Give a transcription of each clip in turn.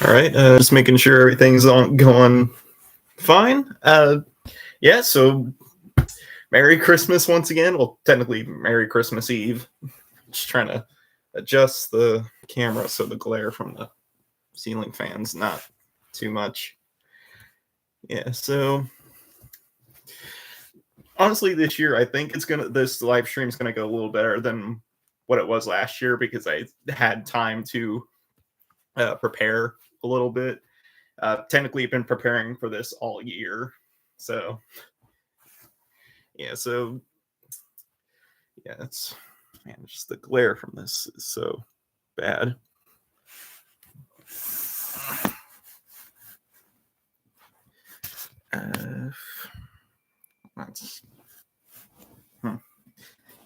All right, just making sure everything's going fine. Yeah, so Merry Christmas once again. Well, technically, Merry Christmas Eve. Just trying to adjust the camera so the glare from the ceiling fan's not too much. Yeah, so honestly, this year I think this live stream is gonna go a little better than what it was last year because I had time to prepare a little bit. Technically, I've been preparing for this all year, so yeah, it's man, just the glare from this is so bad. That's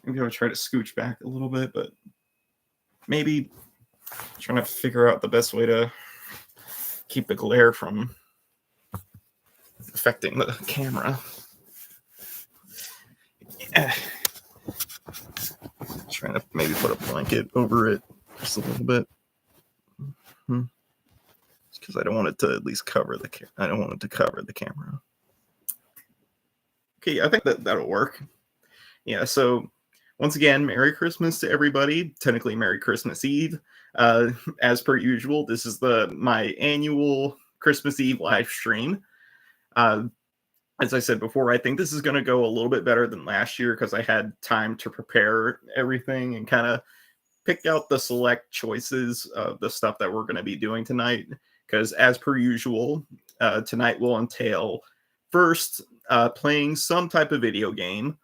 maybe I'll try to scooch back a little bit, but maybe trying to figure out the best way to keep the glare from affecting the camera. Yeah. Trying to maybe put a blanket over it just a little bit. Because I don't want it to at least cover the I don't want it to cover the camera. Okay, I think that'll work. Yeah, so once again, Merry Christmas to everybody. Technically, Merry Christmas Eve. As per usual, this is my annual Christmas Eve live stream. As I said before, I think this is going to go a little bit better than last year because I had time to prepare everything and kind of pick out the select choices of the stuff that we're going to be doing tonight. Because as per usual, tonight will entail first playing some type of video game.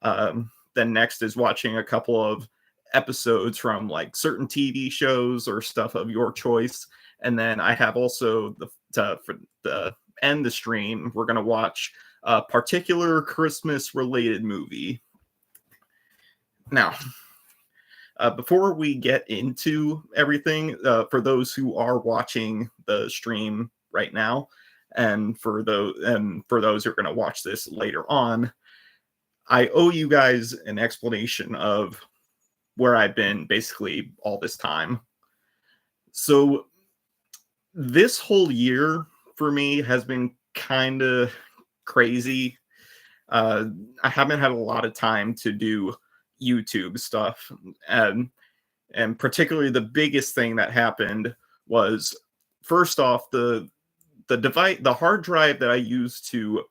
Then next is watching a couple of episodes from like certain TV shows or stuff of your choice. And then I have also for the end the stream, we're going to watch a particular Christmas related movie. Now, before we get into everything, for those who are watching the stream right now, and for those who are going to watch this later on, I owe you guys an explanation of where I've been basically all this time. So this whole year for me has been kind of crazy. I haven't had a lot of time to do YouTube stuff, and particularly the biggest thing that happened was first off the hard drive that I used to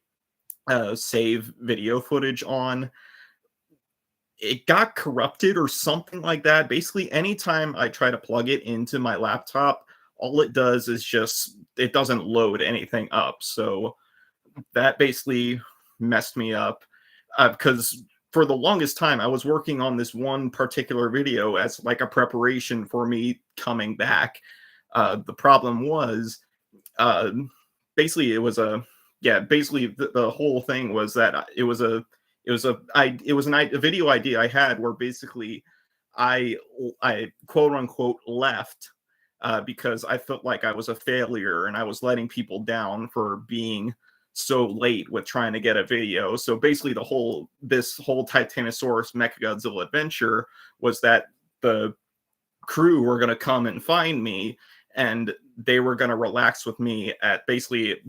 save video footage on, it got corrupted or something like that. Basically, anytime I try to plug it into my laptop, all it does is it doesn't load anything up. So that basically messed me up because for the longest time I was working on this one particular video as like a preparation for me coming back. The problem was basically it was a the whole thing was that it was a video idea I had where basically I quote unquote left because I felt like I was a failure and I was letting people down for being so late with trying to get a video. So basically this whole Titanosaurus Mechagodzilla adventure was that the crew were going to come and find me and they were going to relax with me at basically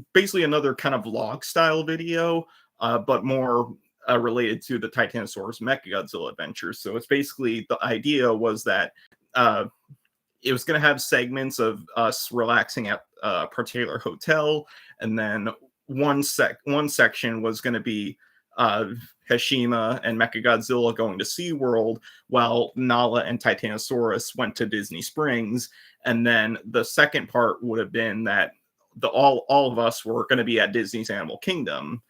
another kind of vlog style video, but more related to the Titanosaurus Mechagodzilla adventure. So it's basically the idea was that it was going to have segments of us relaxing at a particular hotel, and then one section was going to be Heshima and Mechagodzilla going to SeaWorld while Nala and Titanosaurus went to Disney Springs. And then the second part would have been that all of us were going to be at Disney's Animal Kingdom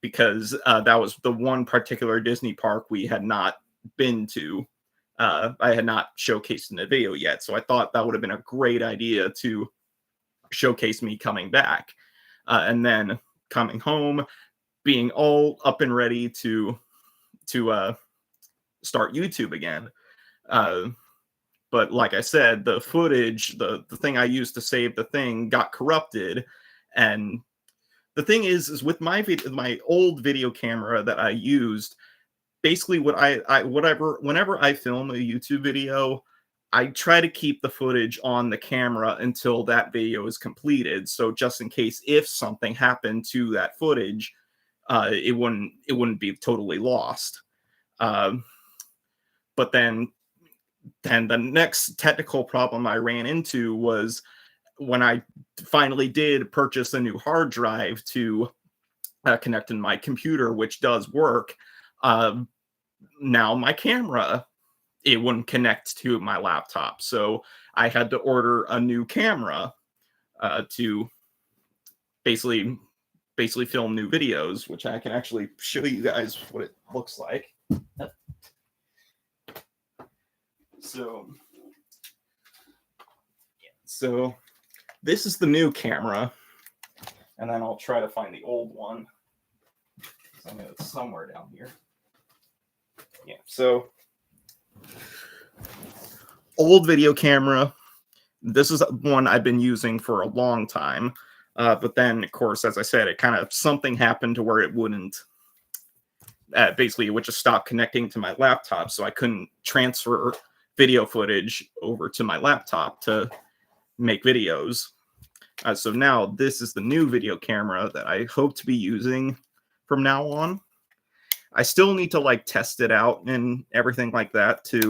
because that was the one particular Disney park we had not been to. I had not showcased in the video yet. So I thought that would have been a great idea to showcase me coming back. And then coming home, being all up and ready to start YouTube again. But like I said, the footage, the thing I used to save the thing got corrupted. And the thing is with my old video camera that I used, basically whenever I film a YouTube video, I try to keep the footage on the camera until that video is completed. So just in case if something happened to that footage, it wouldn't be totally lost. Um, but then the next technical problem I ran into was when I finally did purchase a new hard drive to connect in my computer, which does work. Uh, Now my camera, it wouldn't connect to my laptop, so I had to order a new camera to basically film new videos, which I can actually show you guys what it looks like. So, so this is the new camera, and then I'll try to find the old one. I know it's somewhere down here. Yeah, so old video camera. This is one I've been using for a long time. But then, of course, as I said, it kind of something happened to where it wouldn't. Basically, it would just stop connecting to my laptop, so I couldn't transfer video footage over to my laptop to make videos. So now this is the new video camera that I hope to be using from now on. I still need to like test it out and everything like that to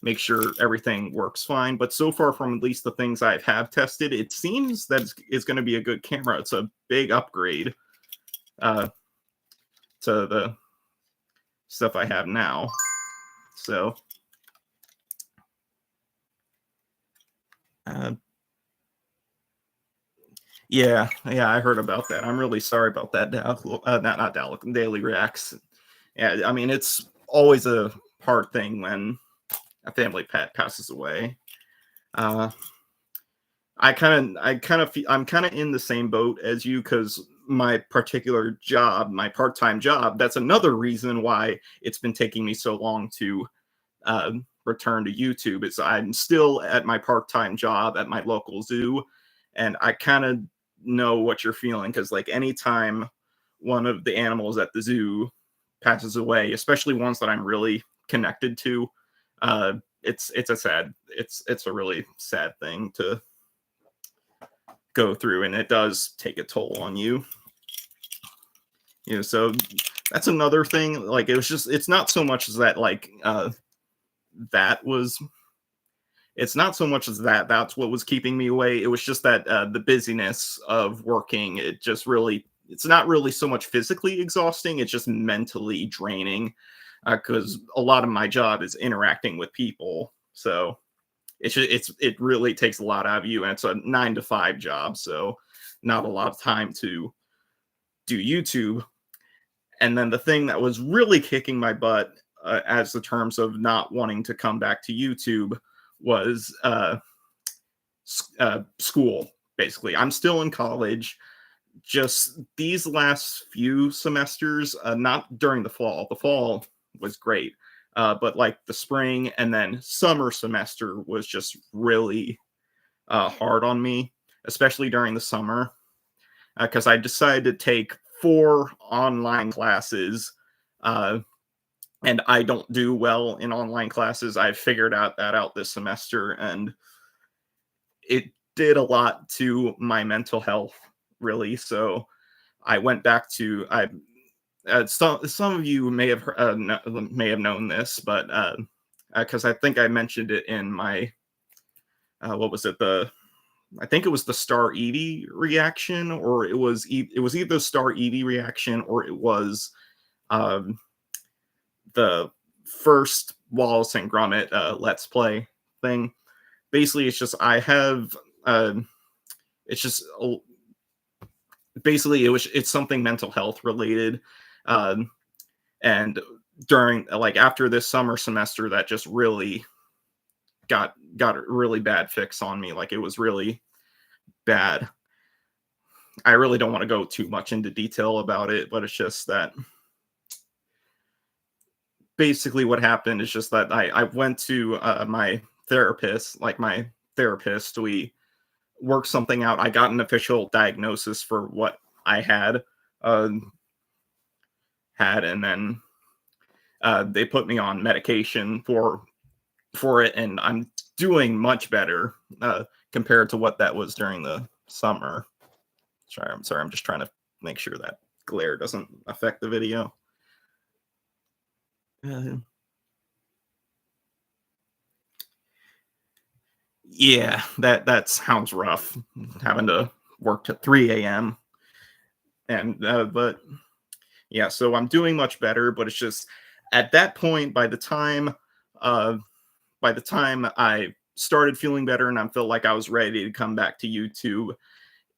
make sure everything works fine. But so far, from at least the things I have tested, it seems that it's going to be a good camera. It's a big upgrade to the stuff I have now. So, yeah, I heard about that. I'm really sorry about that. Not Daily Reacts. Yeah, I mean, it's always a hard thing when a family pet passes away. I'm kind of in the same boat as you, because my particular job, my part-time job, that's another reason why it's been taking me so long to return to YouTube. Is I'm still at my part-time job at my local zoo, and I kind of know what you're feeling, because like anytime one of the animals at the zoo passes away, especially ones that I'm really connected to, it's a really sad thing to go through, and it does take a toll on you. So that's another thing. Like it's not so much as that it's not so much as that's what was keeping me away. It was just that the busyness of working, it's not really so much physically exhausting, it's just mentally draining, because a lot of my job is interacting with people. So it really takes a lot out of you, and it's a 9 to 5 job, so not a lot of time to do YouTube. And then the thing that was really kicking my butt, as the terms of not wanting to come back to YouTube, was school. Basically, I'm still in college. Just these last few semesters, not during the fall. The fall was great, but like the spring and then summer semester was just really hard on me, especially during the summer, because I decided to take 4 online classes, and I don't do well in online classes. I figured out this semester, and it did a lot to my mental health, really. So I went back to some of you may have known this, but because I think I mentioned it in my what was it, I think it was the Star Eevee reaction, or it was either Star Eevee reaction, or it was the first Wallace and Gromit Let's Play thing. Basically, it's just it's something mental health related, and during after this summer semester, that just really got a really bad fix on me. Like, it was really bad. I really don't want to go too much into detail about it, but it's just that basically what happened is just that I went to my therapist. We worked something out. I got an official diagnosis for what I had, and then they put me on medication for it, and I'm doing much better compared to what that was during the summer. I'm sorry. I'm just trying to make sure that glare doesn't affect the video. Yeah, that sounds rough. Having to work till 3 a.m. and but yeah, so I'm doing much better. But it's just at that point, uh, by the time I started feeling better and I felt like I was ready to come back to YouTube,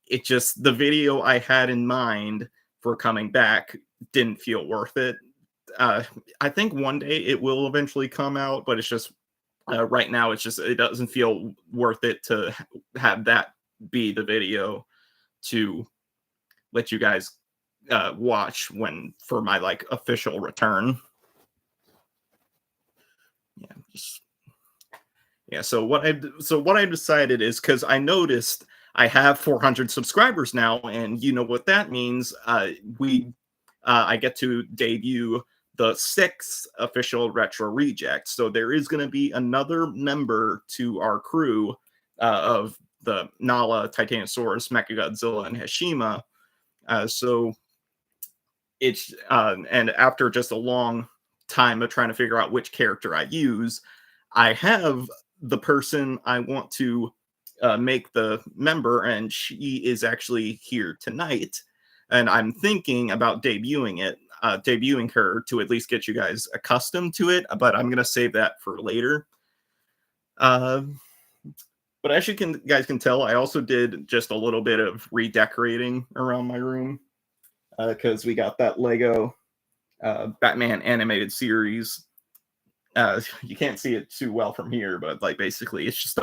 it just the video I had in mind for coming back didn't feel worth it. Uh, I think one day it will eventually come out, but it's just right now it doesn't feel worth it to have that be the video to let you guys watch when for my like official return. Yeah, just yeah. So what I decided is because I noticed I have 400 subscribers now, and you know what that means. I get to debut the 6th official Retro Reject. So there is going to be another member to our crew of the Nala, Titanosaurus, Mechagodzilla, and Heshima. So it's and after just a long time of trying to figure out which character I use, I have the person I want to make the member, and she is actually here tonight. And I'm thinking about debuting her to at least get you guys accustomed to it. But I'm gonna save that for later. Uh, but as you guys can tell, I also did just a little bit of redecorating around my room because we got that Lego Batman animated series. You can't see it too well from here, but like basically, it's just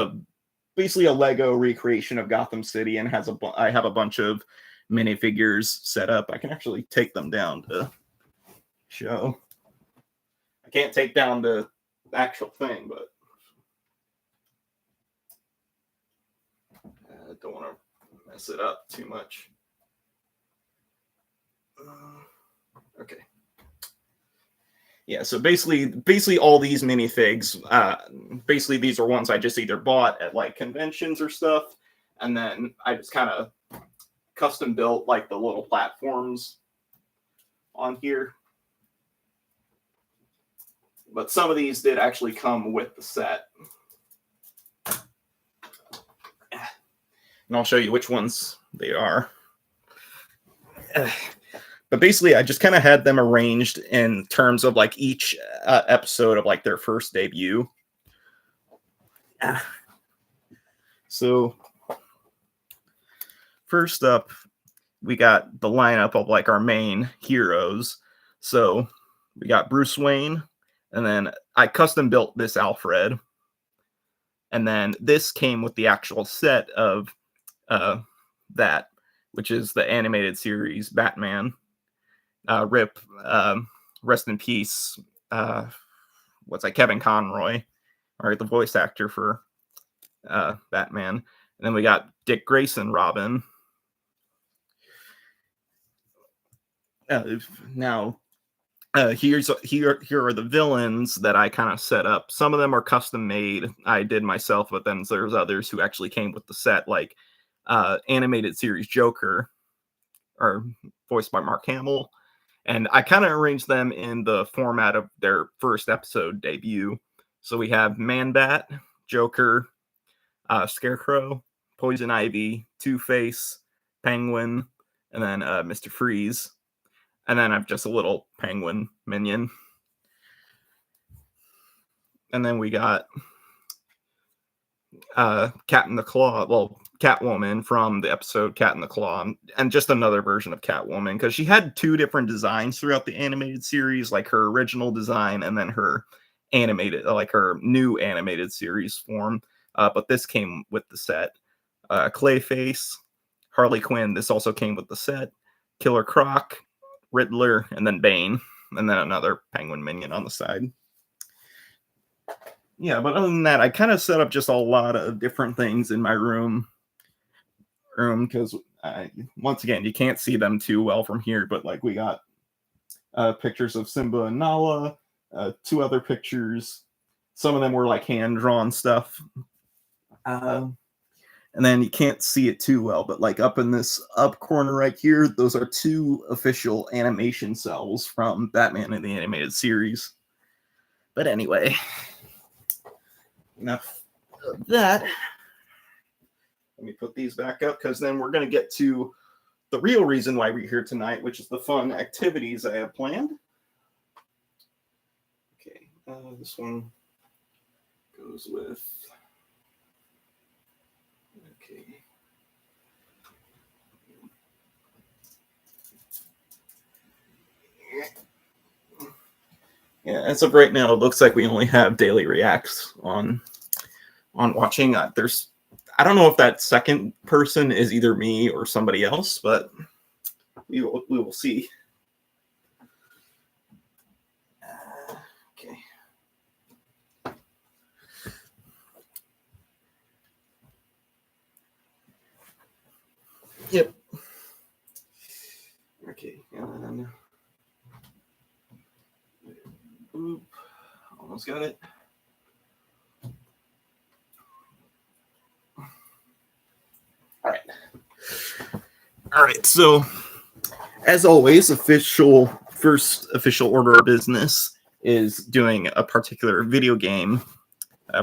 basically a Lego recreation of Gotham City, and I have a bunch of minifigures set up. I can actually take them down to show. I can't take down the actual thing, but I don't want to mess it up too much. Okay. Yeah, so basically all these minifigs, basically these are ones I just either bought at like conventions or stuff, and then I just kind of custom built like the little platforms on here. But some of these did actually come with the set. And I'll show you which ones they are. But basically, I just kind of had them arranged in terms of like each episode of like their first debut. So first up, we got the lineup of like our main heroes. So we got Bruce Wayne, and then I custom built this Alfred. And then this came with the actual set of that, which is the animated series Batman. Rest in peace. Kevin Conroy, or the voice actor for Batman. And then we got Dick Grayson, Robin. Now, here are the villains that I kind of set up. Some of them are custom made. I did myself, but then there's others who actually came with the set, like animated series Joker, or voiced by Mark Hamill. And I kind of arranged them in the format of their first episode debut. So we have Man-Bat, Joker, Scarecrow, Poison Ivy, Two-Face, Penguin, and then Mr. Freeze. And then I've just a little penguin minion. And then we got Cat in the Claw. Well, Catwoman from the episode Cat in the Claw, and just another version of Catwoman, because she had 2 different designs throughout the animated series, like her original design and then her animated, like her new animated series form. But this came with the set. Clayface, Harley Quinn. This also came with the set. Killer Croc, Riddler, and then Bane, and then another penguin minion on the side. Yeah, but other than that, I kind of set up just a lot of different things in my room because once again, you can't see them too well from here, but like we got pictures of Simba and Nala, 2 other pictures Some of them were like hand drawn stuff. And then you can't see it too well, but like up in this up corner right here, those are 2 official animation cells from Batman in the Animated Series. But anyway, enough of that. Let me put these back up, because then we're going to get to the real reason why we're here tonight, which is the fun activities I have planned. Okay, this one goes with... Okay. Yeah, as of right now, it looks like we only have daily reacts on watching. I don't know if that second person is either me or somebody else, but we will see. Okay. Yep. Okay. And boop. Almost got it. All right. So, as always, first official order of business is doing a particular video game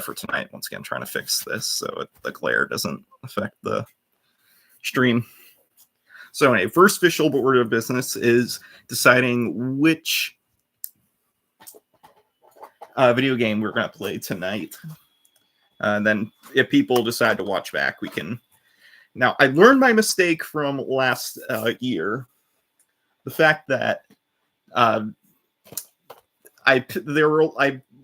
for tonight. Once again, trying to fix this so the glare doesn't affect the stream. So anyway, first official order of business is deciding which video game we're going to play tonight. Then if people decide to watch back, we can... Now, I learned my mistake from last year. The fact that I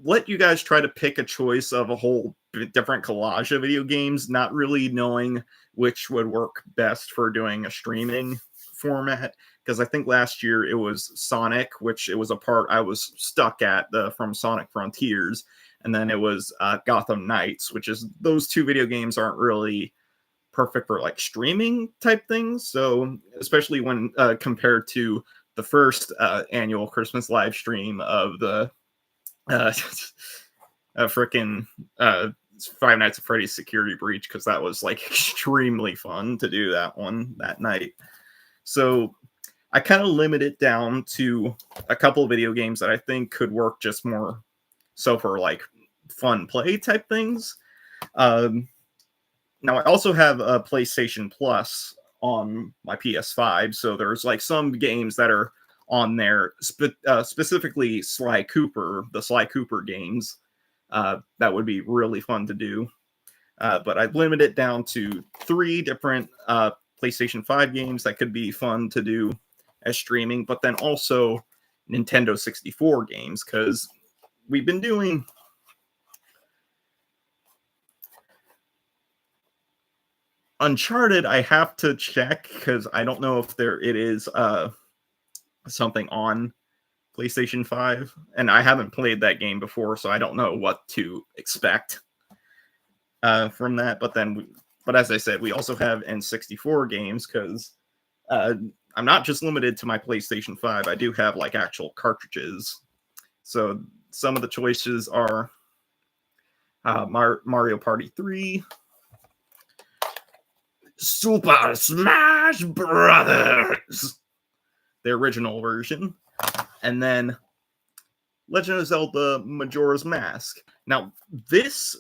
let you guys try to pick a choice of a whole different collage of video games, not really knowing which would work best for doing a streaming format. Because I think last year it was Sonic, which it was a part I was stuck at from Sonic Frontiers. And then it was Gotham Knights, which is... Those 2 video games aren't really perfect for like streaming type things. So especially when compared to the first annual Christmas live stream of the frickin' Five Nights at Freddy's Security Breach, because that was like extremely fun to do that one that night. So I kind of limit it down to a couple of video games that I think could work just more so for like fun play type things. Now, I also have a PlayStation Plus on my PS5, so there's like some games that are on there, specifically the Sly Cooper games. That would be really fun to do. But I'd limit it down to 3 different PlayStation 5 games that could be fun to do as streaming, but then also Nintendo 64 games, because we've been doing... Uncharted, I have to check, because I don't know if it is something on PlayStation 5, and I haven't played that game before, so I don't know what to expect from that. But as I said, we also have N64 games, because I'm not just limited to my PlayStation 5. I do have like actual cartridges. So some of the choices are Mario Party 3, Super Smash Brothers, the original version, and then Legend of Zelda Majora's Mask. Now, this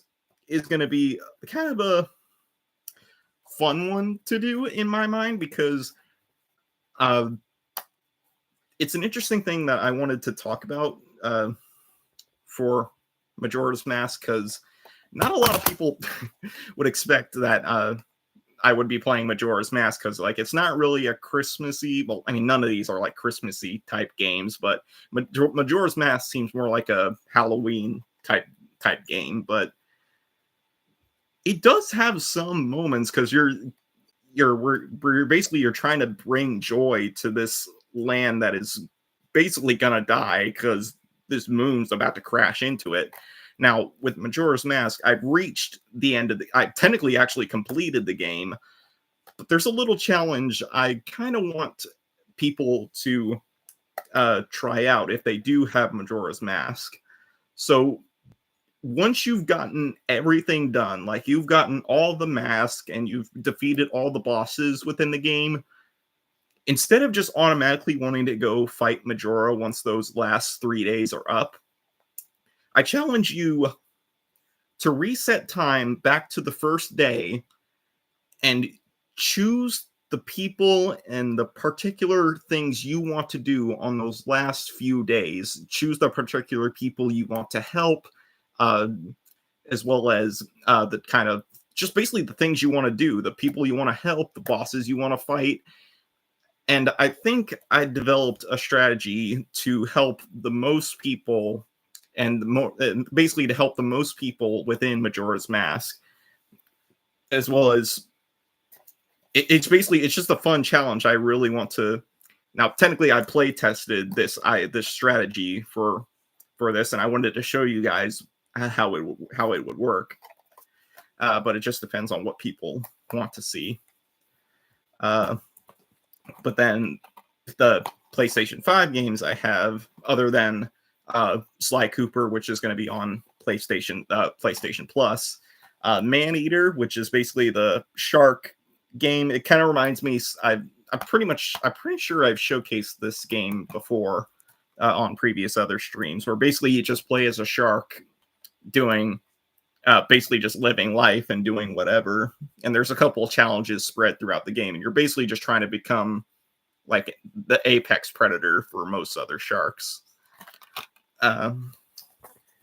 is going to be kind of a fun one to do in my mind, because it's an interesting thing that I wanted to talk about for Majora's Mask, because not a lot of people would expect that I would be playing Majora's Mask, because like it's not really a Christmassy... Well, I mean, none of these are like Christmassy type games, but Majora's Mask seems more like a Halloween type game. But it does have some moments, because you're trying to bring joy to this land that is basically gonna die, because this moon's about to crash into it. Now, with Majora's Mask, I've reached the end of I technically actually completed the game, but there's a little challenge I kind of want people to try out if they do have Majora's Mask. So, once you've gotten everything done, like you've gotten all the masks and you've defeated all the bosses within the game, instead of just automatically wanting to go fight Majora once those last 3 days are up, I challenge you to reset time back to the first day and choose the people and the particular things you want to do on those last few days. Choose the particular people you want to help, uh, as well as the kind of just basically the things you want to do, the people you want to help, the bosses you want to fight. And I think I developed a strategy to help the most people and basically to help the most people within Majora's Mask, as well as it's just a fun challenge. I really want to. Now, technically, I play tested this strategy for this, and I wanted to show you guys how it would work. But it just depends on what people want to see. But then the PlayStation 5 games I have, other than Sly Cooper, which is going to be on PlayStation Plus, Maneater, which is basically the shark game. It kind of reminds me. I'm pretty sure I've showcased this game before on previous other streams, where basically you just play as a shark, doing basically just living life and doing whatever. And there's a couple of challenges spread throughout the game, and you're basically just trying to become like the apex predator for most other sharks.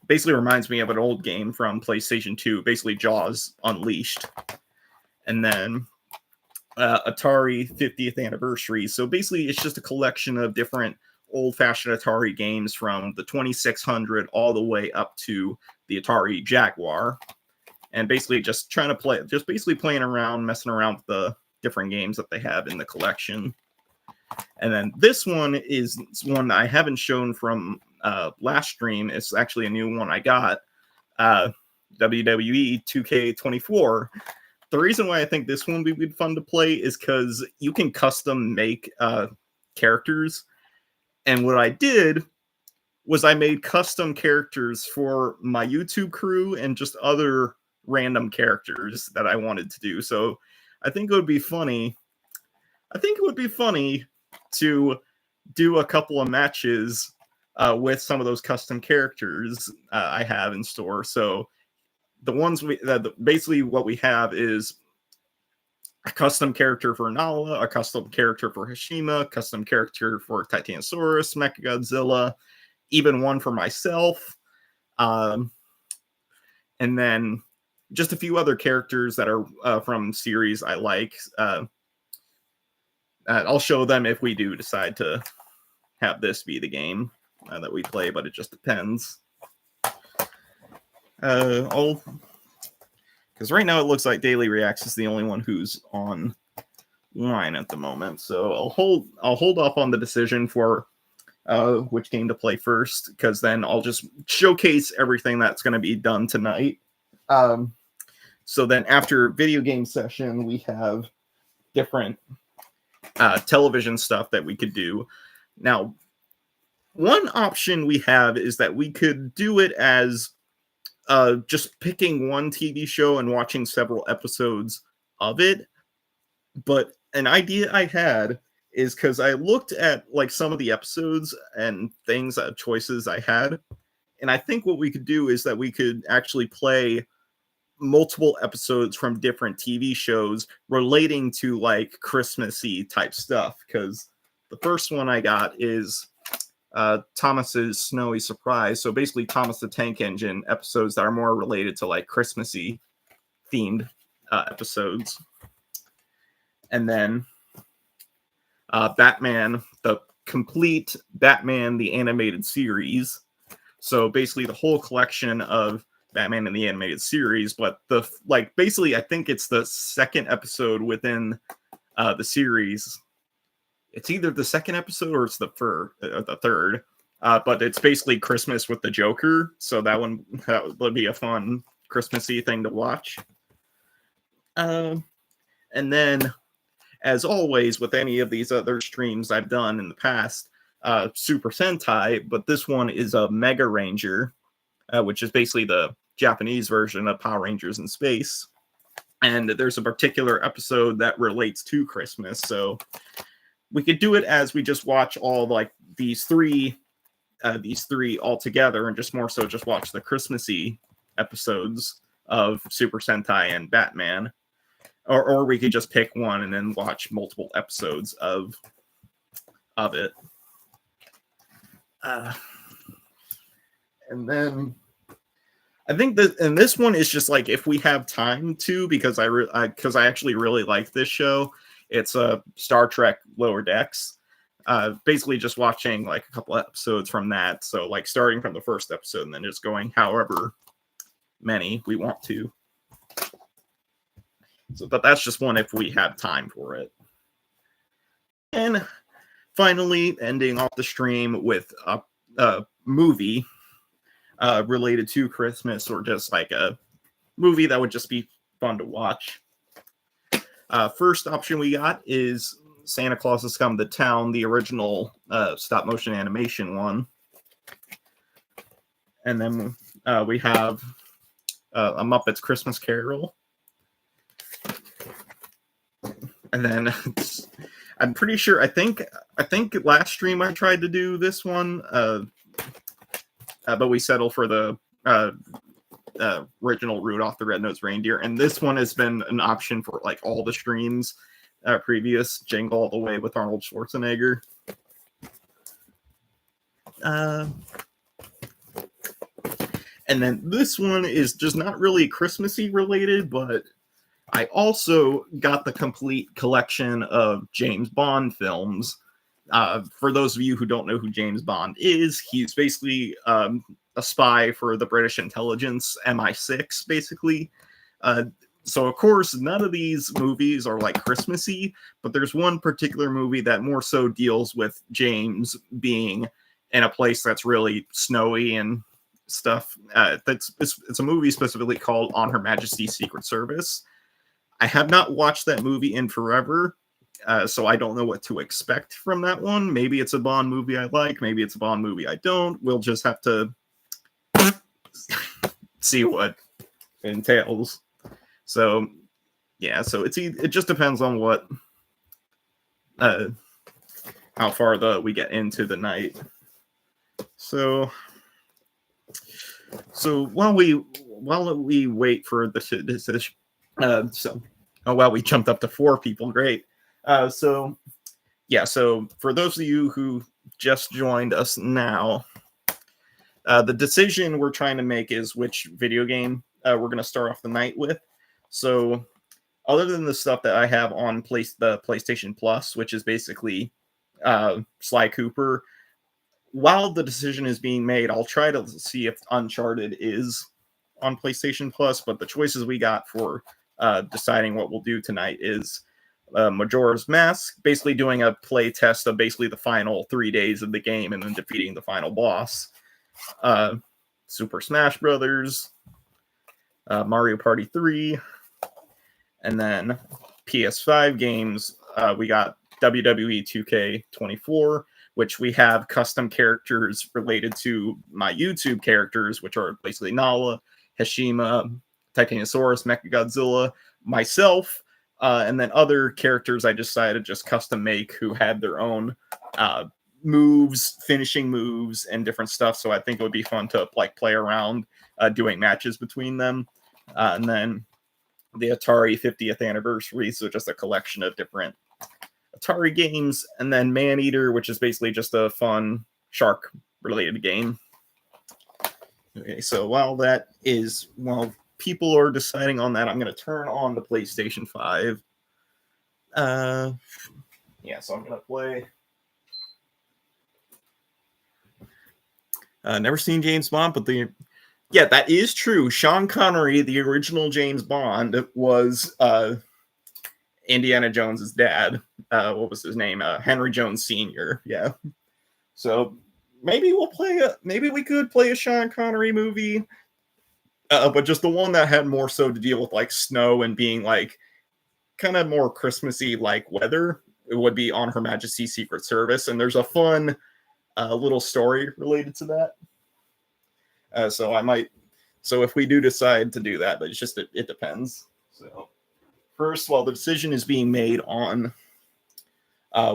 Basically reminds me of an old game from PlayStation 2, basically Jaws Unleashed. And then Atari 50th anniversary. So basically it's just a collection of different old-fashioned Atari games from the 2600 all the way up to the Atari Jaguar. And basically just playing around, messing around with the different games that they have in the collection. And then this one is one I haven't shown from last stream. It's actually a new one I got. WWE 2K24. The reason why I think this one would be fun to play is because you can custom make characters. And what I did was I made custom characters for my YouTube crew and just other random characters that I wanted to do. So I think it would be funny. To do a couple of matches with some of those custom characters I have in store. So the ones basically what we have is a custom character for Nala, a custom character for Heshima, a custom character for Titanosaurus, Mechagodzilla, even one for myself. And then just a few other characters that are from series I like. I'll show them if we do decide to have this be the game that we play, but it just depends. Because right now it looks like Daily Reacts is the only one who's online at the moment, so I'll hold off on the decision for which game to play first, because then I'll just showcase everything that's going to be done tonight. So then after video game session, we have different television stuff that we could do. Now, one option we have is that we could do it as just picking one TV show and watching several episodes of it. But an idea I had is, because I looked at like some of the episodes and things, choices I had, and I think what we could do is that we could actually play multiple episodes from different TV shows relating to like Christmassy type stuff. Because the first one I got is Thomas's Snowy Surprise. So basically Thomas the Tank Engine episodes that are more related to like Christmassy themed episodes. And then Batman, the complete Batman the Animated Series. So basically the whole collection of Batman in the Animated Series, but basically I think it's the second episode within the series. It's either the second episode or it's the third. But it's basically Christmas with the Joker, so that would be a fun Christmassy thing to watch. And then, as always, with any of these other streams I've done in the past, Super Sentai, but this one is a Mega Ranger, which is basically the Japanese version of Power Rangers in Space. And there's a particular episode that relates to Christmas. So we could do it as we just watch all like these three all together, and just more so just watch the Christmassy episodes of Super Sentai and Batman. Or we could just pick one and then watch multiple episodes of it. And then I think that, and this one is just like if we have time to, because I actually really like this show. It's a Star Trek Lower Decks. Basically just watching like a couple episodes from that. So like starting from the first episode and then just going however many we want to. So, but that's just one if we have time for it. And finally, ending off the stream with a movie related to Christmas, or just like a movie that would just be fun to watch. First option we got is Santa Claus Has Come to Town, the original stop motion animation one. And then we have A Muppet's Christmas Carol. And then I'm pretty sure, I think last stream I tried to do this one, but we settled for the original Rudolph the Red-Nosed Reindeer. And this one has been an option for like all the streams previous, Jingle All the Way with Arnold Schwarzenegger. And then this one is just not really Christmassy related, but I also got the complete collection of James Bond films. For those of you who don't know who James Bond is, he's basically a spy for the British intelligence, MI6, basically. So, of course, none of these movies are like Christmassy, but there's one particular movie that more so deals with James being in a place that's really snowy and stuff. It's a movie specifically called On Her Majesty's Secret Service. I have not watched that movie in forever, so I don't know what to expect from that one. Maybe it's a Bond movie I like, maybe it's a Bond movie I don't. We'll just have to see what it entails. So, yeah, so it just depends on what, how far we get into the night. So while we wait for this, while we jumped up to 4 people, great. So for those of you who just joined us now, the decision we're trying to make is which video game we're going to start off the night with. So, other than the stuff that I have on the PlayStation Plus, which is basically Sly Cooper, while the decision is being made, I'll try to see if Uncharted is on PlayStation Plus. But the choices we got for deciding what we'll do tonight is Majora's Mask, basically doing a play test of basically the final 3 days of the game and then defeating the final boss. Super Smash Brothers, Mario Party 3, and then PS5 games. We got WWE 2K24, which we have custom characters related to my YouTube characters, which are basically Nala, Heshima, Titanosaurus, Mechagodzilla, myself, and then other characters I decided to just custom make who had their own moves, finishing moves, and different stuff. So I think it would be fun to like play around doing matches between them. And then the Atari 50th anniversary, so just a collection of different Atari games, and then Maneater, which is basically just a fun shark related game. Okay, so while people are deciding on that, I'm going to turn on the PlayStation 5. So I'm going to play. Never seen James Bond, but that is true. Sean Connery, the original James Bond, was Indiana Jones's dad. What was his name? Henry Jones Sr. Yeah. So maybe we could play a Sean Connery movie, but just the one that had more so to deal with like snow and being like kind of more Christmassy like weather. It would be On Her Majesty's Secret Service, and there's a fun little story related to that. So I might So if we do decide to do that, but it's just it depends. So first, while the decision is being made on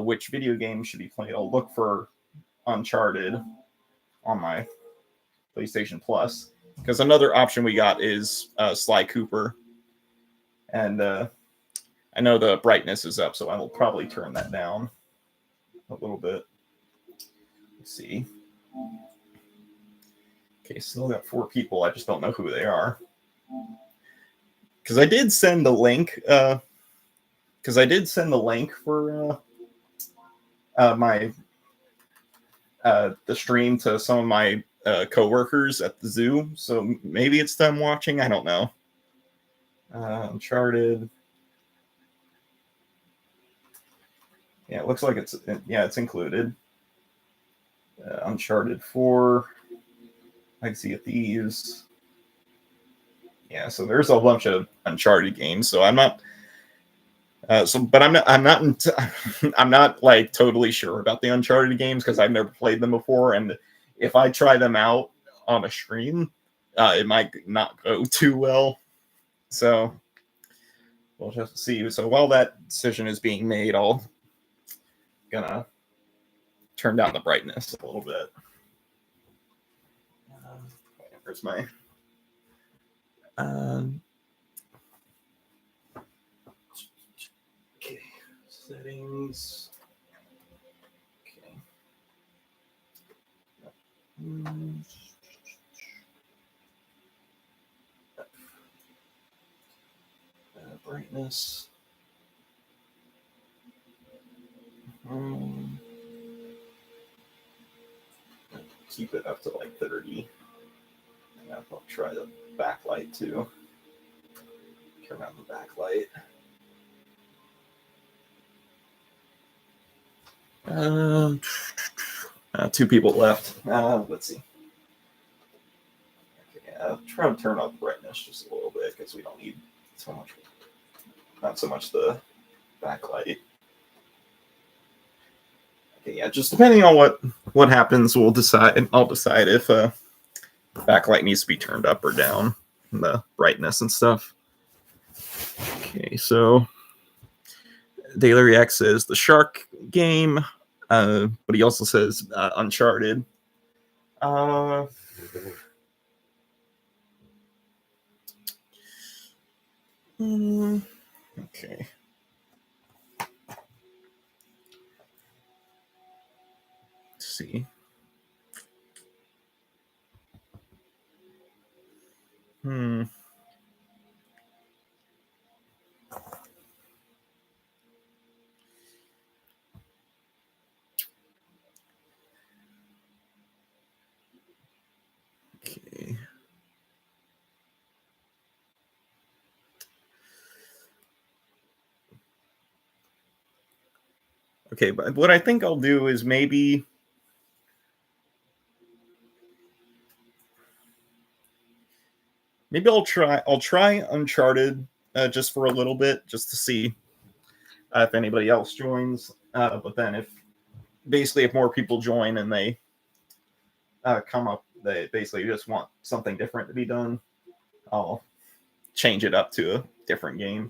which video game should be played, I'll look for Uncharted on my PlayStation Plus, because another option we got is Sly Cooper, and I know the brightness is up, so I will probably turn that down a little bit. Let's see. Okay, still got 4 people. I just don't know who they are, because I did send the link. Because I did send the link for my the stream to some of my coworkers at the zoo, so maybe it's them watching. I don't know. Uncharted. Yeah, it looks like it's included. Uncharted 4. Legacy of Thieves. Yeah, so there's a bunch of Uncharted games. So I'm not. But I'm not like totally sure about the Uncharted games because I've never played them before, and if I try them out on a stream, it might not go too well. So we'll just see. So while that decision is being made, I'll gonna turn down the brightness a little bit. Where's my okay, settings. Okay. Brightness. Keep it up to like 30. I'll try the backlight too. Turn on the backlight. 2 people left. Let's see. Okay, I'll try to turn up the brightness just a little bit because we don't need so much. Not so much the backlight. Okay, yeah, just depending on what happens, we'll decide. I'll decide if backlight needs to be turned up or down, the brightness and stuff. Okay, so Daily React says the shark game, but he also says Uncharted. Okay. Let's see. Okay. Okay, but what I think I'll do is maybe I'll try Uncharted just for a little bit, just to see if anybody else joins. But then if more people join and they come up, they basically just want something different to be done, I'll change it up to a different game.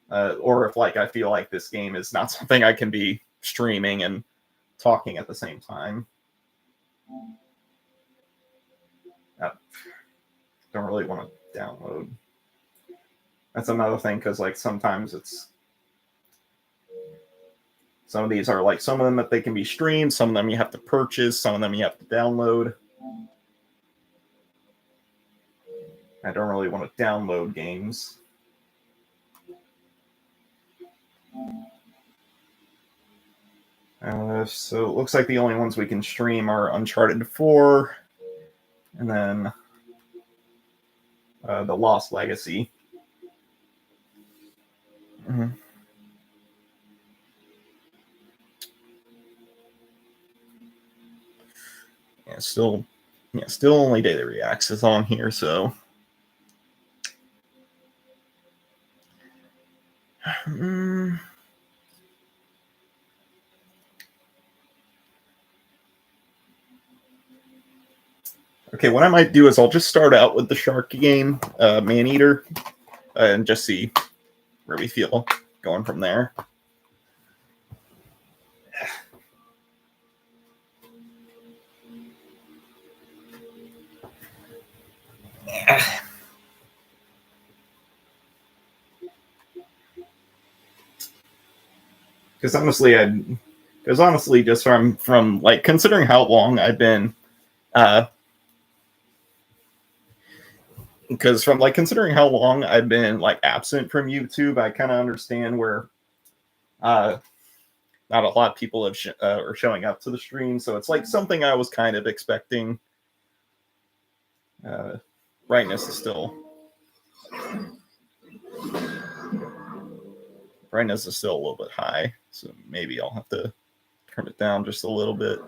Or if I feel like this game is not something I can be streaming and talking at the same time. Don't really want to download. That's another thing, because sometimes some of these are some of them that they can be streamed, some of them you have to purchase, some of them you have to download. I don't really want to download games. So it looks like the only ones we can stream are Uncharted 4, and then the Lost Legacy. Mm-hmm. Still only Daily Reacts is on here, so. Okay, what I might do is I'll just start out with the shark game, Maneater, and just see where we feel going from there. Because honestly, just from like considering how long I've been, like absent from YouTube, I kind of understand where not a lot of people are showing up to the stream. So it's like something I was kind of expecting. Brightness is still a little bit high, so maybe I'll have to turn it down just a little bit.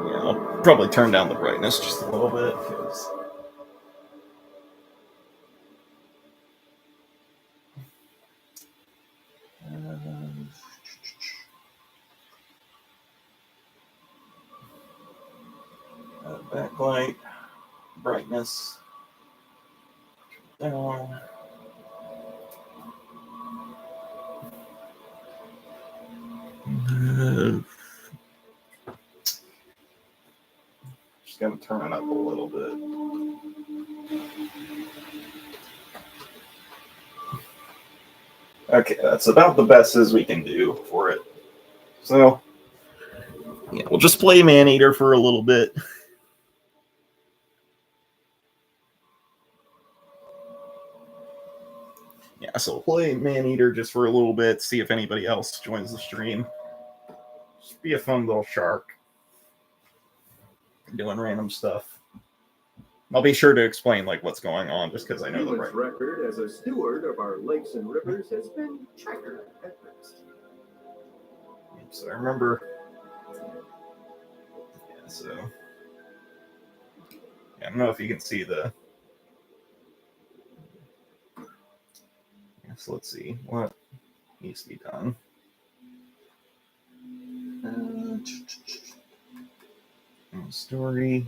Yeah, I'll probably turn down the brightness just a little bit. Backlight, brightness down. Just gonna turn it up a little bit. Okay, that's about the best as we can do for it. So, yeah, we'll just play Maneater for a little bit. Yeah, so we'll play Maneater just for a little bit, see if anybody else joins the stream. Just be a fun little shark doing random stuff. I'll be sure to explain like what's going on, just because I know the record as a steward of our lakes and rivers has been checkered at best. So I remember. Yeah, so I don't know if you can see the. Yeah, so let's see what needs to be done. Story.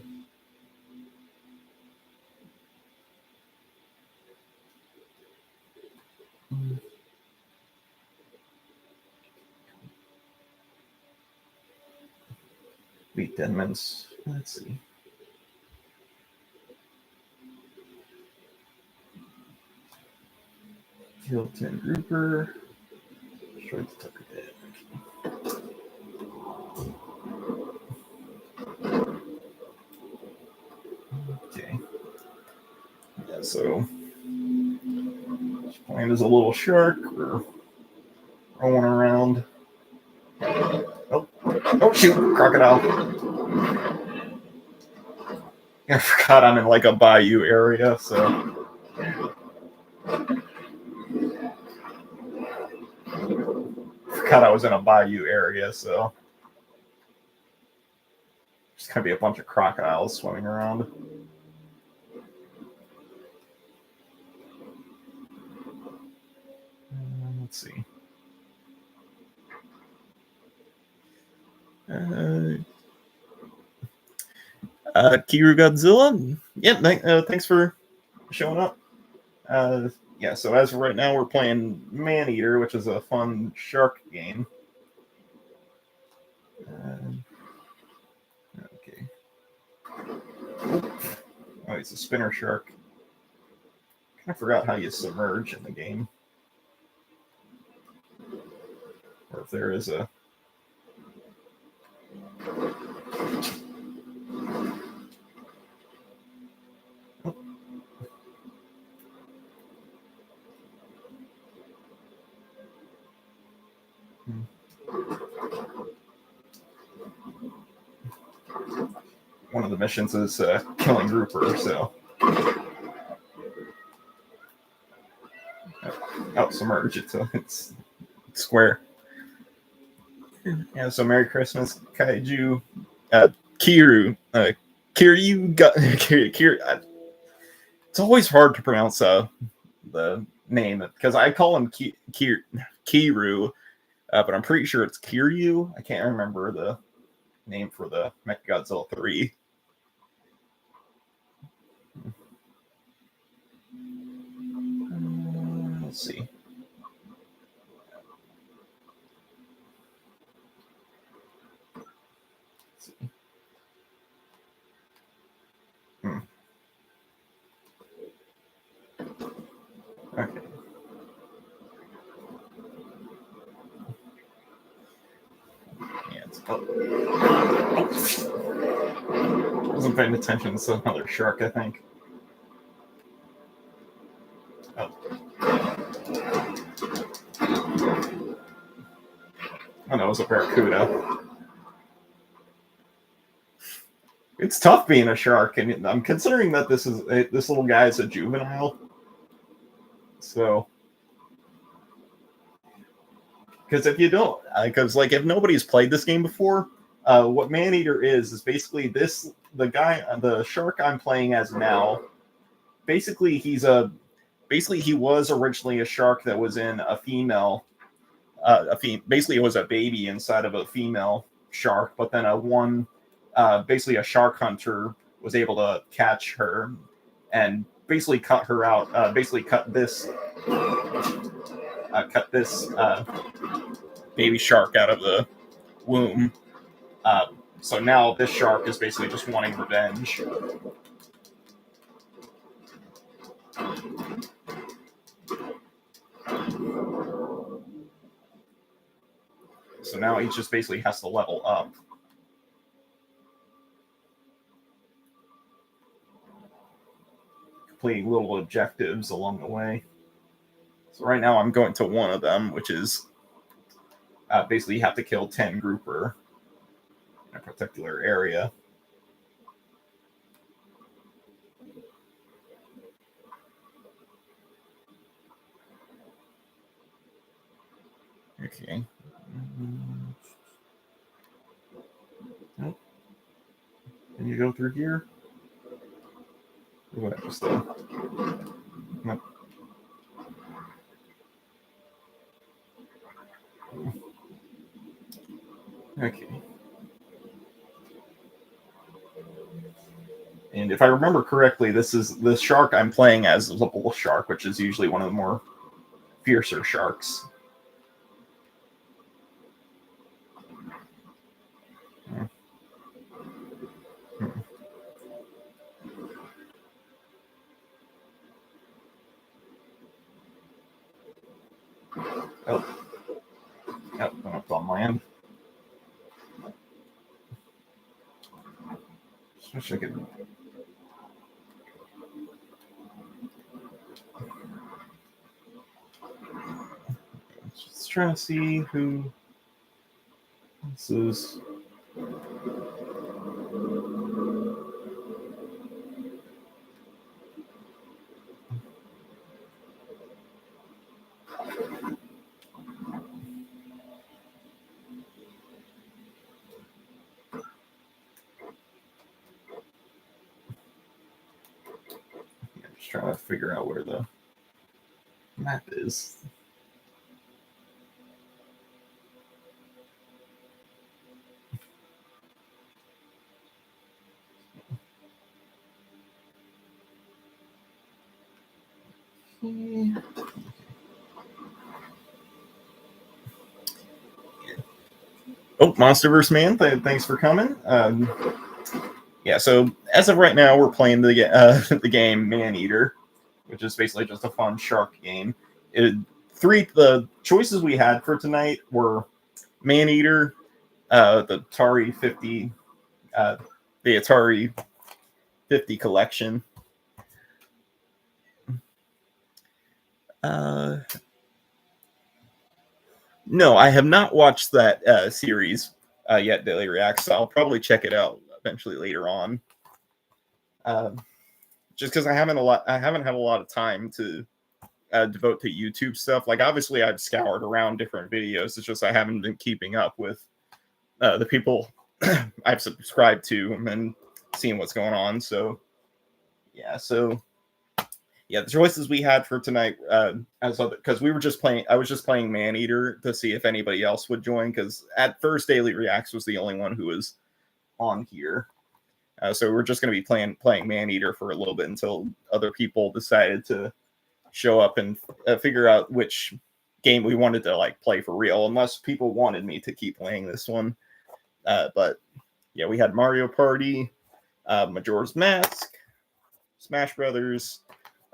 Beat 10 minutes. Let's see. Kill 10 grouper. Destroy the Tucker dead. Okay. Yeah, so this playing as a little shark. We're rolling around. Oh shoot, crocodile. I forgot I'm in like a bayou area, so. Forgot I was in a bayou area, so. There's gonna be a bunch of crocodiles swimming around. Let's see. Godzilla. Yeah, thanks for showing up. Yeah, so as of right now, we're playing Maneater, which is a fun shark game. Okay. Oh, it's a spinner shark. I forgot how you submerge in the game. Or if there is a... One of the missions is killing grouper, so... Oh, submerge it, so it's square. Yeah, so Merry Christmas, Kaiju. Kiryu. Kiryu. It's always hard to pronounce the name because I call him Kiru, but I'm pretty sure it's Kiryu. I can't remember the name for the Mechagodzilla 3. Let's see. Okay. Yeah, wasn't paying attention. It's another shark, I think. Oh. Oh, no, it was a barracuda. It's tough being a shark, and I'm considering that this little guy is a juvenile. So, because if you don't, because like if nobody's played this game before, what Maneater is basically the shark I'm playing as now. Basically, he was originally a shark that was in a female, basically it was a baby inside of a female shark, but then basically a shark hunter was able to catch her and basically cut her out. Basically cut this baby shark out of the womb. So now this shark is basically just wanting revenge. So now he just basically has to level up. Completing little objectives along the way. So right now I'm going to one of them, which is basically you have to kill 10 grouper in a particular area. Okay. Oh. Can you go through here? Or what? Just nope. Okay. And if I remember correctly, the shark I'm playing as is a bull shark, which is usually one of the more fiercer sharks. Oh. Yep, went up on land. Wish I could. Just trying to see who this is. Just trying to figure out where the map is. Oh, Monsterverse Man, thanks for coming. Yeah, so as of right now, we're playing the game Maneater, which is basically just a fun shark game. The choices we had for tonight were Maneater, the Atari 50, the Atari 50 collection. No, I have not watched that series yet, Daily Reacts. So I'll probably check it out eventually later on. Just because I haven't had a lot of time to devote to YouTube stuff. Like obviously I've scoured around different videos. It's just I haven't been keeping up with the people I've subscribed to and seeing what's going on. So yeah, the choices we had for tonight, because we were just playing, I was just playing Maneater to see if anybody else would join, because at first Daily Reacts was the only one who was on here. So we're just going to be playing Maneater for a little bit until other people decided to show up and figure out which game we wanted to like play for real, unless people wanted me to keep playing this one. But yeah, we had Mario Party, Majora's Mask, Smash Brothers,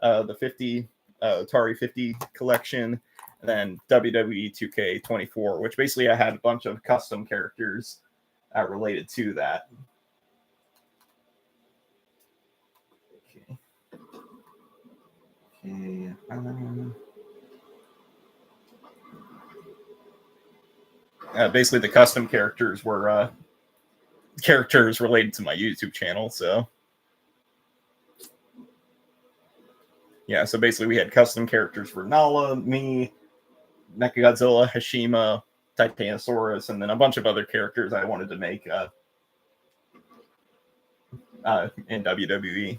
the Atari 50 collection, and then WWE 2K24, which basically I had a bunch of custom characters related to that. Okay. Basically, the custom characters were characters related to my YouTube channel, so yeah, so basically we had custom characters for Nala, me, Mechagodzilla, Heshima, Titanosaurus, and then a bunch of other characters I wanted to make in WWE.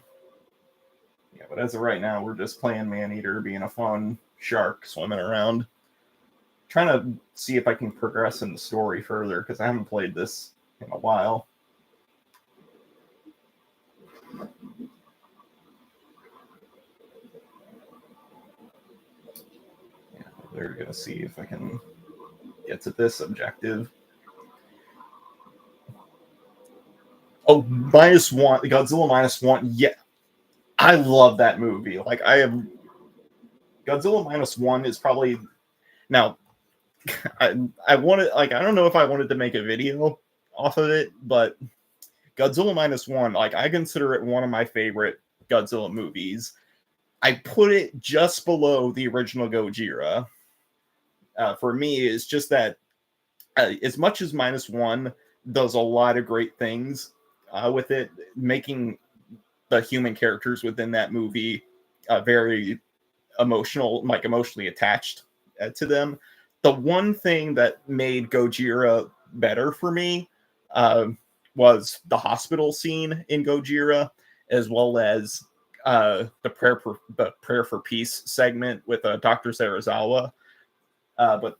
Yeah, but as of right now, we're just playing Maneater, being a fun shark swimming around. Trying to see if I can progress in the story further, because I haven't played this in a while. Yeah, we're going to see if I can get to this objective. Oh, -1, Godzilla -1. Yeah, I love that movie. Like, Godzilla -1 is probably, now, I wanted, like, I don't know if I wanted to make a video off of it, but Godzilla -1, like, I consider it one of my favorite Godzilla movies. I put it just below the original Gojira. For me, it's just that as much as -1 does a lot of great things with it, making the human characters within that movie very emotional, like emotionally attached to them. The one thing that made Gojira better for me was the hospital scene in Gojira, as well as the prayer for peace segment with Dr. Serizawa. But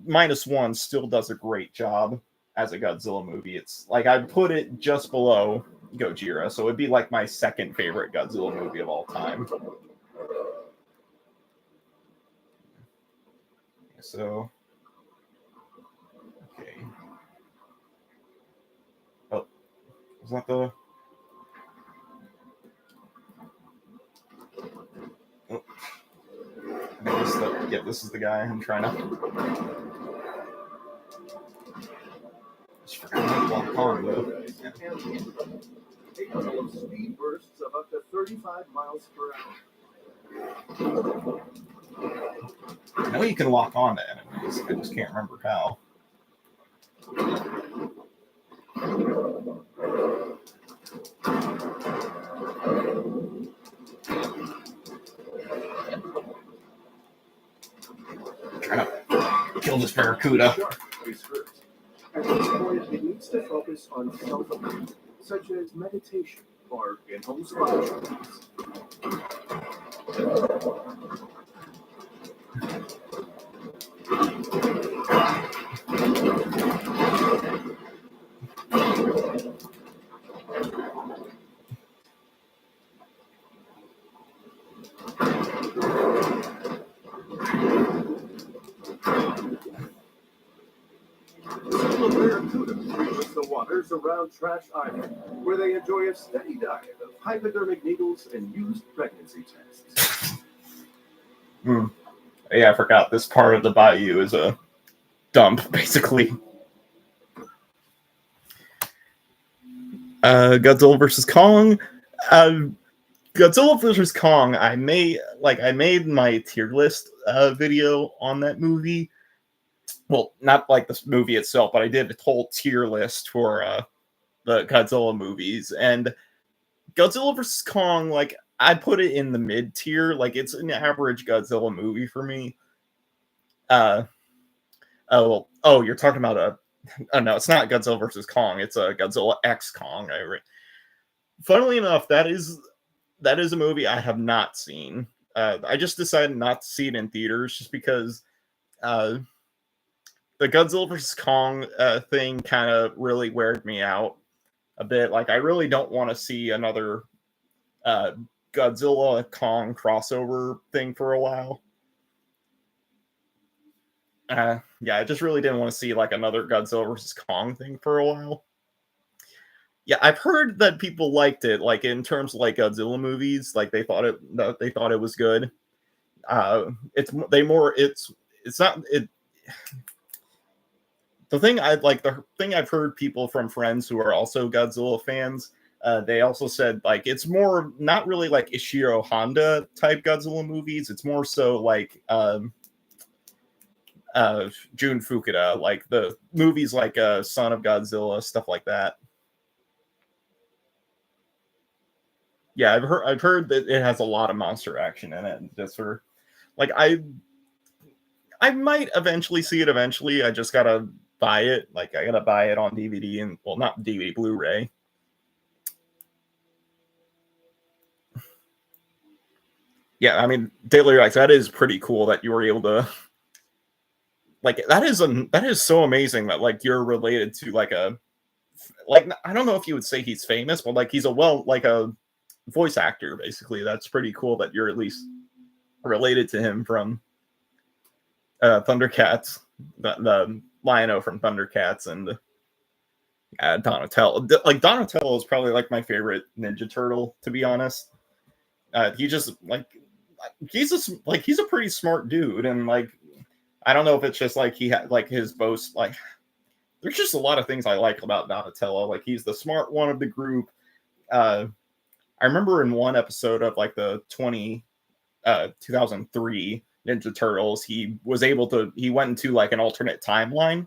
-1 still does a great job as a Godzilla movie. It's like I'd put it just below Gojira, so it'd be like my second favorite Godzilla movie of all time. So, okay. Oh, is that the? Oh. This is the guy I'm trying to. Just forgot to walk on though. Capable of speed bursts of up to 35 miles per hour. I know you can lock on to enemies. I just can't remember how. I'm trying to kill this barracuda. At this point, it needs to focus on self-awareness, such as meditation or in-home spa treatments. The waters around Trash Island, where they enjoy a steady diet of hypodermic needles and used pregnancy tests. Yeah, I forgot this part of the bayou is a dump, basically. Godzilla vs. Kong. Godzilla vs. Kong. I made my tier list video on that movie. Well, not like this movie itself, but I did a whole tier list for the Godzilla movies. And Godzilla vs. Kong, like, I put it in the mid tier. Like, it's an average Godzilla movie for me. You're talking about Oh no, it's not Godzilla versus Kong. It's a Godzilla X Kong. Funnily enough, that is a movie I have not seen. I just decided not to see it in theaters just because uh, the Godzilla versus Kong thing kind of really weirded me out a bit. Like, I really don't want to see another uh, Godzilla Kong crossover thing for a while. Yeah, I just really didn't want to see like another Godzilla versus Kong thing for a while. Yeah, I've heard that people liked it, like in terms of like Godzilla movies, like they thought it was good. It's not it. The thing I've heard people from friends who are also Godzilla fans, they also said like it's more not really like Ishiro Honda type Godzilla movies. It's more so like Jun Fukuda, like the movies like Son of Godzilla, stuff like that. Yeah, I've heard that it has a lot of monster action in it. Just for like I might eventually see it eventually. I just gotta buy it. Like I gotta buy it on DVD and well, not DVD, Blu-ray. Yeah, I mean, Daily Rex, that is pretty cool that you were able to like that is so amazing that like you're related to like a like I don't know if you would say he's famous, but like he's a voice actor basically. That's pretty cool that you're at least related to him from Thundercats, the Lion-O from Thundercats, and Donatello. Like Donatello is probably like my favorite Ninja Turtle, to be honest. He just like he's a pretty smart dude, and like I don't know if it's just like he had like his boast. Like there's just a lot of things I like about Donatello. Like he's the smart one of the group. I remember in one episode of like the 2003 Ninja Turtles, he went into like an alternate timeline.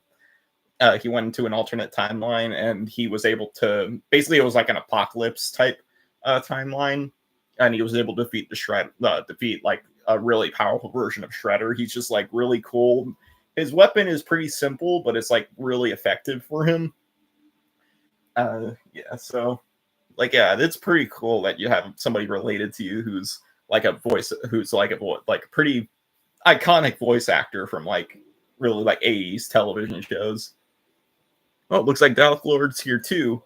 He went into an alternate timeline and he was able to basically it was like an apocalypse type timeline, and he was able to defeat like a really powerful version of Shredder. He's just like really cool. His weapon is pretty simple, but it's like really effective for him. Yeah, so like yeah, it's pretty cool that you have somebody related to you who's like a pretty iconic voice actor from like really like 80s television shows. Oh, it looks like Dalek Lord's here too.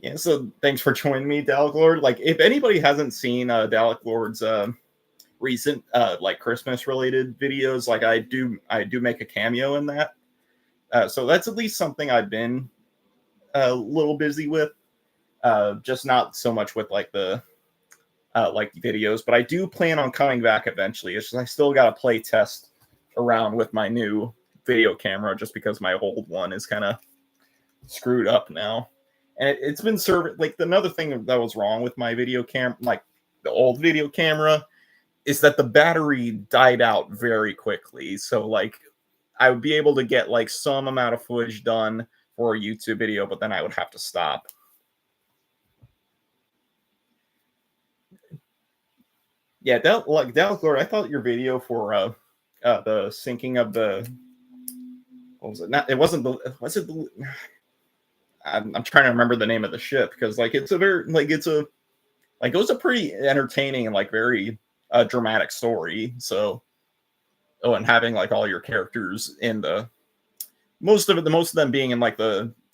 Yeah, so thanks for joining me, Dalek Lord. Like, if anybody hasn't seen Dalek Lord's recent like Christmas related videos, like I do make a cameo in that. So that's at least something I've been a little busy with. Just not so much with like the like videos, but I do plan on coming back eventually. It's just I still got to play test around with my new video camera just because my old one is kind of screwed up now. And it's been serving like another thing that was wrong with my video camera, like the old video camera, is that the battery died out very quickly. So like I would be able to get like some amount of footage done for a YouTube video, but then I would have to stop. Yeah, Dalek, I thought your video for the sinking of the what was it? Not it wasn't the was it the I'm trying to remember the name of the ship because like it's a very like it's a like it was a pretty entertaining and like very dramatic story. So and having like all your characters in the most of them being in like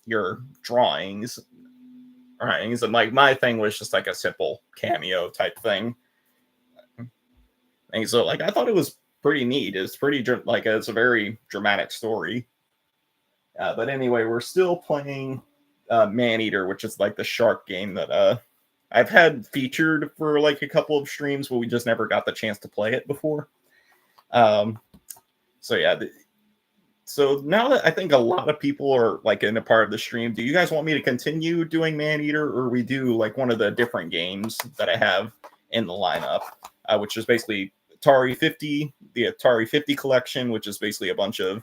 your drawings, and like my thing was just like a simple cameo type thing. And so like I thought it was pretty neat. It's pretty like it's a very dramatic story. But anyway, we're still playing Maneater, which is like the shark game that I've had featured for like a couple of streams, but we just never got the chance to play it before. So yeah, so now that I think a lot of people are like in a part of the stream, do you guys want me to continue doing Maneater, or we do like one of the different games that I have in the lineup, which is basically Atari 50, the Atari 50 collection, which is basically a bunch of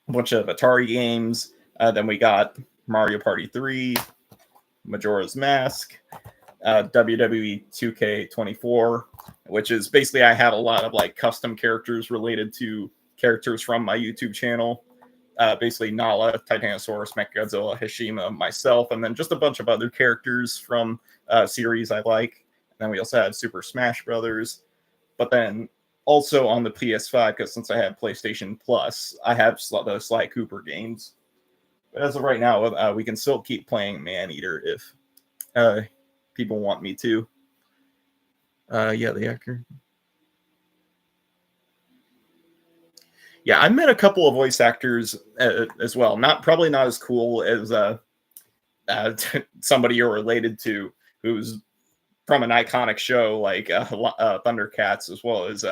Atari games. Then we got Mario Party 3, Majora's Mask, WWE 2K24, which is basically I have a lot of like custom characters related to characters from my YouTube channel. Basically Nala, Titanosaurus, Mechagodzilla, Heshima, myself, and then just a bunch of other characters from series I like. And then we also had Super Smash Brothers. But then also on the PS5, because since I have PlayStation Plus, I have those Sly Cooper games. But as of right now, we can still keep playing Maneater if people want me to. Yeah, the actor. Yeah, I met a couple of voice actors as well. Probably not as cool as somebody you're related to who's from an iconic show like Thundercats, as well as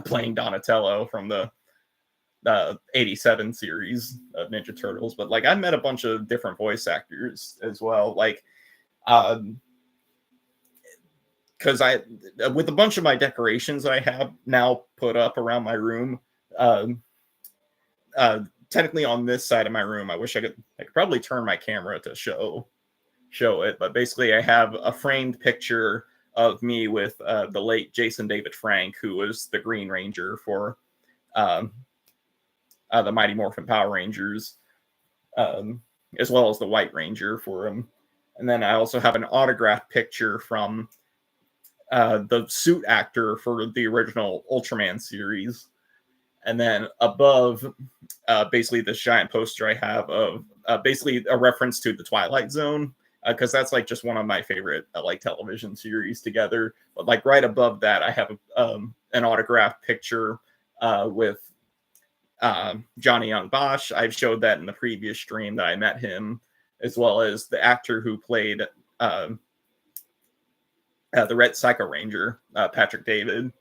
playing Donatello from the 87 series of Ninja Turtles. But like I met a bunch of different voice actors as well. Like because with a bunch of my decorations I have now put up around my room, technically on this side of my room, I wish I could probably turn my camera to show it, but basically I have a framed picture of me with the late Jason David Frank, who was the Green Ranger for the Mighty Morphin Power Rangers, as well as the White Ranger for him. And then I also have an autographed picture from the suit actor for the original Ultraman series. And then above, basically this giant poster I have of basically a reference to the Twilight Zone, because that's like just one of my favorite like television series together. But like right above that, I have an autographed picture with Johnny Young Bosch. I've showed that in the previous stream that I met him, as well as the actor who played the Red Psycho Ranger, Patrick David.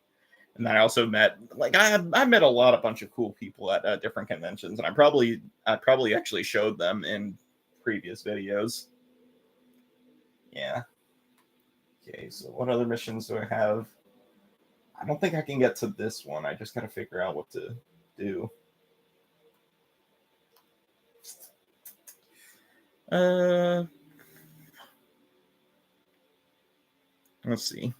And I also met I met a bunch of cool people at different conventions, and I probably actually showed them in previous videos. Yeah. Okay, so what other missions do I have? I don't think I can get to this one. I just gotta figure out what to do. Let's see.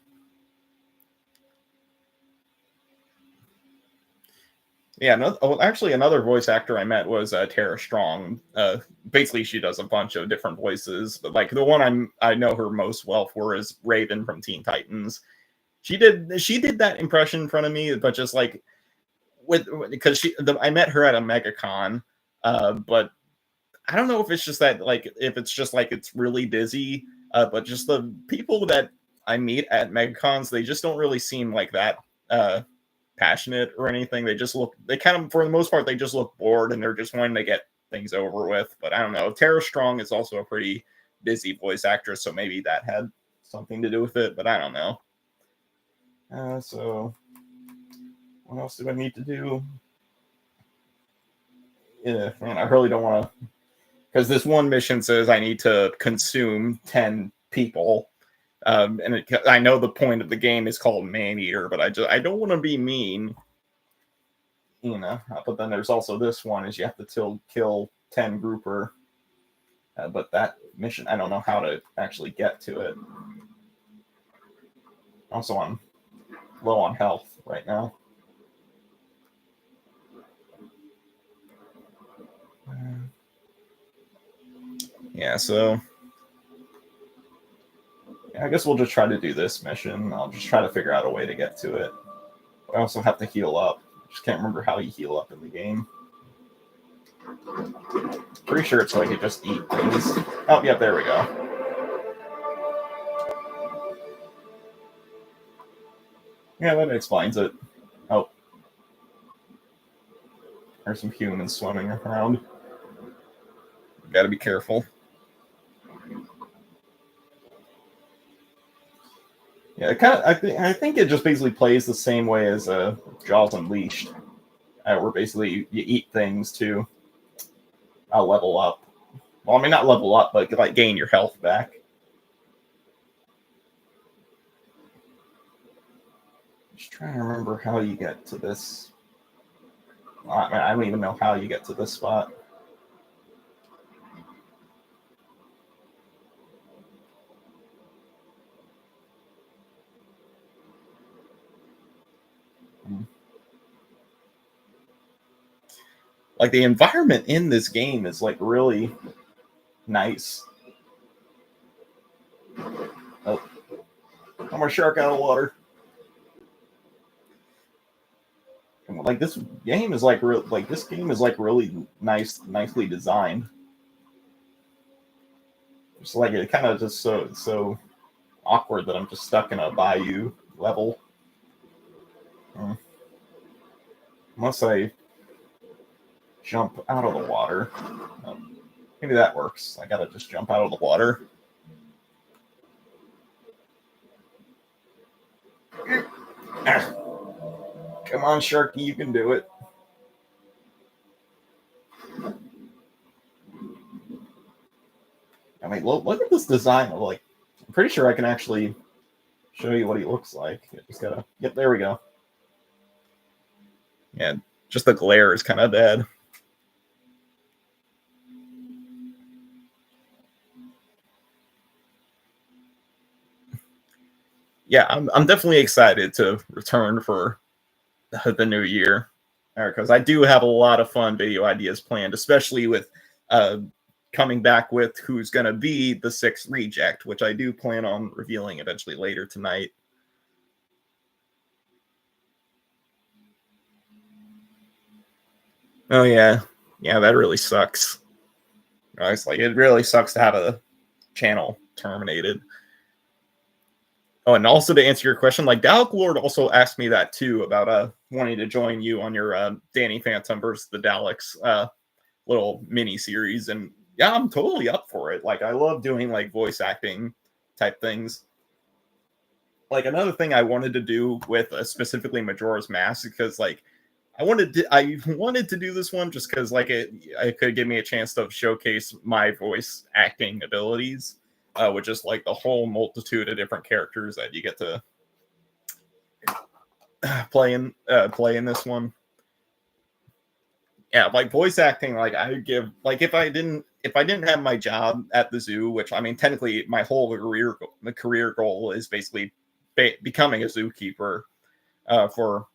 Yeah, actually, another voice actor I met was Tara Strong. Basically, she does a bunch of different voices, but like the one I know her most well for is Raven from Teen Titans. She did that impression in front of me, but just like because I met her at a MegaCon, but I don't know if it's just that it's really busy, but just the people that I meet at MegaCons, they just don't really seem like that passionate or anything. They kind of, for the most part, they just look bored and they're just wanting to get things over with. But I don't know. Tara Strong is also a pretty busy voice actress, so maybe that had something to do with it, but I don't know. So what else do I need to do? Yeah, man, I really don't want to, because this one mission says I need to consume 10 people. I know the point of the game is called Maneater, but I don't want to be mean, you know. But then there's also this one is you have to kill 10 grouper. But that mission, I don't know how to actually get to it. Also, I'm low on health right now. Yeah, so I guess we'll just try to do this mission. I'll just try to figure out a way to get to it. I also have to heal up. Just can't remember how you heal up in the game. Pretty sure it's like you just eat things. Oh, yeah, there we go. Yeah, that explains it. Oh. There's some humans swimming around. Gotta be careful. Yeah, I think it just basically plays the same way as Jaws Unleashed, where basically you eat things to level up. Well, I mean, not level up, but like gain your health back. Just trying to remember how you get to this. I don't even know how you get to this spot. like the environment in this game is like really nice. Oh, I'm a shark out of water. Like this game is like this game is like really nicely designed. It's like it kind of just so awkward that I'm just stuck in a bayou level. Unless I jump out of the water. Maybe that works. I gotta just jump out of the water. Come on, Sharky, you can do it. I mean, look at this design. Like, I'm pretty sure I can actually show you what he looks like. I just gotta. Yep, there we go. Yeah, just the glare is kind of dead. Yeah, I'm definitely excited to return for the new year, because I do have a lot of fun video ideas planned, especially with coming back with who's going to be the sixth reject, which I do plan on revealing eventually later tonight. Oh yeah, that really sucks. It's like it really sucks to have a channel terminated. Oh, and also to answer your question, like Dalek Lord also asked me that too about wanting to join you on your Danny Phantom versus the Daleks little mini series, and yeah, I'm totally up for it. Like I love doing like voice acting type things. Like another thing I wanted to do with specifically Majora's Mask, because like I wanted to do this one just because like it could give me a chance to showcase my voice acting abilities, with just like the whole multitude of different characters that you get to play in this one. Yeah, like voice acting, like I would give, like if I didn't have my job at the zoo, which I mean technically my whole career goal is basically becoming a zookeeper. For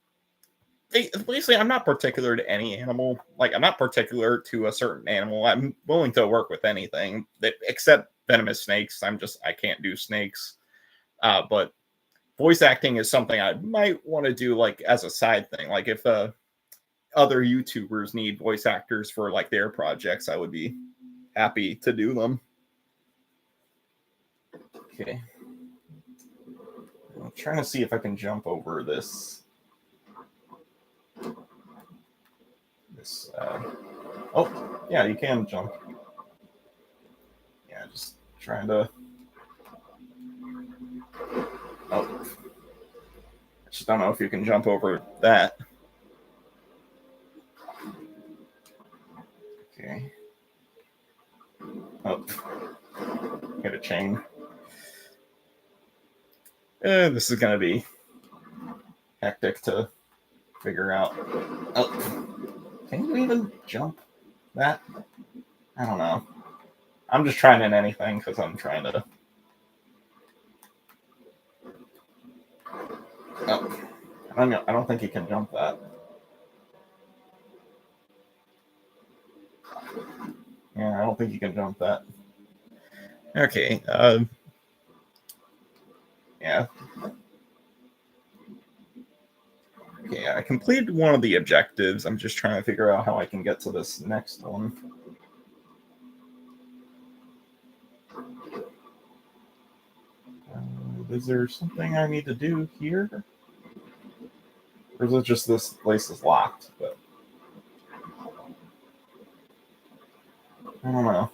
basically, I'm not particular to any animal. Like I'm not particular to a certain animal. I'm willing to work with anything except venomous snakes. I can't do snakes. But voice acting is something I might want to do like as a side thing. Like if other YouTubers need voice actors for like their projects, I would be happy to do them. Okay. I'm trying to see if I can jump over this. Oh, yeah, you can jump. Yeah, just trying to. Oh. I just don't know if you can jump over that. Okay. Oh. Hit a chain. This is going to be hectic to figure out. Oh. Can you even jump that? I don't know. I'm just trying in anything because I'm trying to. Oh. I don't think you can jump that. Yeah, I don't think you can jump that. Okay. Yeah. Okay, I completed one of the objectives. I'm just trying to figure out how I can get to this next one. Is there something I need to do here? Or is it just this place is locked? But I don't know.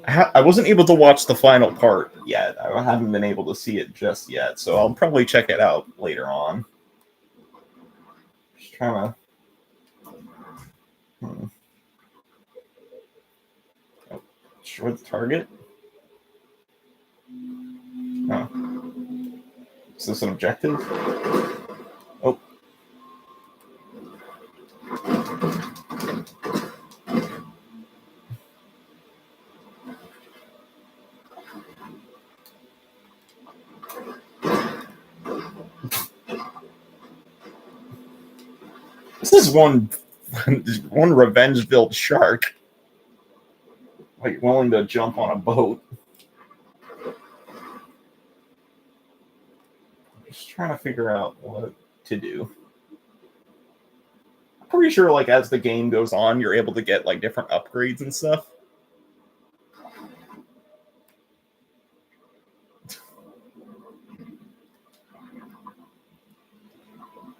I wasn't able to watch the final part yet. I haven't been able to see it just yet, so I'll probably check it out later on. Just trying to. Oh, destroy the target? Oh. Is this an objective? Oh. This is one revenge-filled shark, like willing to jump on a boat. Just trying to figure out what to do. I'm pretty sure, like, as the game goes on, you're able to get like different upgrades and stuff.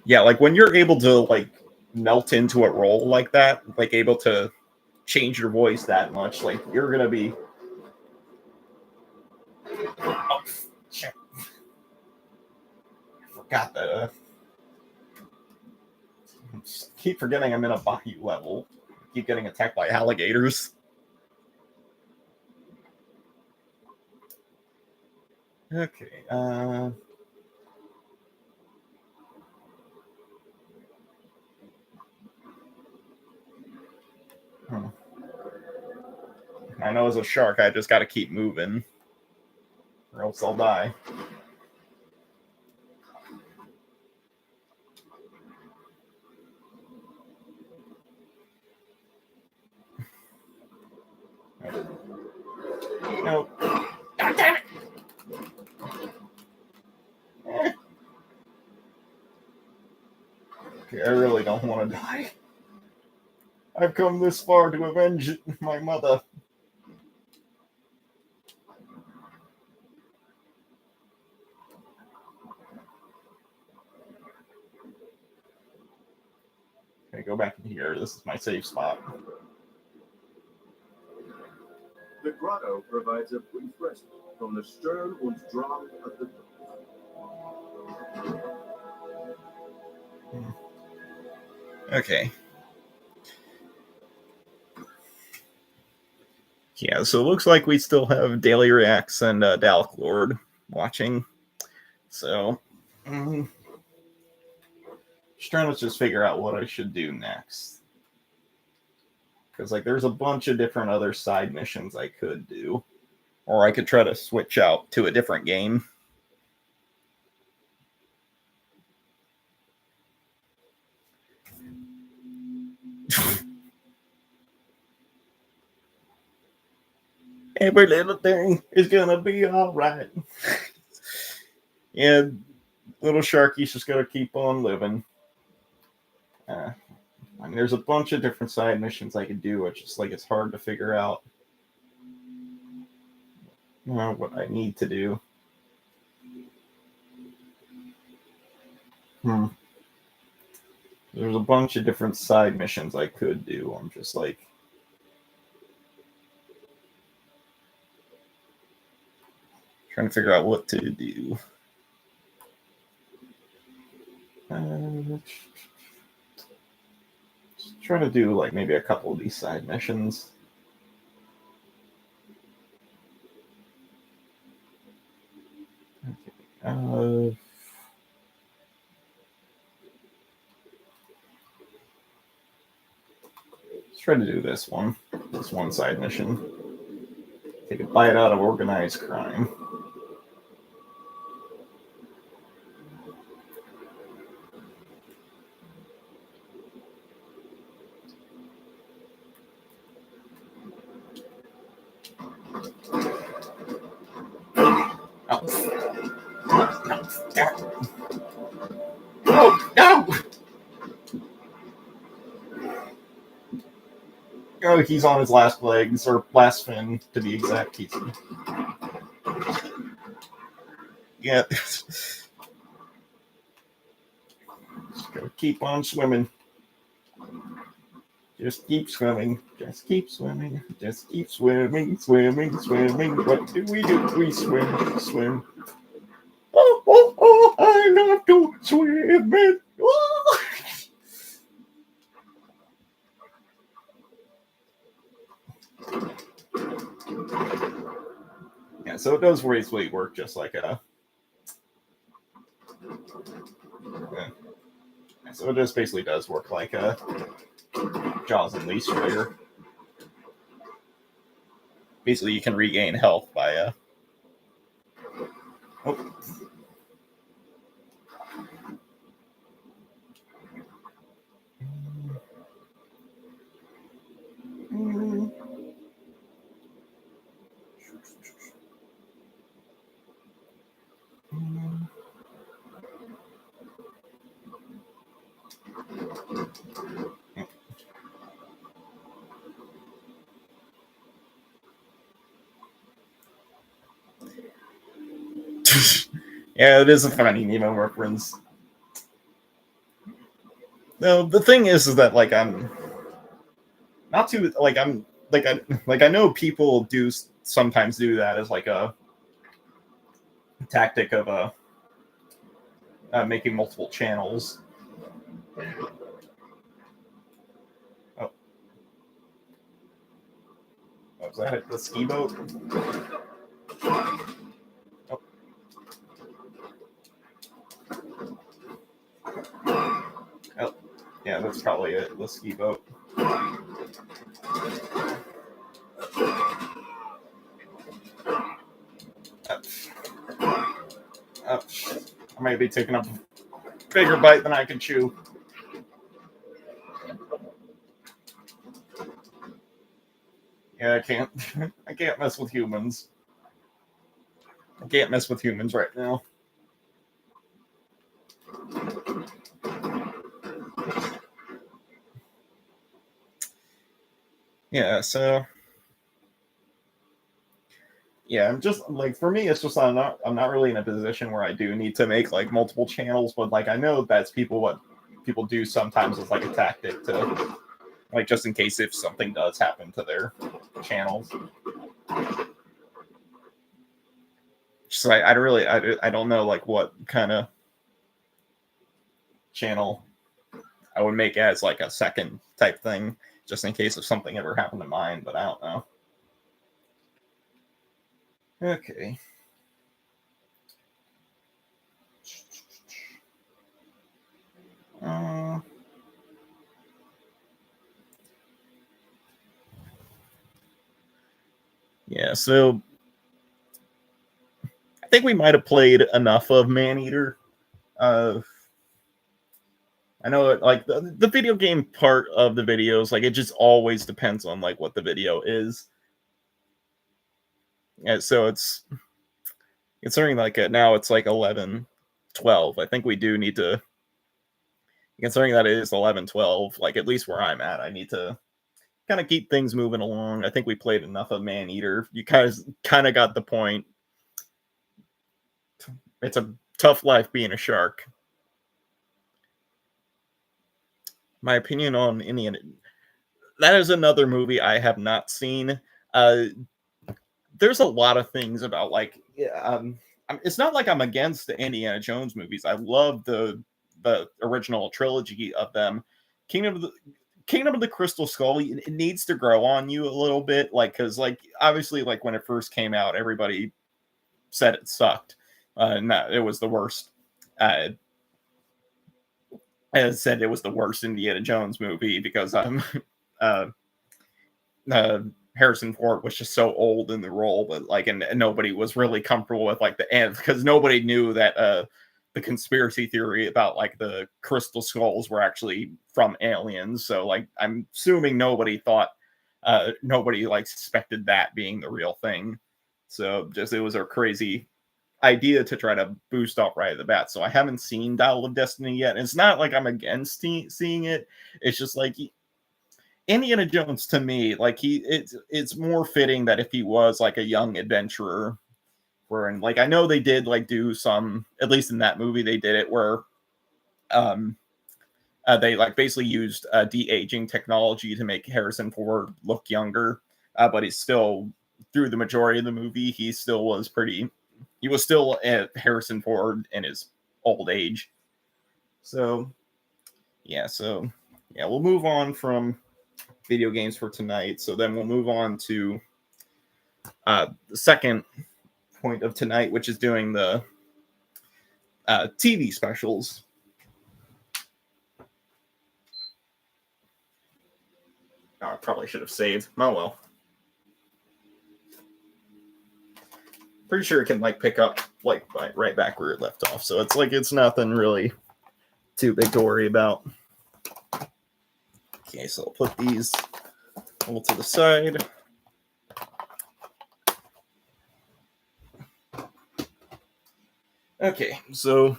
Yeah, like when you're able to like melt into a role like that, like able to change your voice that much, like you're gonna be. Oh, shit. I forgot that. Keep forgetting I'm in a bayou level. Keep getting attacked by alligators. Okay. I know as a shark, I just got to keep moving, or else I'll die. No. God damn it! Okay, I really don't want to die. I've come this far to avenge my mother. Okay, go back in here. This is my safe spot. The grotto provides a brief respite from the Sturm und Drang of the Okay. Yeah, so it looks like we still have Daily Reacts and Dalek Lord watching. So, just trying to just figure out what I should do next. Because, like, there's a bunch of different other side missions I could do. Or I could try to switch out to a different game. Every little thing is gonna be alright. Yeah, little Sharky's just gotta keep on living. I mean, there's a bunch of different side missions I could do. It's just like it's hard to figure out what I need to do. There's a bunch of different side missions I could do. I'm just like trying to figure out what to do. Just trying to do like maybe a couple of these side missions. Okay. Let's try to do this one side mission. Take a bite out of organized crime. Oh, no! Oh, he's on his last legs, or last fin, to be exact. He's... Yeah. Just gotta keep on swimming. Just keep swimming. Just keep swimming. Just keep swimming, swimming, swimming. What do? We swim. Oh, I love to swim. Oh. Yeah, so it does basically work just like a. So it just basically does work like a Jaws and Least Rider. Basically, you can regain health by Oh. Yeah, it is a funny Nemo reference. No, the thing is that like I'm not too like I'm like I know people do sometimes do that as like a tactic of making multiple channels. Oh, was that the ski boat? Oh. Oh, yeah, that's probably it. The ski boat. I might be taking up a bigger bite than I can chew. Yeah, I can't. I can't mess with humans. I can't mess with humans right now. Yeah, so yeah, I'm just like for me, it's just I'm not really in a position where I do need to make like multiple channels, but like I know that's what people do sometimes as like a tactic to like just in case if something does happen to their channels. So I don't know like what kind of channel I would make as like a second type thing, just in case if something ever happened to mine, but I don't know. Okay. Yeah, so I think we might have played enough of Maneater. I know it, like the video game part of the videos, like it just always depends on like what the video is. And so it's considering like now it's like 11:12. I think we do need to, considering that it is 11:12, like at least where I'm at, I need to kind of keep things moving along. I think we played enough of Maneater. You guys kind of got the point. It's a tough life being a shark. My opinion on Indiana. That is another movie I have not seen. Uh, there's a lot of things about like it's not like I'm against the Indiana Jones movies. I love the original trilogy of them. Kingdom of the Kingdom of the Crystal Skull, it needs to grow on you a little bit, like because like obviously like when it first came out, everybody said it sucked, and that it was the worst. As said, it was the worst Indiana Jones movie because uh, Harrison Ford was just so old in the role, but like, and nobody was really comfortable with like the end because nobody knew that the conspiracy theory about like the crystal skulls were actually from aliens. So like, I'm assuming nobody like suspected that being the real thing. So just it was a crazy idea to try to boost off right at the bat. So I haven't seen Dial of Destiny yet. And it's not like I'm against seeing it. It's just like Indiana Jones to me, like it's more fitting that if he was like a young adventurer, where like I know they did like do some, at least in that movie they did it where they like basically used de-aging technology to make Harrison Ford look younger, but he's still through the majority of the movie he was still Harrison Ford in his old age. So yeah, we'll move on from video games for tonight. So then we'll move on to the second point of tonight, which is doing the TV specials. Oh, I probably should have saved. Oh well. Pretty sure it can like pick up like right back where it left off. So it's like it's nothing really too big to worry about. Okay, so I'll put these all to the side. Okay, so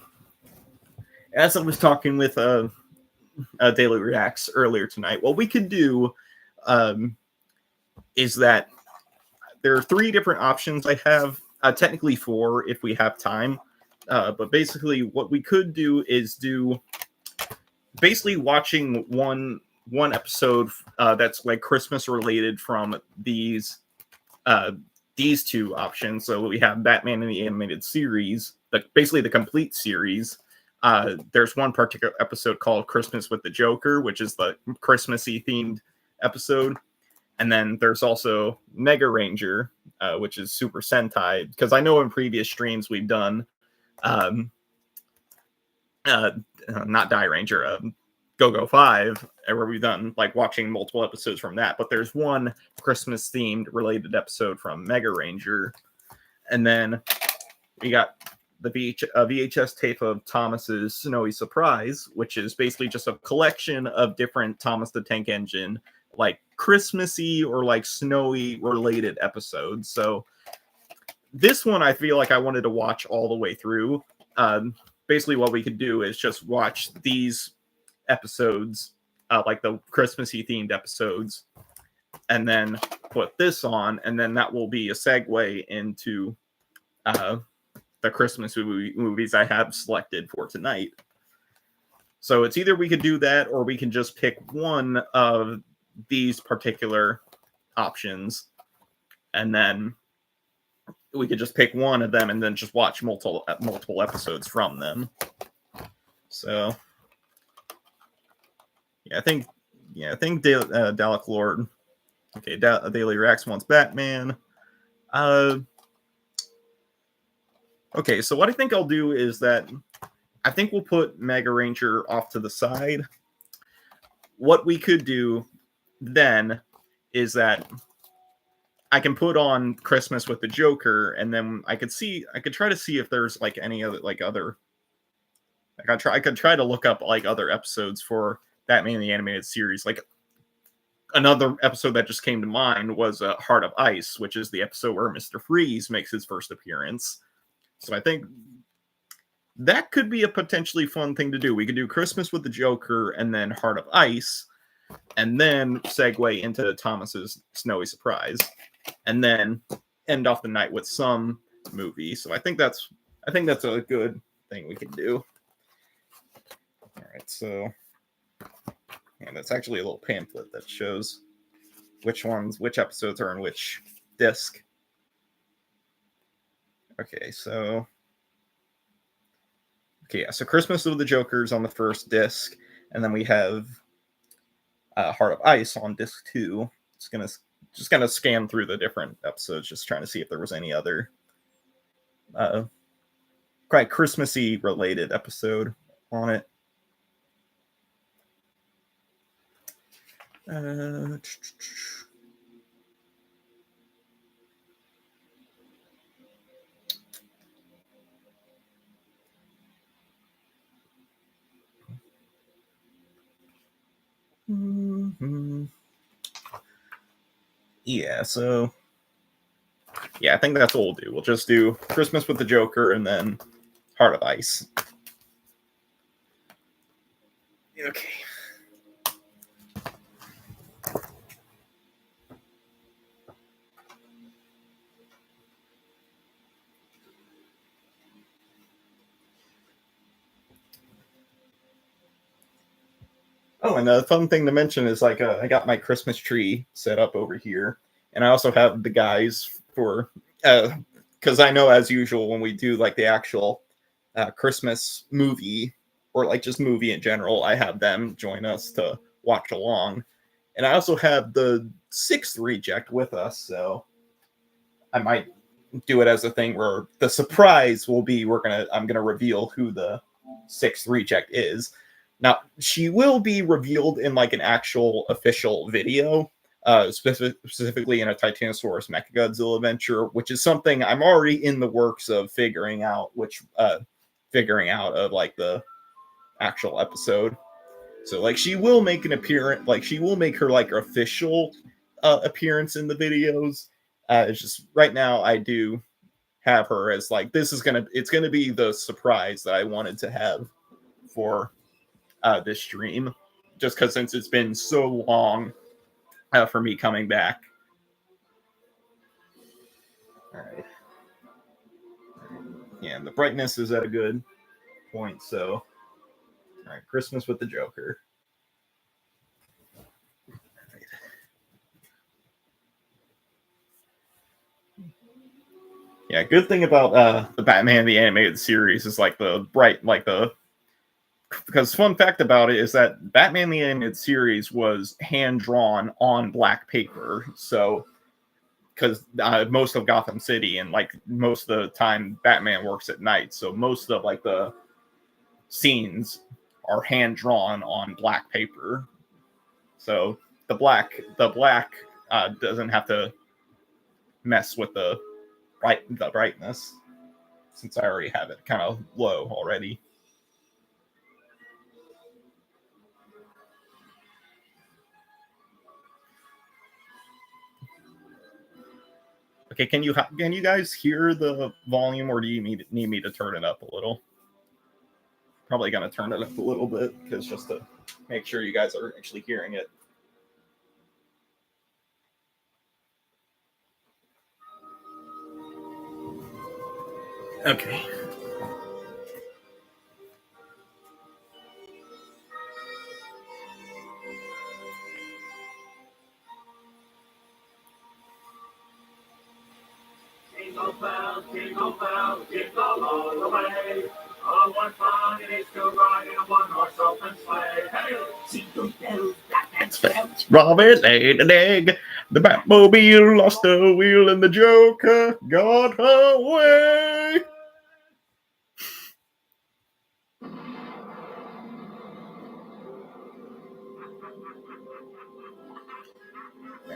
as I was talking with daily reacts earlier tonight. What we could do is that there are 3 different options I have, technically 4 if we have time. But basically, what we could do is do basically watching one episode that's like Christmas related from these 2 options. So we have Batman in the Animated Series, basically the complete series. There's one particular episode called Christmas with the Joker, which is the Christmassy themed episode. And then there's also Mega Ranger, which is Super Sentai. Because I know in previous streams we've done, not Die Ranger, Go-Go 5, where we've done like watching multiple episodes from that. But there's one Christmas themed related episode from Mega Ranger. And then we got the VHS tape of Thomas's Snowy Surprise, which is basically just a collection of different Thomas the Tank Engine, like Christmassy or like snowy related episodes. So this one I feel like I wanted to watch all the way through. Basically what we could do is just watch these episodes, like the Christmassy themed episodes, and then put this on, and then that will be a segue into the Christmas movies I have selected for tonight. So it's either we could do that, or we can just pick one of these particular options, and then we could just pick one of them and then just watch multiple episodes from them. So I think Dalek Lord. Okay, Daily Reacts wants Batman. Okay, so what I think I'll do is that I think we'll put Mega Ranger off to the side. What we could do then is that I can put on Christmas with the Joker, and then I could try to see if there's like any other I could try to look up like other episodes for Batman the Animated Series. Like another episode that just came to mind was Heart of Ice, which is the episode where Mr. Freeze makes his first appearance. So I think that could be a potentially fun thing to do. We could do Christmas with the Joker and then Heart of Ice, and then segue into Thomas's Snowy Surprise, and then end off the night with some movie. So I think that's a good thing we can do. All right, so that's actually a little pamphlet that shows which episodes are in which disc. Okay, so Christmas with the Joker's on the first disc, and then we have Heart of Ice on disc 2. It's gonna scan through the different episodes, just trying to see if there was any other quite Christmassy related episode on it. Yeah, so I think that's what we'll do. We'll just do Christmas with the Joker and then Heart of Ice. Okay. Oh, and a fun thing to mention is like I got my Christmas tree set up over here, and I also have the guys for because I know as usual when we do like the actual Christmas movie or like just movie in general, I have them join us to watch along, and I also have the 6th reject with us, so I might do it as a thing where the surprise will be I'm gonna reveal who the 6th reject is. Now, she will be revealed in like an actual official video, specifically in a Titanosaurus Mechagodzilla adventure, which is something I'm already in the works of figuring out of like the actual episode. So like she will make an appearance, like she will make her like official appearance in the videos. It's just right now I do have her as like it's gonna be the surprise that I wanted to have for this stream. just because since it's been so long for me coming back. All right. Yeah, and the brightness is at a good point. So, all right, Christmas with the Joker. Yeah, good thing about the Batman the Animated Series is like the bright, like the because fun fact about it is that Batman the Animated Series was hand drawn on black paper. So because most of Gotham City and like most of the time Batman works at night, so most of like the scenes are hand drawn on black paper. So the black doesn't have to mess with the brightness since I already have it kind of low already. Okay, can you guys hear the volume, or do you need me to turn it up a little? Probably gonna turn it up a little bit because just to make sure you guys are actually hearing it. Okay. Jingle bells, jingle all the way. Oh, what fun it is to ride in a one-horse open sleigh. Hey, jingle bells, bells. Robin laid an egg. The Batmobile lost a wheel, and the Joker got away.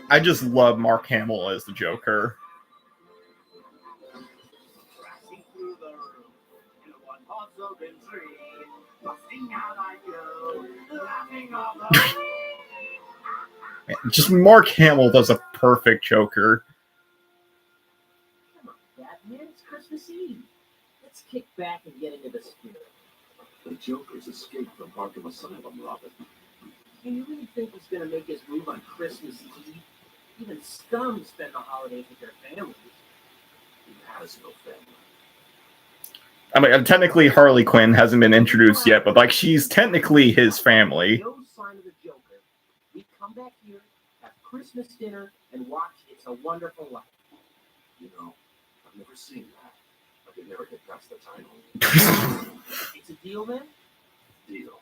I just love Mark Hamill as the Joker. Just Mark Hamill does a perfect Joker. Batman, it's Christmas Eve. Let's kick back and get into the spirit. The Joker's escaped from Arkham Asylum, Robin. And you really think he's going to make his move on Christmas Eve? Even scum spend the holidays with their families. He has no family. I mean, technically Harley Quinn hasn't been introduced yet, but like she's technically his family. No sign of the Joker. We come back here, have Christmas dinner, and watch It's a Wonderful Life. You know, I've never seen that. I could never get past the title. It's a deal, then? Deal.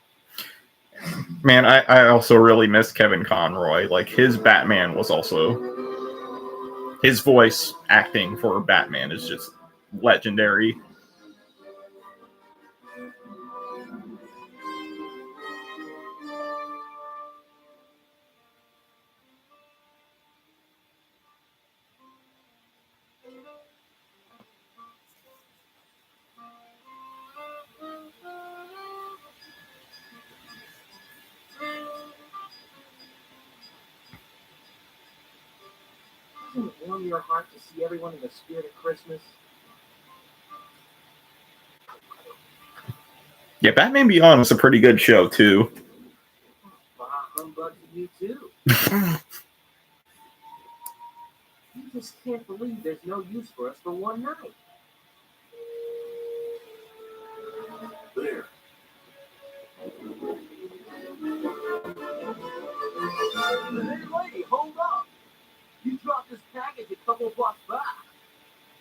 Man, I also really miss Kevin Conroy. Like his Batman was also his voice acting for Batman is just legendary. Doesn't it warm your heart to see everyone in the spirit of Christmas? Yeah, Batman Beyond was a pretty good show too. Bah humbug to you too. You just can't believe there's no use for us for one night. There. Hey, lady, hold up. You dropped this package a couple blocks back.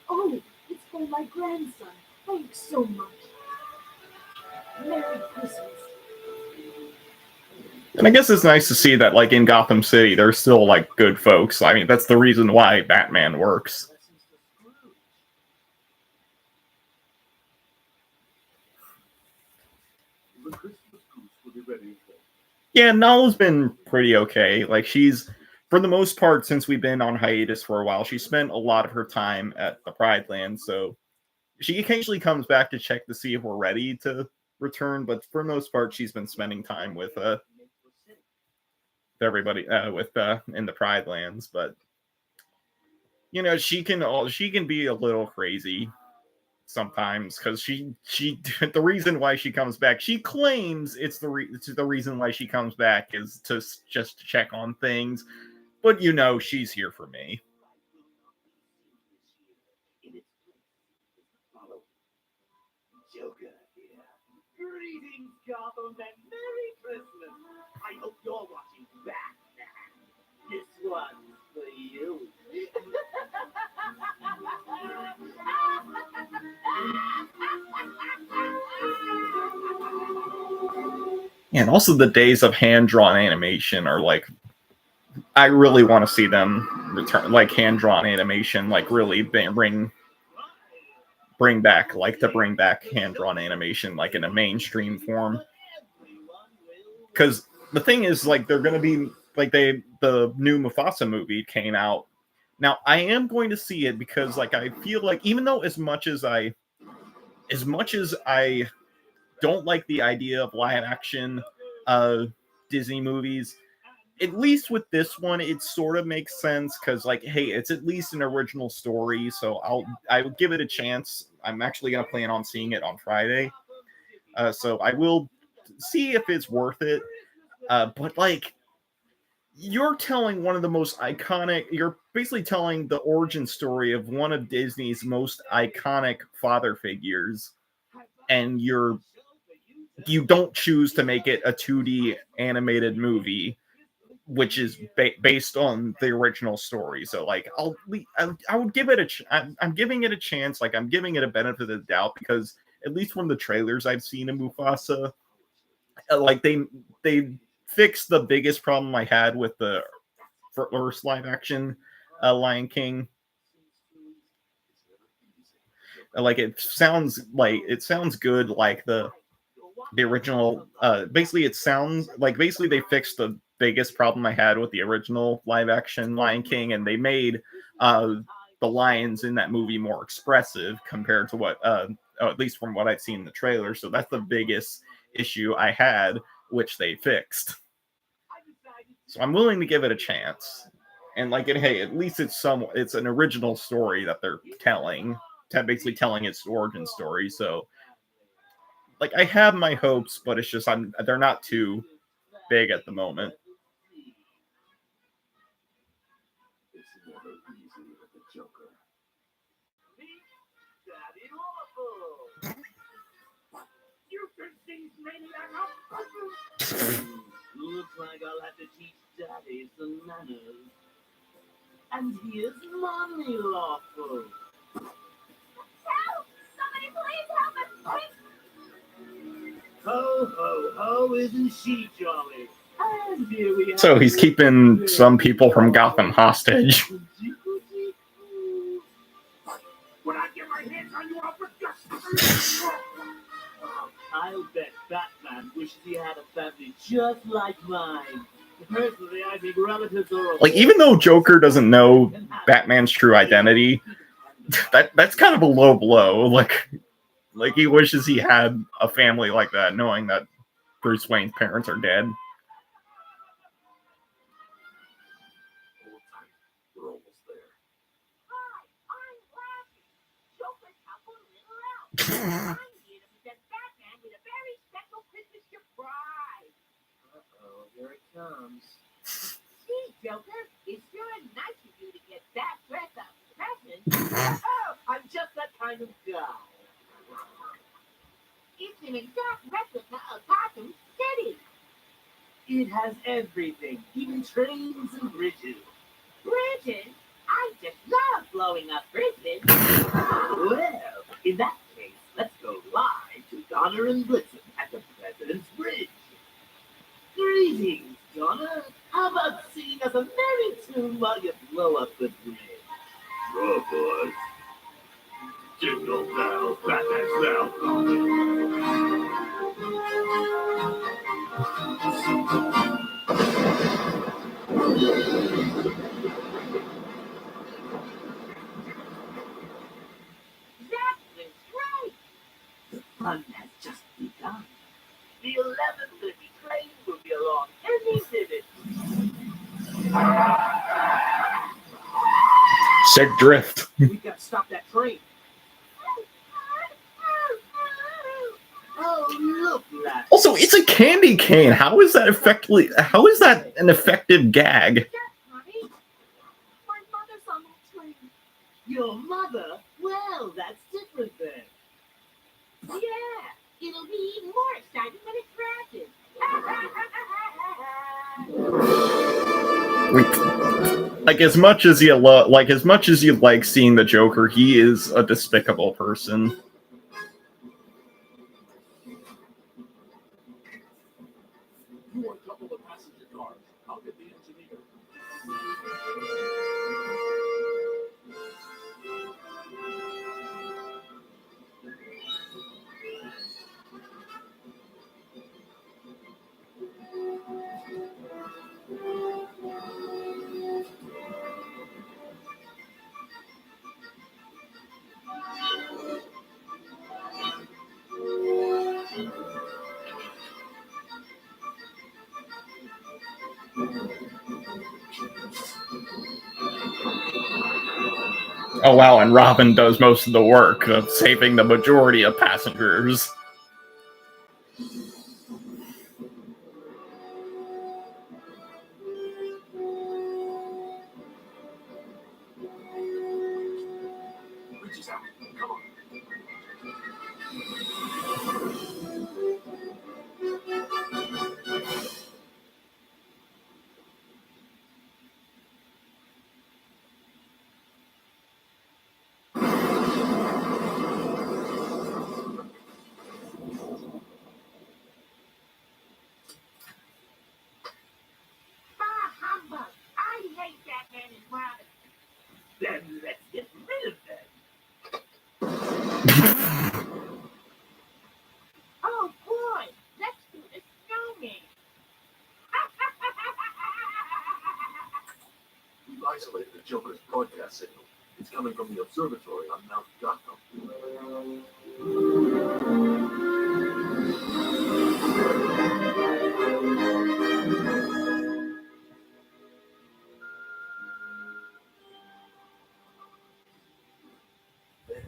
Oh, it's for my grandson. Thanks so much. Merry Christmas. And I guess it's nice to see that, like in Gotham City, there's still like good folks. I mean, that's the reason why Batman works. The Christmas goose will be ready for. Yeah, Nala's been pretty okay. Like she's, for the most part, since we've been on hiatus for a while, she spent a lot of her time at the Pride Land. So she occasionally comes back to check to see if we're ready to return. But for the most part, she's been spending time with everybody in the Pride Lands. But you know, she can be a little crazy sometimes because she the reason why she comes back, she claims it's the reason why she comes back is to just check on things, but she's here for me. Joker here. Greetings, Gotham, and Merry Christmas. I hope you're watching back now. This one's for you. And also the days of hand-drawn animation are like, I really want to see them return, like hand-drawn animation, like really bring back hand-drawn animation like in a mainstream form. Because the thing is, like, they're going to be like the new Mufasa movie came out. Now I am going to see it because like I feel like even though as much as I don't like the idea of live action Disney movies, at least with this one it sort of makes sense because like, hey, it's at least an original story, so I will give it a chance. I'm actually going to plan on seeing it on Friday, so I will see if it's worth it. But like, you're telling one of the most iconic, you're basically telling the origin story of one of Disney's most iconic father figures, and you don't choose to make it a 2D animated movie, which is based on the original story. So like, I would give it I'm giving it a chance. Like, I'm giving it a benefit of the doubt because at least from the trailers I've seen in Mufasa, like they fixed the biggest problem I had with the first live action Lion King. Like, it sounds good, like the original. Basically it sounds like they fixed the biggest problem I had with the original live action Lion King, and they made the lions in that movie more expressive compared to what at least from what I've seen in the trailer. So that's the biggest issue I had, which they fixed. So I'm willing to give it a chance. And like, hey, at least it's an original story that they're telling, basically telling its origin story. So like, I have my hopes, but it's just they're not too big at the moment. It's never easy with the Joker. You can see maniac up. Looks like I'll have to teach Daddy some manners. And here's Mommy Lawful. Help! Somebody please help us! Ho, ho, ho, isn't she jolly? And here we have So he's keeping some people from Gotham hostage. When I get my hands on you, I'll just... I'll bet Batman wishes he had a family just like mine. Personally, I think relatives are... Like, even though Joker doesn't know Batman's true identity, that's kind of a low blow. Like he wishes he had a family like that, knowing that Bruce Wayne's parents are dead. We're almost there. Hi, I'm Flash. Joker's helpful little out. I'm here to present Batman with a very special Christmas surprise. Uh-oh, here it comes. See, Joker, it's sure nice of you to get that dress up present. Oh, I'm just that kind of guy. It's an exact replica of Gotham City. It has everything, even trains and bridges. Bridges? I just love blowing up bridges. Well, in that case, let's go live to Donner and Blitzen at the President's Bridge. Greetings, Donner. How about singing us a merry tune while you blow up the bridge? Sure, boys. Jingle bells, Batman's now. That was great. The fun has just begun. The 11:30 train will be along any minute. Sick drift. We've got to stop that train. Oh, look, lad. Also, it's a candy cane. How is that an effective gag? Yes, honey. My mother's on the train. Your mother? Well, that's different then. Yeah, it'll be even more exciting when it's granted. Like as much as you like seeing the Joker, he is a despicable person. You uncouple the passenger car. I'll get the engineer. Oh wow, and Robin does most of the work of saving the majority of passengers. Reach us out. Come on. Ah, humbug. I hate Batman and Robin. Then let's get rid of them. Oh, boy. Let's do the snowman. We've isolated the Joker's broadcast signal. It's coming from the observatory on Mount Gotham. There,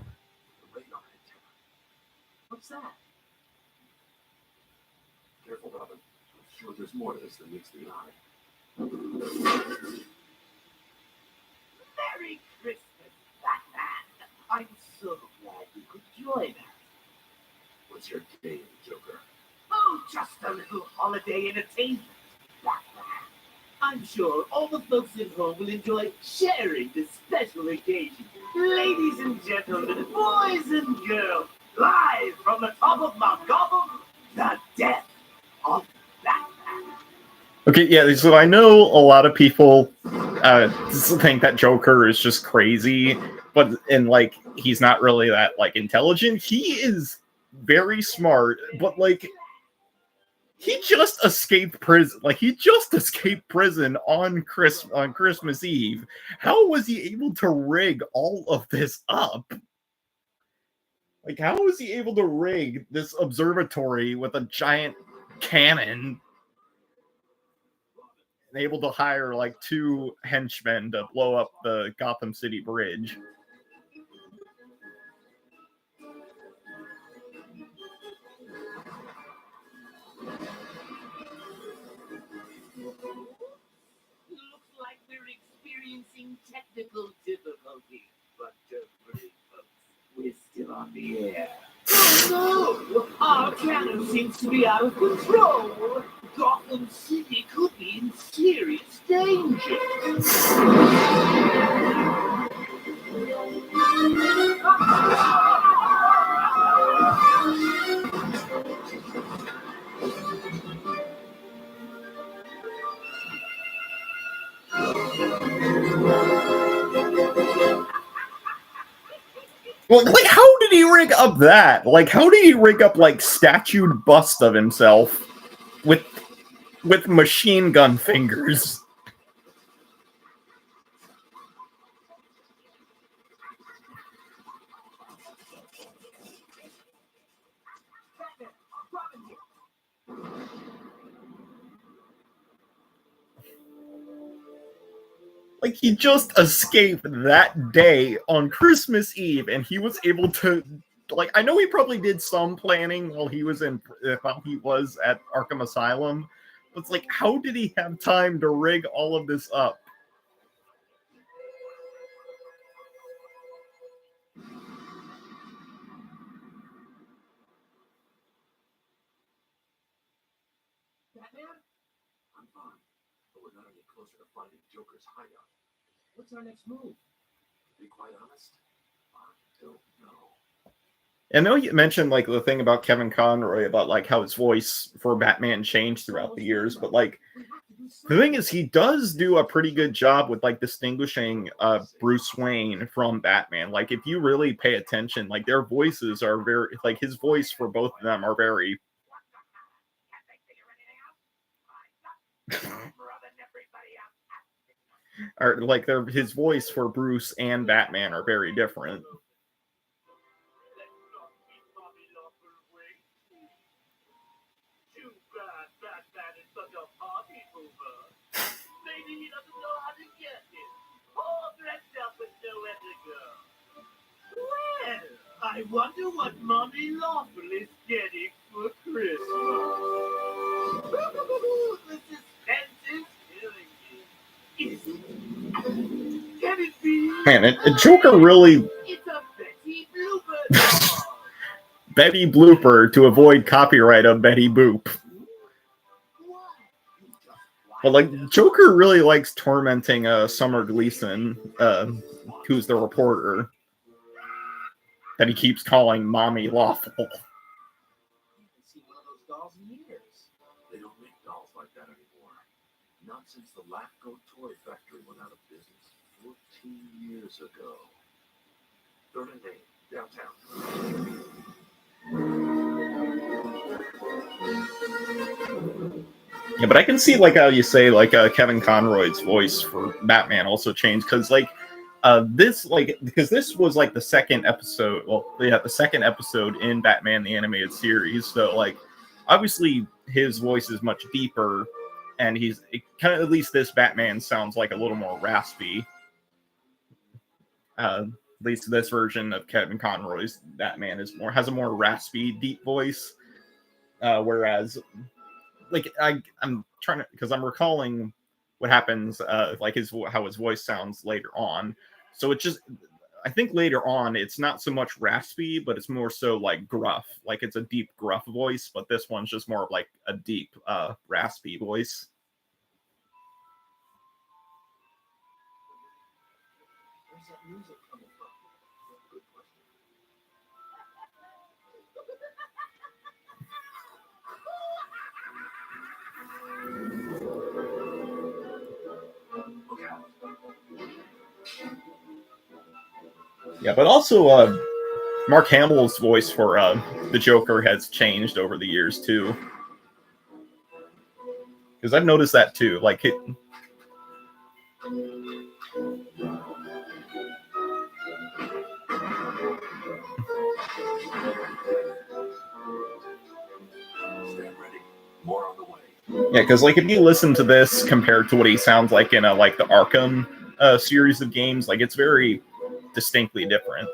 the radar antenna. What's that? Careful, Robin. I'm sure there's more to this than meets the eye. Merry Christmas, Batman. I'm so glad you could join us. What's your game, Joker? Oh, just a little holiday entertainment, Batman. I'm sure all the folks at home will enjoy sharing this special occasion. Ladies and gentlemen, boys and girls, live from the top of Mount Gotham, the death of Batman. Okay, yeah, so I know a lot of people think that Joker is just crazy, and like he's not really that like intelligent. He is very smart, but like he just escaped prison. Like he just escaped prison on Christmas Eve. How was he able to rig all of this up? Like how was he able to rig this observatory with a giant cannon? Able to hire like 2 henchmen to blow up the Gotham City Bridge. Looks like we're experiencing technical difficulties, but don't worry, folks. We're still on the air. Oh no! Our cannon seems to be out of control. Gotham City could be in serious danger. Well, like, how did he rig up that? Like, how did he rig up like statued bust of himself with machine gun fingers? Like, he just escaped that day on Christmas Eve, and he was able to like, I know he probably did some planning while he was at Arkham Asylum. But it's like, how did he have time to rig all of this up? Batman? I'm fine, but we're not any closer to finding Joker's hideout. What's our next move? To be quite honest, I don't know. I know you mentioned like the thing about Kevin Conroy about like how his voice for Batman changed throughout the years, but like the thing is, he does do a pretty good job with like distinguishing Bruce Wayne from Batman. Like if you really pay attention, like their voices are very like his voice for both of them are very. Or like his voice for Bruce and Batman are very different. Maybe he doesn't know how to get it. All dressed up with no other girl. Well, I wonder what Mommy Lawful is getting for Christmas. The suspense is killing me. Is it? Can it be? Man, Joker really. It's a Betty Blooper. Betty Blooper to avoid copyright of Betty Boop. But like Joker really likes tormenting Summer Gleason, who's the reporter, that he keeps calling Mommy Lawful. I haven't seen one of those dolls in years. They don't make dolls like that anymore. Not since the Lapco toy factory went out of business 14 years ago. Third-Day, downtown. Yeah, but I can see like how you say like Kevin Conroy's voice for Batman also changed because like because this was like the second episode. Well, yeah, the second episode in Batman the Animated Series. So like obviously his voice is much deeper, and he's kind of at least this Batman sounds like a little more raspy. At least this version of Kevin Conroy's Batman has a more raspy, deep voice, whereas. Like I'm trying to because I'm recalling what happens like how his voice sounds later on. So it just I think later on it's not so much raspy, but it's more so like gruff. Like it's a deep gruff voice, but this one's just more of like a deep raspy voice. Where's that music coming from? Good question. Yeah, but also Mark Hamill's voice for the Joker has changed over the years too. Because I've noticed that too. Like it. Stand ready. More on the way. Yeah, because like if you listen to this compared to what he sounds like in like the Arkham series of games, like it's very distinctly different.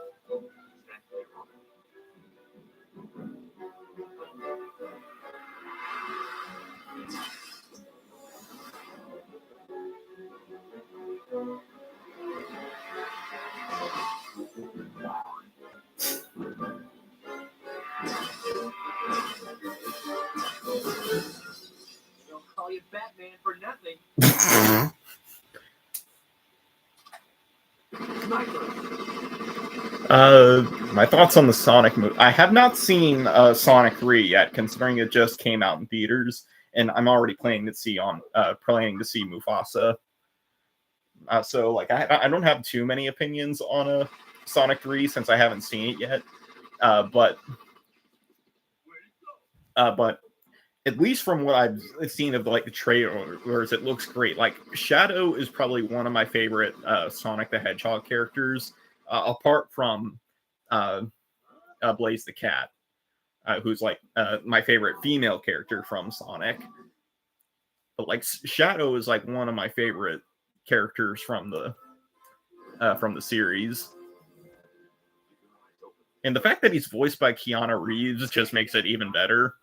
Don't call you Batman for nothing. My thoughts on the Sonic movie. I have not seen Sonic 3 yet, considering it just came out in theaters, and I'm already planning to see Mufasa. So like I don't have too many opinions on Sonic 3 since I haven't seen it yet. But at least from what I've seen of like the trailers, it looks great. Like Shadow is probably one of my favorite Sonic the Hedgehog characters, apart from Blaze the Cat, who's like my favorite female character from Sonic. But like Shadow is like one of my favorite characters from the series. And the fact that he's voiced by Keanu Reeves just makes it even better.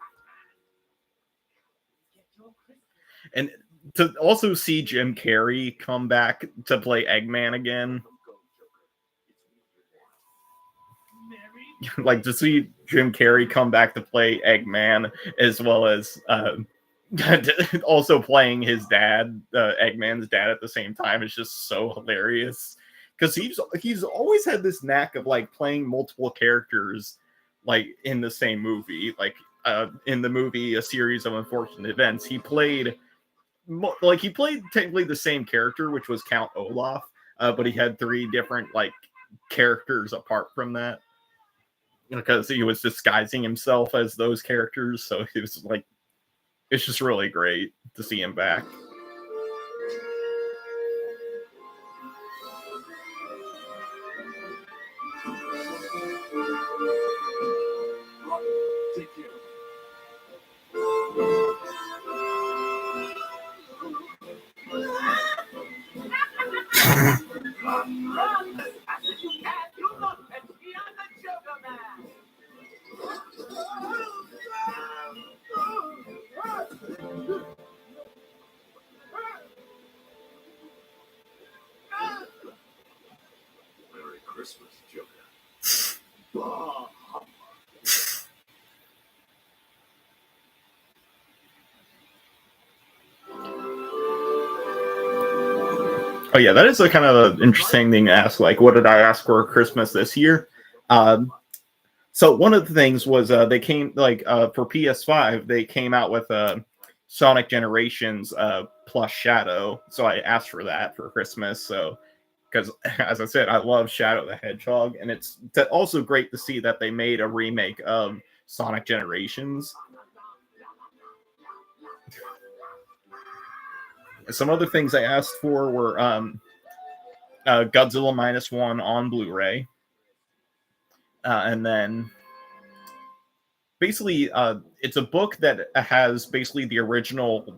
And to also see Jim Carrey come back to play Eggman again. Like, to see Jim Carrey come back to play Eggman, as well as also playing his dad, Eggman's dad, at the same time, is just so hilarious. Because he's always had this knack of like playing multiple characters, like in the same movie. Like in the movie A Series of Unfortunate Events, he played technically the same character, which was Count Olaf, but he had 3 different like characters apart from that, because he was disguising himself as those characters. So it was like, it's just really great to see him back. Take care. I said you can't do nothing beyond the Joker Man. Merry Christmas, Joker. Oh. Oh yeah, that is a kind of an interesting thing to ask. Like, what did I ask for Christmas this year? So one of the things was they came for PS5. They came out with Sonic Generations plus Shadow. So I asked for that for Christmas. So because, as I said, I love Shadow the Hedgehog, and it's also great to see that they made a remake of Sonic Generations. Some other things I asked for were Godzilla -1 on Blu-ray. And then basically it's a book that has basically the original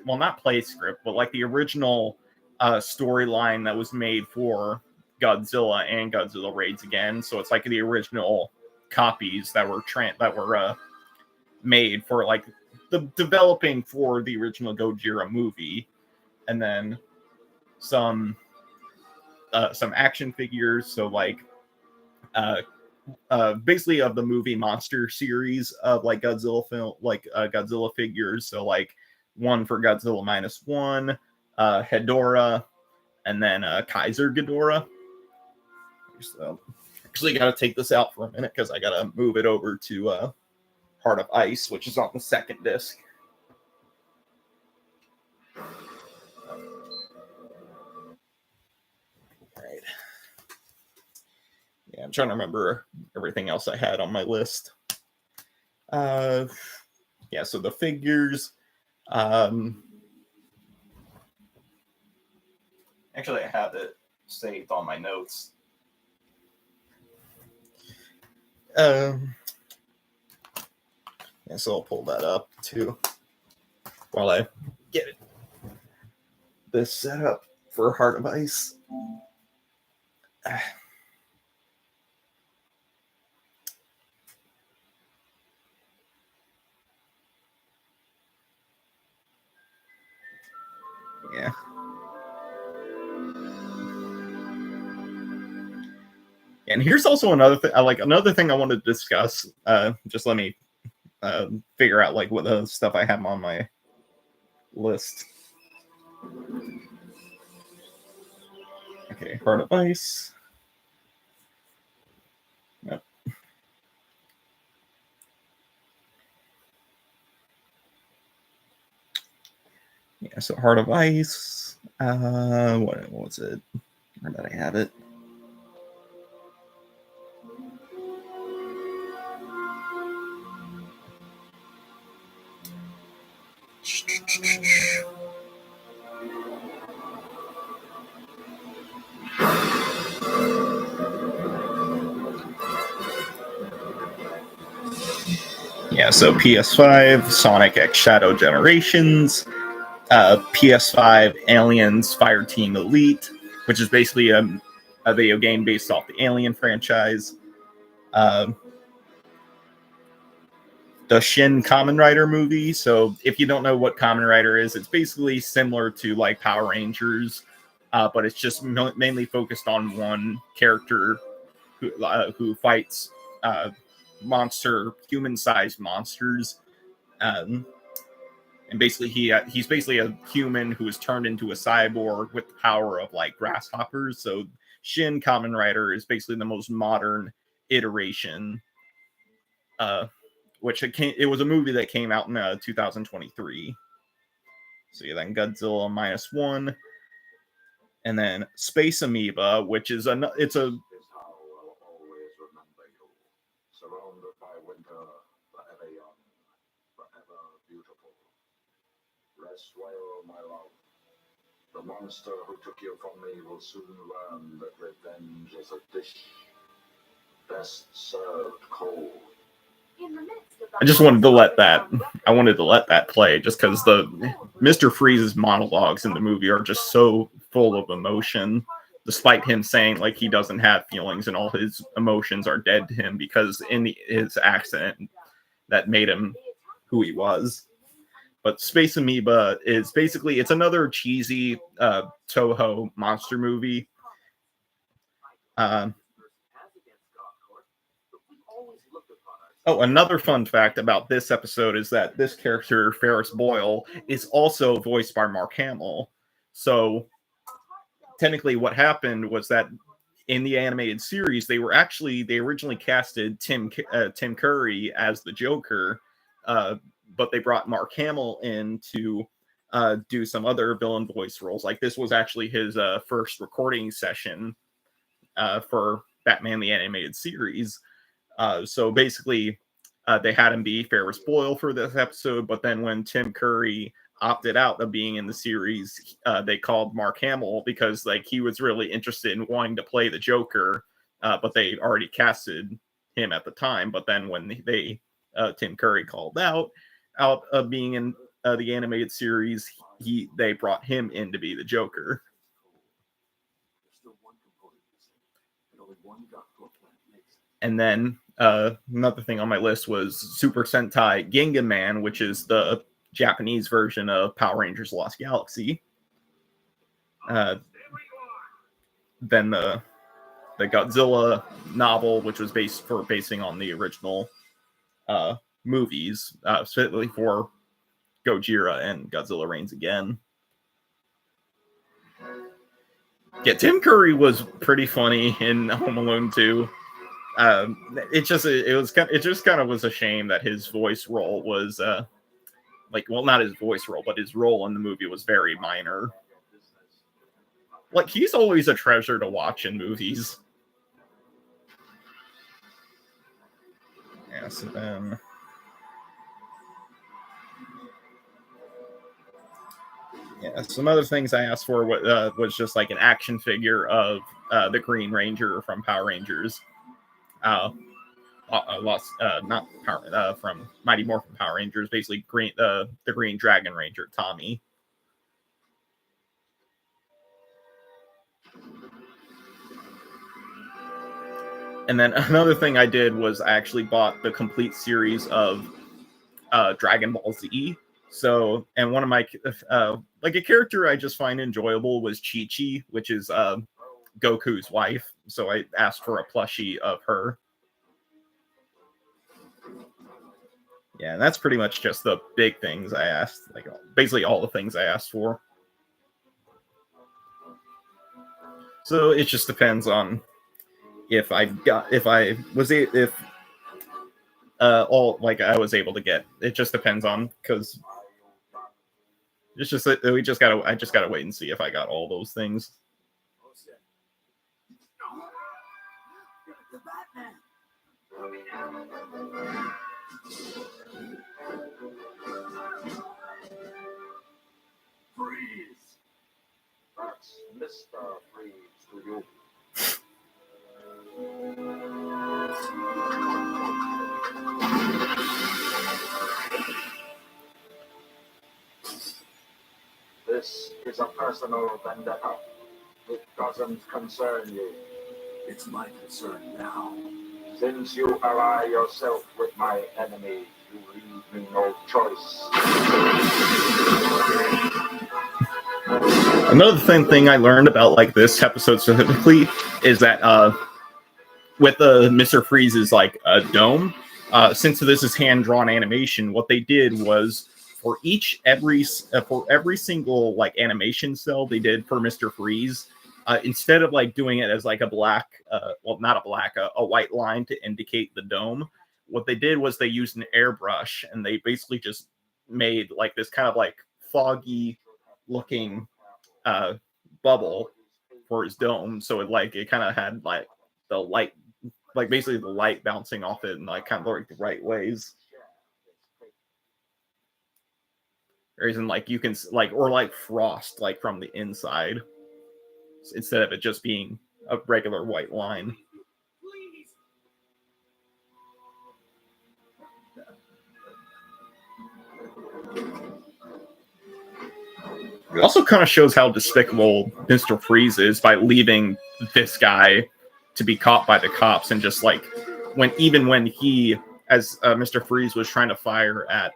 not play script, but like the original storyline that was made for Godzilla and Godzilla Raids Again. So it's like the original copies that were made for like the developing for the original Gojira movie, and then some action figures. So like basically of the movie monster series of like Godzilla film, like Godzilla figures. So like one for Godzilla -1, Hedorah, and then Kaiser Ghidorah. So actually got to take this out for a minute because I got to move it over to Heart of Ice, which is on the second disc. Right. Yeah, I'm trying to remember everything else I had on my list. Yeah, so the figures. Actually, I have it saved on my notes. Yeah, so I'll pull that up too while I get this set up for Heart of Ice. Yeah. And here's also another thing. Another thing I wanted to discuss. Just let me figure out like what the stuff I have on my list. Okay, Heart of Ice. Yep. Yeah, so Heart of Ice. What was it? Where did I have it? Yeah, so PS5, Sonic X Shadow Generations, PS5, Aliens Fireteam Elite, which is basically a video game based off the Alien franchise, the Shin Kamen Rider movie. So if you don't know what Kamen Rider is, it's basically similar to like Power Rangers, but it's just mainly focused on one character who fights human-sized monsters. And basically he's basically a human who is turned into a cyborg with the power of like grasshoppers. So Shin Kamen Rider is basically the most modern iteration, which it was a movie that came out in 2023. So yeah, then Godzilla -1, and then Space Amoeba, which is it's a Is how I'll always remember you. Surrounded by winter, forever young, forever beautiful. Rest well, my love. The monster who took you from me will soon learn that revenge is a dish best served cold. I just wanted to let that play just because the Mr. Freeze's monologues in the movie are just so full of emotion, despite him saying like he doesn't have feelings and all his emotions are dead to him because his accident that made him who he was. But Space Amoeba is basically, it's another cheesy Toho monster movie. Another fun fact about this episode is that this character, Ferris Boyle, is also voiced by Mark Hamill. So technically what happened was that in the animated series, they originally casted Tim Curry as the Joker, but they brought Mark Hamill in to do some other villain voice roles. Like this was actually his first recording session for Batman the Animated Series. So basically, they had him be Ferris Boyle for this episode, but then when Tim Curry opted out of being in the series, they called Mark Hamill because like he was really interested in wanting to play the Joker, but they already casted him at the time. But then when Tim Curry called out of being in the animated series, they brought him in to be the Joker. And then another thing on my list was Super Sentai Ginga Man, which is the Japanese version of Power Rangers Lost Galaxy. Then the Godzilla novel, which was basing on the original movies, specifically for Gojira and Godzilla Reigns Again. Yeah, Tim Curry was pretty funny in Home Alone 2. It just kind of was a shame that his voice role was not his voice role, but his role in the movie was very minor. Like he's always a treasure to watch in movies. Yeah, so then some other things I asked for was just like an action figure of the Green Ranger from Power Rangers. From Mighty Morphin Power Rangers, basically the Green Dragon Ranger, Tommy. And then another thing I did was I actually bought the complete series of Dragon Ball Z. So, and one of my like a character I just find enjoyable was Chi-Chi, which is Goku's wife. So I asked for a plushie of her. Yeah, and that's pretty much just the big things I asked. Like basically all the things I asked for. So it just depends on if I was able to get. It just depends on because it's just I just gotta wait and see if I got all those things. Freeze! That's Mr. Freeze to you. This is a personal vendetta. It doesn't concern you. It's my concern now. Since you ally yourself with my enemy, you leave me no choice. Another thing I learned about like this episode specifically is that with Mr. Freeze's like dome, since this is hand-drawn animation, what they did was for every single like animation cell they did for Mr. Freeze, instead of like doing it as like a black, well, not a black, a white line to indicate the dome, what they did was they used an airbrush and they basically just made like this kind of like foggy looking bubble for his dome. So it kind of had like the light, like basically the light bouncing off it in like kind of like the right ways. Reason like you can like, or like frost like from the inside instead of it just being a regular white line. It also kind of shows how despicable Mr. Freeze is by leaving this guy to be caught by the cops, and just like when he, as Mr. Freeze was trying to fire at,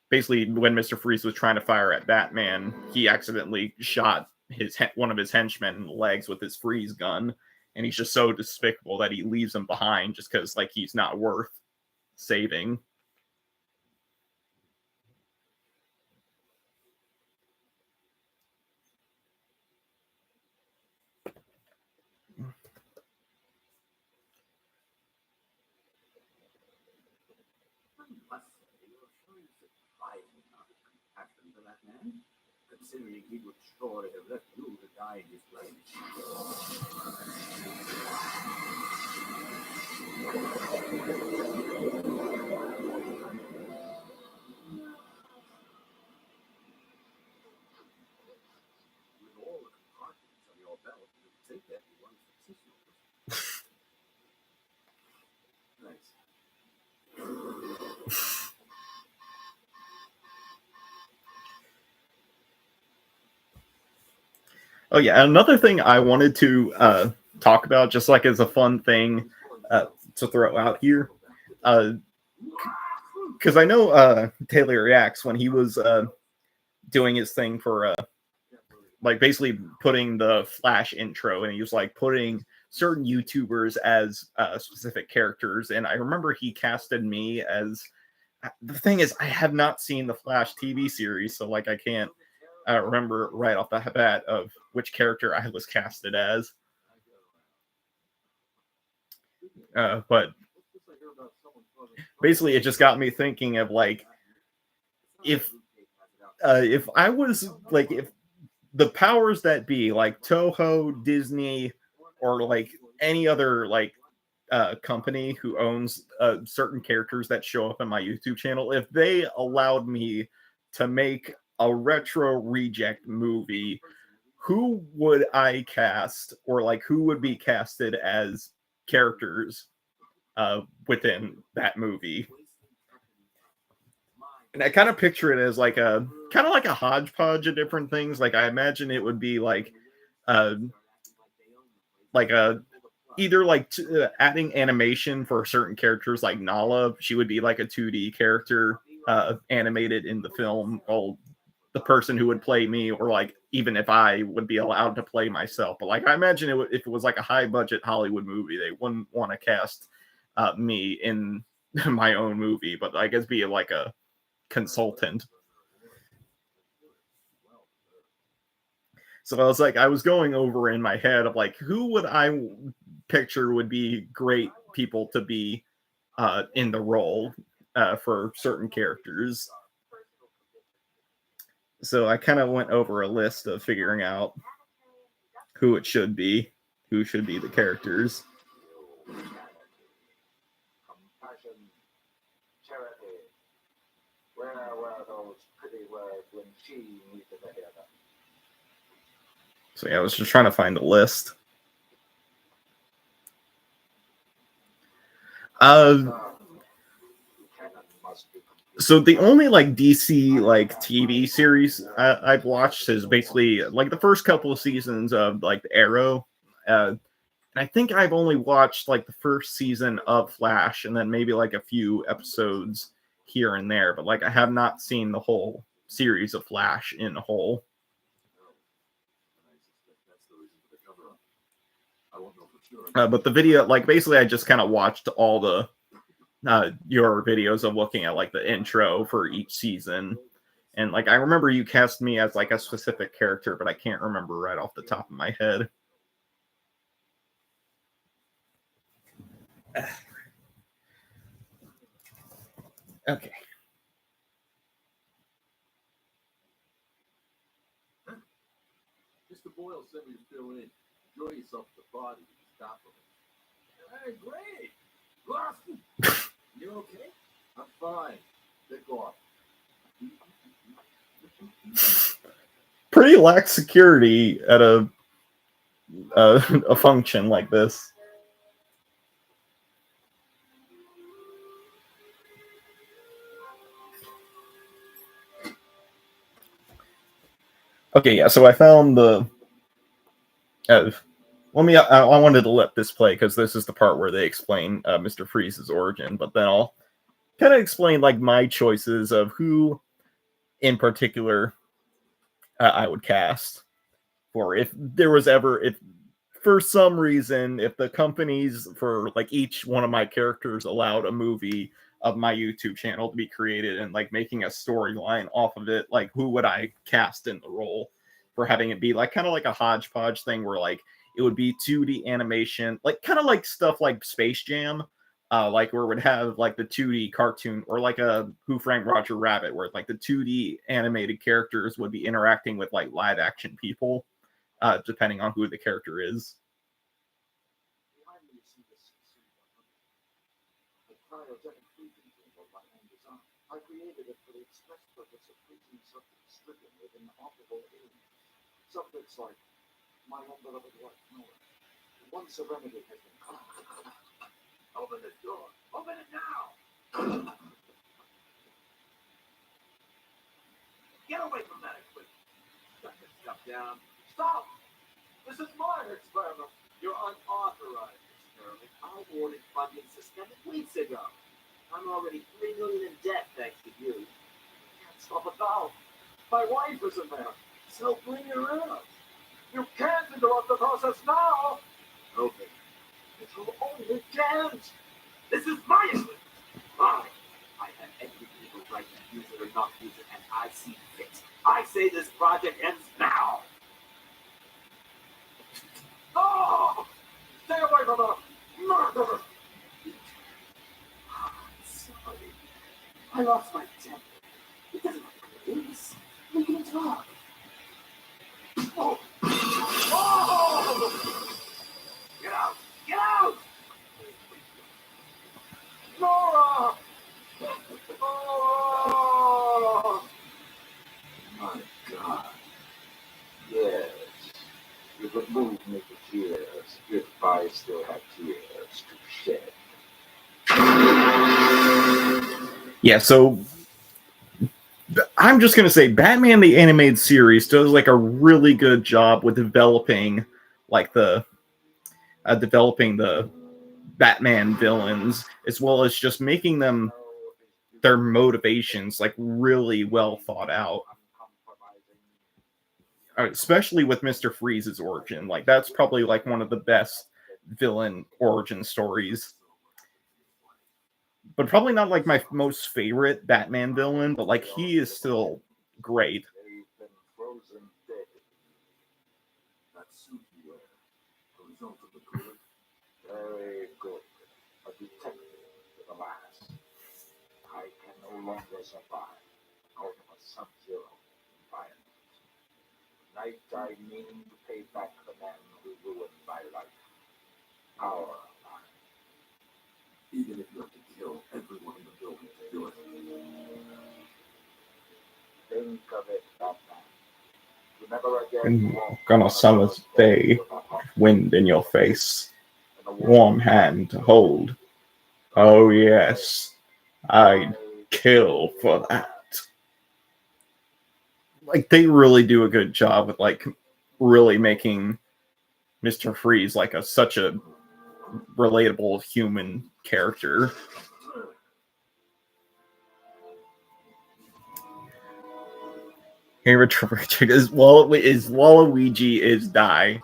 basically when Mr. Freeze was trying to fire at Batman, he accidentally shot one of his henchmen in the legs with his freeze gun, and he's just so despicable that he leaves him behind just because like he's not worth saving. Considering he would surely have left you to die in his place. With all the compartments on your belt, you would think that you weren't successful. Nice. Oh yeah, another thing I wanted to talk about, just like as a fun thing to throw out here, because I know Taylor Reacts, when he was doing his thing for like basically putting the Flash intro, and he was like putting certain YouTubers as specific characters, and I remember he casted me as. The thing is, I have not seen the Flash TV series, so like I can't remember right off the bat of which character I was casted as. But basically, it just got me thinking of like if I was like, if the powers that be, like Toho, Disney, or like any other like company who owns certain characters that show up in my YouTube channel, if they allowed me to make a retro reject movie, who would I cast, or like who would be casted as characters within that movie? And I kind of picture it as like a kind of like a hodgepodge of different things. Like I imagine it would be like a either like adding animation for certain characters, like Nala, she would be like a 2D character animated in the film, or the person who would play me, or like even if I would be allowed to play myself. But like I imagine if it was like a high budget Hollywood movie, they wouldn't want to cast me in my own movie, but I guess be like a consultant. So I was going over in my head of like, who would I picture would be great people to be in the role for certain characters. So I kind of went over a list of figuring out who it should be, who should be the characters. Compassion, charity. Where were those pretty words when she needed to hear them? So yeah, I was just trying to find the list. So the only like DC like TV series I've watched is basically like the first couple of seasons of like Arrow. And I think I've only watched like the first season of Flash and then maybe like a few episodes here and there, but like I have not seen the whole series of Flash in a whole. But the video, like basically I just kind of watched all the your videos of looking at like the intro for each season. And like I remember you cast me as like a specific character, but I can't remember right off the top of my head. Okay. Mr. Boyle sent me to fill in. Enjoy yourself at the party. Stop him. Hey, great. Boston. You okay? I'm fine. Pick off. Pretty lax security at a function like this. Okay, yeah. So I found the. I wanted to let this play because this is the part where they explain Mr. Freeze's origin, but then I'll kind of explain like my choices of who, in particular, I would cast for if there was ever if for some reason if the companies for like each one of my characters allowed a movie of my YouTube channel to be created and like making a storyline off of it, like who would I cast in the role for having it be like kind of like a hodgepodge thing where like it would be 2D animation, like kind of like stuff like Space Jam, like where it would have like the 2D cartoon or like a Who Framed Roger Rabbit, where like the 2D animated characters would be interacting with like live action people, depending on who the character is. I created it for the express purpose of freezing something stricken with inoperable aliens. Subjects like my own beloved wife, Nora. One serenity has been caught. Open the door. Open it now. Get away from that equipment. Shut this stuff down. Stop. This is my experiment. Your unauthorized experiment. I ordered funding suspended weeks ago. I'm already $3 million in debt thanks to you. Can't stop a valve. My wife is in there. So bring her out. You can't interrupt the process now. Okay. It's your only chance. This is my equipment. Mine. I have every legal right to use it or not use it, and I see fit. I say this project ends now. Oh! Stay away from her! Murderer! Sorry. I lost my temper. It doesn't matter. We can talk. Oh! Oh! Get out! Get out! Nora! Oh! My God. Yes. You could move me to tears if I still have tears to shed. Yeah, so I'm just gonna say Batman the Animated Series does like a really good job with developing like the Batman villains, as well as just making them their motivations like really well thought out. Especially with Mr. Freeze's origin. Like that's probably like one of the best villain origin stories. But probably not like my most favorite Batman villain, but like he is still great. They've been frozen dead. That suit you wear, the result of the good. Very good. A detective to the last. I can no longer survive out of a sub-zero environment. Tonight I mean to pay back the man who ruined my life. Our life. Even if you have to kill everyone in the building to do it. Think of it, Batman. You never again walk On a summer's day, wind in your face, warm hand to hold. Oh yes, I'd kill for that. Like they really do a good job with like really making Mr. Freeze like such a relatable human character. Here, is Waluigi is die.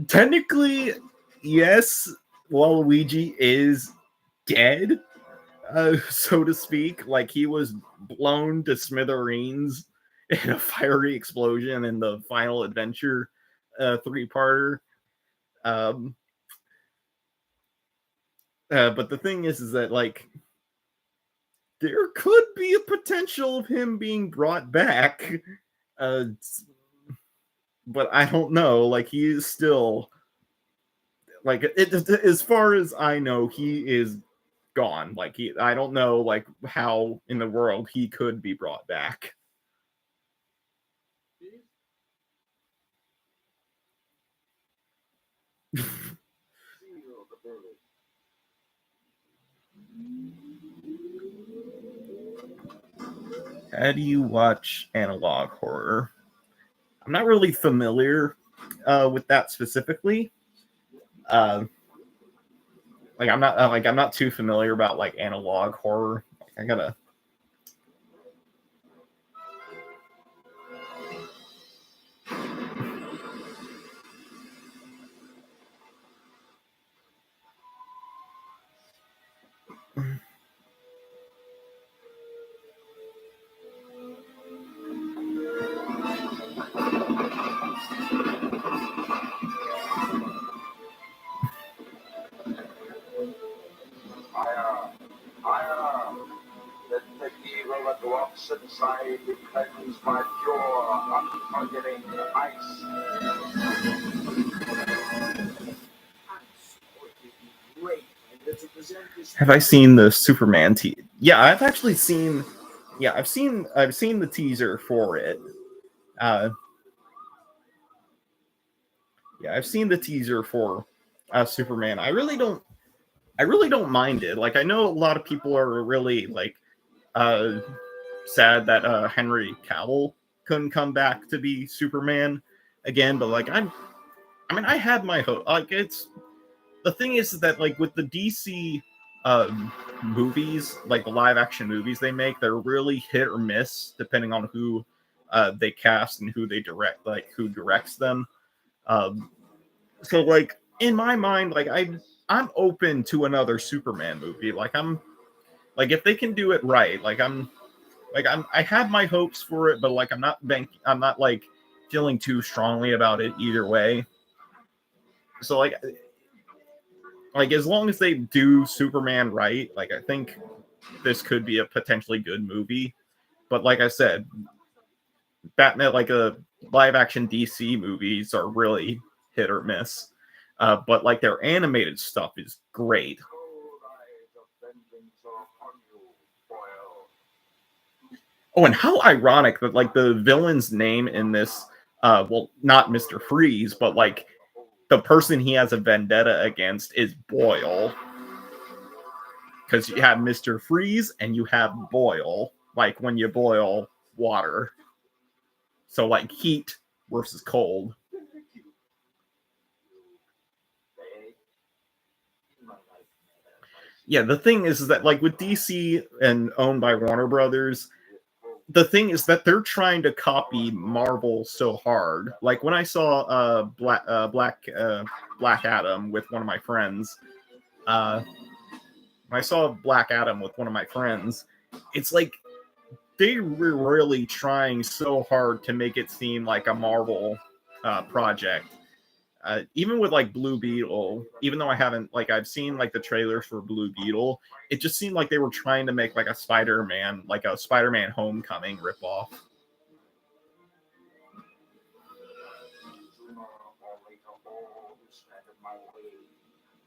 Technically, yes, Waluigi is dead, so to speak. Like, he was blown to smithereens in a fiery explosion in the Final Adventure 3-parter. But the thing is that, like, there could be a potential of him being brought back. But I don't know. Like, he is still... Like, as far as I know, he is gone. Like, I don't know, like, how in the world he could be brought back. How do you watch analog horror? I'm not really familiar with that specifically. Like, I'm not too familiar about like analog horror. Like, I gotta. The evil that walks inside the cleanse my pure, unforgetting ice. Have I seen the Superman Yeah, I've actually seen. Yeah, I've seen the teaser for it. Yeah, I've seen the teaser for Superman. I really don't mind it. Like, I know a lot of people are really like sad that Henry Cavill couldn't come back to be Superman again, but like I had my hope. Like, it's the thing is that, like, with the DC movies, like the live action movies they make, they're really hit or miss depending on who they cast and who they direct, like who directs them. So like, in my mind, like I'm open to another Superman movie. Like, I'm like, if they can do it right, I have my hopes for it, but like I'm not like feeling too strongly about it either way. So like as long as they do Superman right, like, I think this could be a potentially good movie. But like I said, Batman, like a live action DC movies are really hit or miss. But like their animated stuff is great. Oh, and how ironic that like the villain's name in this, well, not Mr. Freeze, but like the person he has a vendetta against is Boyle. Because you have Mr. Freeze and you have Boil, like when you boil water. So like heat versus cold. Yeah, the thing is that like with DC and owned by Warner Brothers, the thing is that they're trying to copy Marvel so hard. Like when I saw Black Adam with one of my friends, when I saw Black Adam with one of my friends, it's like they were really trying so hard to make it seem like a Marvel project. Even with like Blue Beetle, even though I've seen like the trailers for Blue Beetle, it just seemed like they were trying to make like a Spider-Man Homecoming ripoff.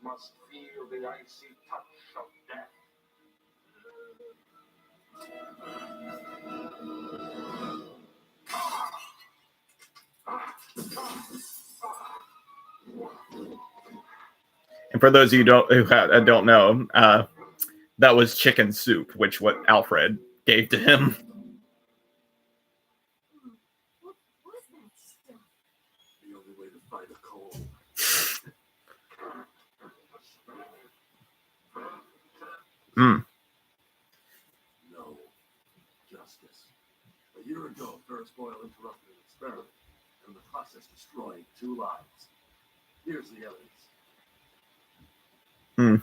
Must feel the icy touch of death. And for those of you who don't know, that was chicken soup, which what Alfred gave to him. What was that stuff? by the cold. Mm. No justice. A year ago, Ferris Boyle interrupted an experiment, and in the process destroyed 2 lives. Here's the evidence. Mm.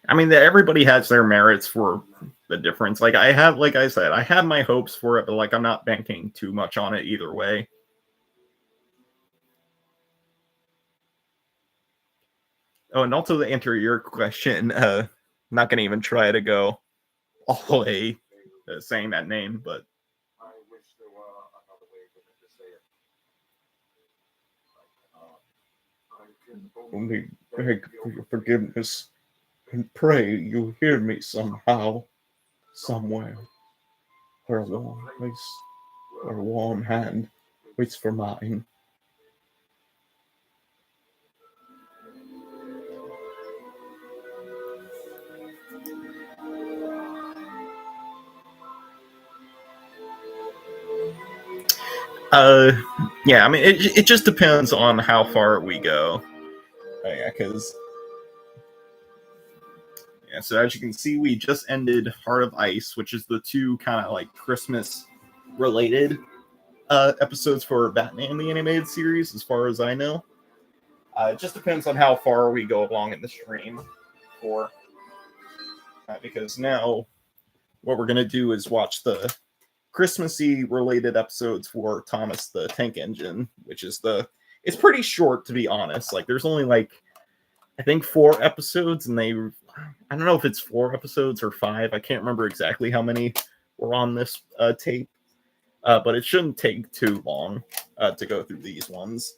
I mean, everybody has their merits for the difference. Like I said, I have my hopes for it, but like I'm not banking too much on it either way. Oh, and also to answer your question, I'm not gonna even try to go all the way saying that name, but I wish there were another way for them to say it. I can only beg for your forgiveness and pray you hear me somehow, somewhere, where a warm place or a warm hand waits for mine. Uh, yeah, I mean, it just depends on how far we go. Yeah, because yeah, so as you can see, we just ended Heart of Ice, which is the 2 kind of like Christmas related episodes for Batman the Animated Series, as far as I know. It just depends on how far we go along in the stream for, because now what we're gonna do is watch the Christmassy related episodes for Thomas the Tank Engine, which is it's pretty short, to be honest. Like there's only like I think 4 episodes, and I don't know if it's 4 episodes or 5. I can't remember exactly how many were on this tape, but it shouldn't take too long to go through these ones.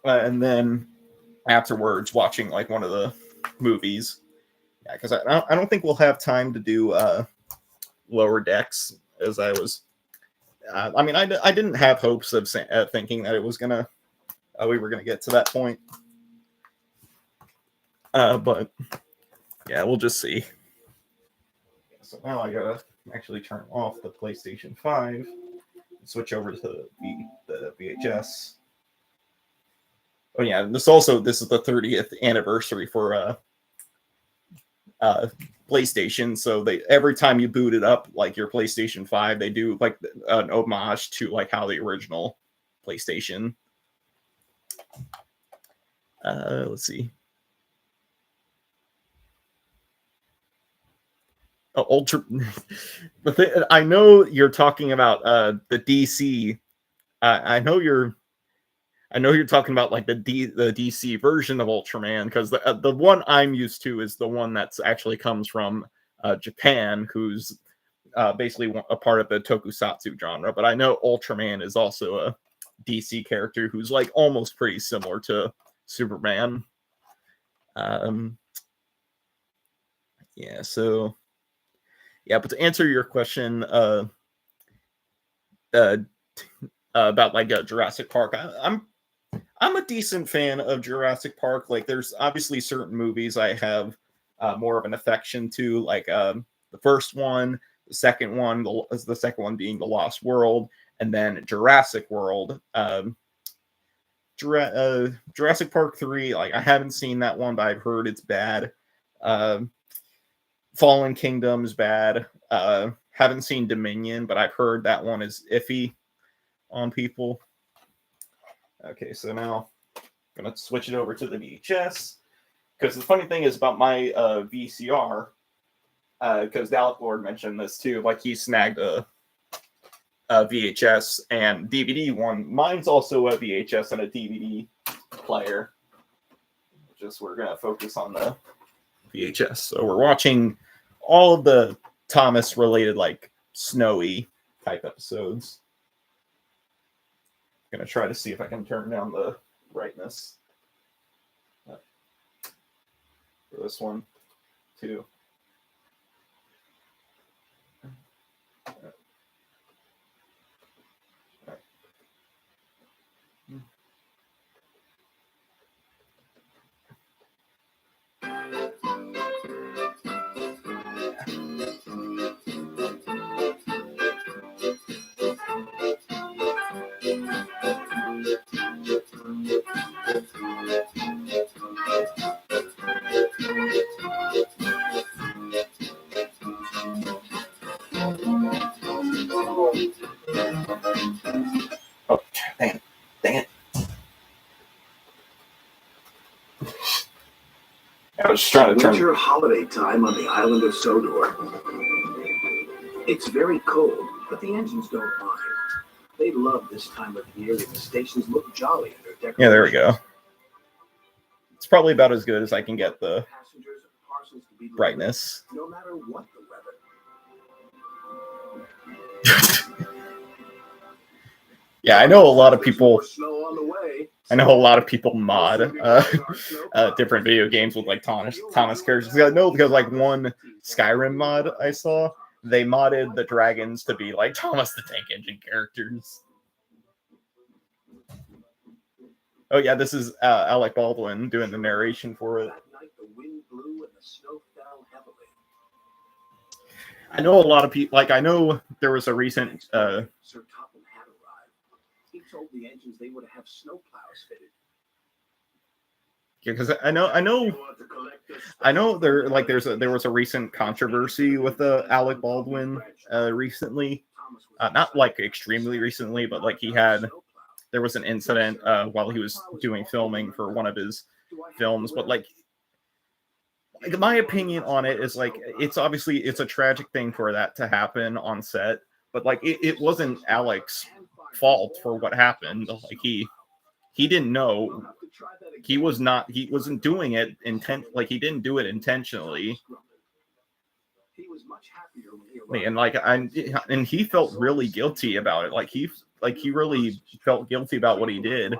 And then afterwards, watching like one of the movies. Yeah, because I don't think we'll have time to do Lower Decks, as I was. I mean, I didn't have hopes of thinking that it was gonna we were gonna get to that point. But yeah, we'll just see. So now I gotta actually turn off the PlayStation 5 and switch over to the VHS. Oh yeah, this is the 30th anniversary for PlayStation. So every time you boot it up, like your PlayStation 5, they do like an homage to like how the original PlayStation. Let's see. Ultra. I know you're talking about the DC. I know you're talking about like the DC version of Ultraman, because the one I'm used to is the one that's actually comes from Japan, who's basically a part of the tokusatsu genre. But I know Ultraman is also a DC character who's like almost pretty similar to Superman. Yeah, so yeah, but to answer your question about like Jurassic Park, I'm a decent fan of Jurassic Park. Like, there's obviously certain movies I have more of an affection to, like the first one, the second one, the second one being The Lost World, and then Jurassic World. Jurassic Park 3, like I haven't seen that one, but I've heard it's bad. Fallen Kingdom is bad. Haven't seen Dominion, but I've heard that one is iffy on people. Okay, so now I'm going to switch it over to the VHS. Because the funny thing is about my VCR, because Dalek Lord mentioned this too, like he snagged a VHS and DVD one. Mine's also a VHS and a DVD player. Just we're going to focus on the VHS. So we're watching all of the Thomas related, like snowy type episodes. I'm going to try to see if I can turn down the brightness for this one too. Oh, dang it. I was just trying to turn. Winter holiday time on the island of Sodor. It's very cold, but the engines don't mind. They love this time of year as the stations look jolly in their decorations. Yeah, there we go. It's probably about as good as I can get the Passengers and parcels to be delivered, brightness. no matter what the weather. Yeah, I know a lot of people. Snow on the way. I know a lot of people mod different video games with like Thomas characters. I know because like one Skyrim mod I saw, they modded the dragons to be like Thomas the Tank Engine characters. Oh yeah, this is Alec Baldwin doing the narration for it. That night the wind blew and the snow fell heavily. I know a lot of people. Like I know there was a recent. Sir Topham had arrived. He told the engines they would have snow plows fitted. Yeah, because I know there was a recent controversy with Alec Baldwin recently, not like extremely recently, but like there was an incident while he was doing filming for one of his films, but like my opinion on it is like it's a tragic thing for that to happen on set, but like it wasn't Alec's fault for what happened. Like he didn't know. He wasn't doing it like he didn't do it intentionally. He was much happier when he And and he felt really guilty about it. Like he really felt guilty about what he did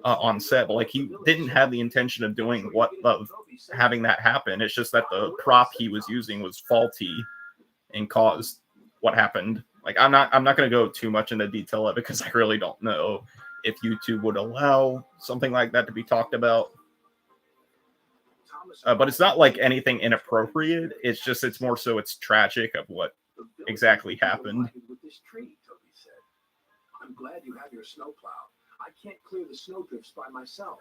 on set, but like he didn't have the intention of having that happen. It's just that the prop he was using was faulty and caused what happened. Like I'm not going to go too much into detail of it because I really don't know if YouTube would allow something like that to be talked about. But it's not like anything inappropriate. It's more so it's tragic of what exactly happened. With this tree, Toby said. I'm glad you have your snowplow. I can't clear the snowdrifts by myself.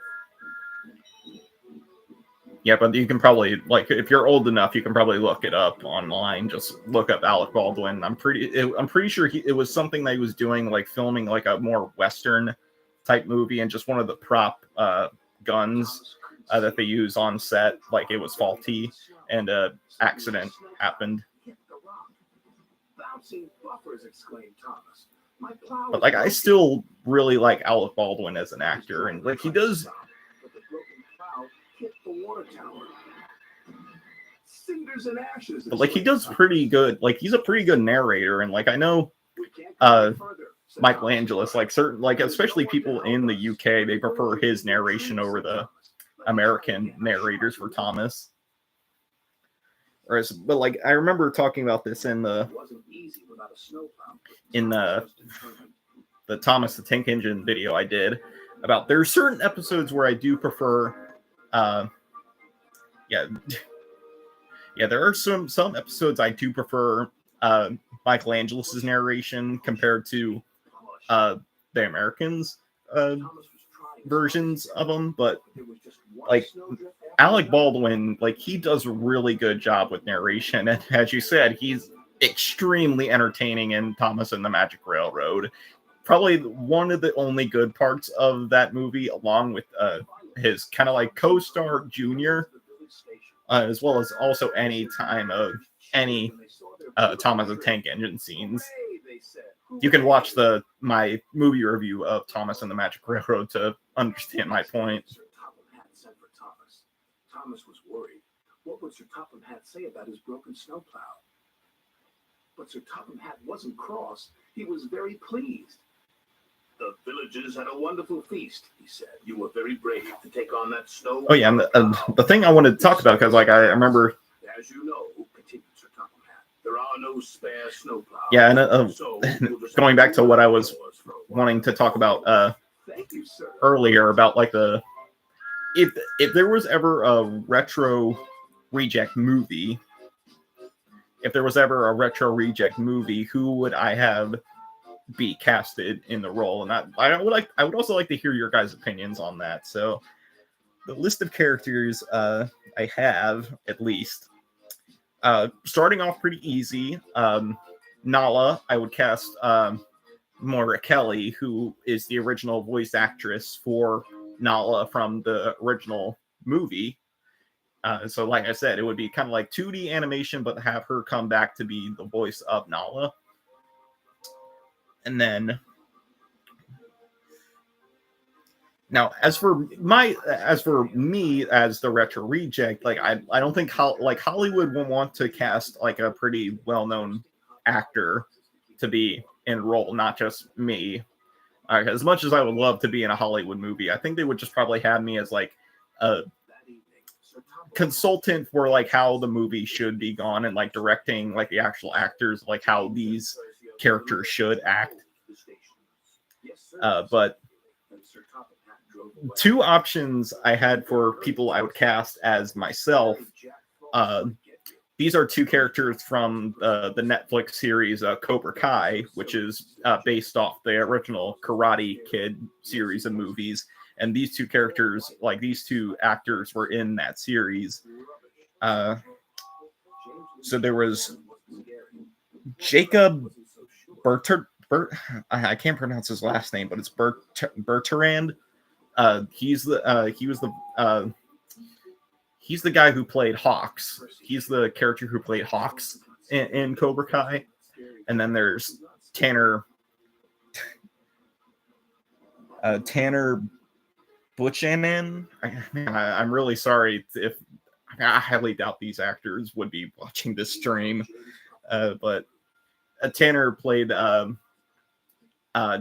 Yeah, but you can probably, like, if you're old enough, you can probably look it up online. Just look up Alec Baldwin. I'm pretty sure it was something that he was doing, like filming like a more Western type movie, and just one of the prop guns that they use on set, like it was faulty, and accident happened. But like I still really like Alec Baldwin as an actor, and like he does. But like he does pretty good. Like he's a pretty good narrator, and like I know Michelangelo, like certain, like especially people in the UK, they prefer his narration over the American narrators for Thomas. But like I remember talking about this in the Thomas the Tank Engine video I did about there's certain episodes where I do prefer there are some episodes I do prefer Michelangelo's narration compared to the Americans versions of them, but like Alec Baldwin, like he does a really good job with narration, and as you said, he's extremely entertaining in Thomas and the Magic Railroad. Probably one of the only good parts of that movie, along with his kind of like co-star Junior, as well as also any time of any Thomas the Tank Engine scenes. You can watch my movie review of Thomas and the Magic Railroad to understand my point. Thomas was worried. What would Sir Topham Hatt say about his broken snowplow? But Sir Topham Hatt wasn't cross. He was very pleased. The villagers had a wonderful feast, he said. You were very brave to take on that snow. Oh yeah, and the thing I wanted to talk about, because like I remember, as you know, continued Sir Topham Hatt, there are no spare snowplows. Yeah, and going back to what I was wanting to talk about earlier about like if there was ever a retro reject movie, who would I have be casted in the role? And I would also like to hear your guys' opinions on that. So the list of characters I have, at least, starting off pretty easy. Nala, I would cast Moira Kelly, who is the original voice actress for Nala from the original movie. So like I said, it would be kind of like 2D animation, but have her come back to be the voice of Nala. And then now, as for me as the retro reject, like I don't think Hollywood will want to cast like a pretty well-known actor to be in role, not just me. As much as I would love to be in a Hollywood movie, I think they would just probably have me as like a consultant for like how the movie should be gone and like directing like the actual actors, like how these characters should act. But two options I had for people I would cast as myself. These are two characters from the Netflix series Cobra Kai, which is based off the original Karate Kid series of movies. And these two characters, like these two actors, were in that series. So there was Jacob I can't pronounce his last name, but it's Bertrand. He's the guy who played Hawks. He's the character who played Hawks in Cobra Kai. And then there's Tanner Buchanan. I'm really sorry if I highly doubt these actors would be watching this stream, but Tanner played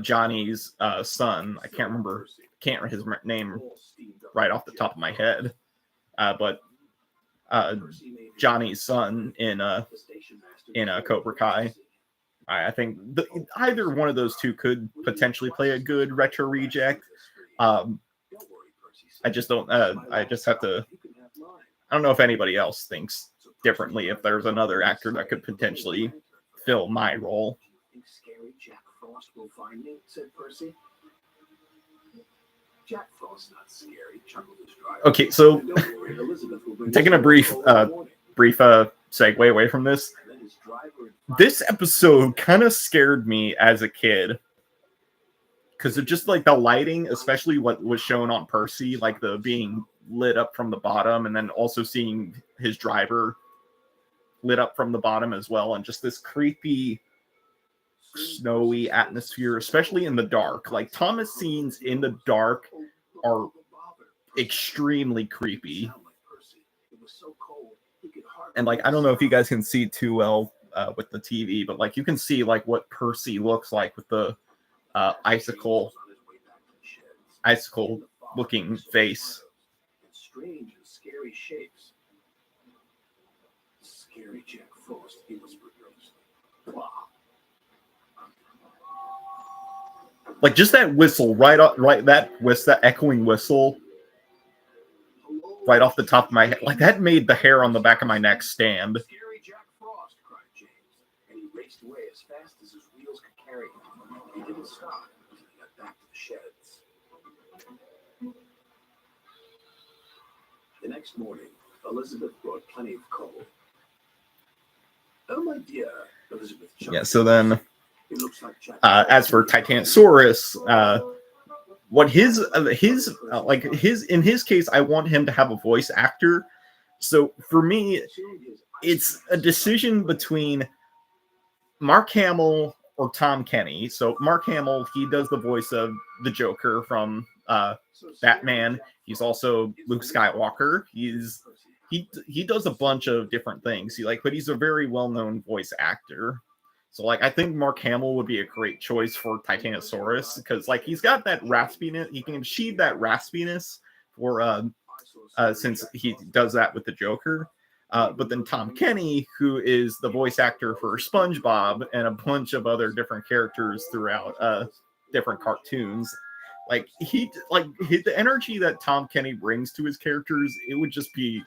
Johnny's son. I can't remember his name right off the top of my head, but Johnny's son in Cobra Kai. I think either one of those two could potentially play a good retro reject. I just don't. I just have to. I don't know if anybody else thinks differently. If there's another actor that could potentially fill my role. Scary Jack Frost will find me, said Percy. Jack Frost's not scary, chuckled his driver. Okay, so taking a brief segue away from this. This episode kind of scared me as a kid. Because of just like the lighting, especially what was shown on Percy, like the being lit up from the bottom, and then also seeing his driver lit up from the bottom as well, and just this creepy, snowy atmosphere, especially in the dark. Like Thomas scenes in the dark are extremely creepy. And like I don't know if you guys can see too well with the TV, but like you can see like what Percy looks like with the icicle looking face. Strange and scary shapes. Scary Jack Frost, he whispered nervously. Like just that whistle that echoing whistle right off the top of my head, like that made the hair on the back of my neck stand. Scary Jack Frost, cried James, and he raced away as fast as his wheels could carry him. He didn't stop until he got back to the sheds. The next morning, Elizabeth brought plenty of coal. Oh, my dear, Elizabeth. Yeah, so then, as for Titanosaurus, what in his case, I want him to have a voice actor. So for me, it's a decision between Mark Hamill or Tom Kenny. So Mark Hamill, he does the voice of the Joker from Batman. He's also Luke Skywalker. He does a bunch of different things. But he's a very well-known voice actor. So like I think Mark Hamill would be a great choice for Titanosaurus because like he's got that raspiness. He can achieve that raspiness for since he does that with the Joker. But then Tom Kenny, who is the voice actor for SpongeBob and a bunch of other different characters throughout different cartoons, the energy that Tom Kenny brings to his characters, it would just be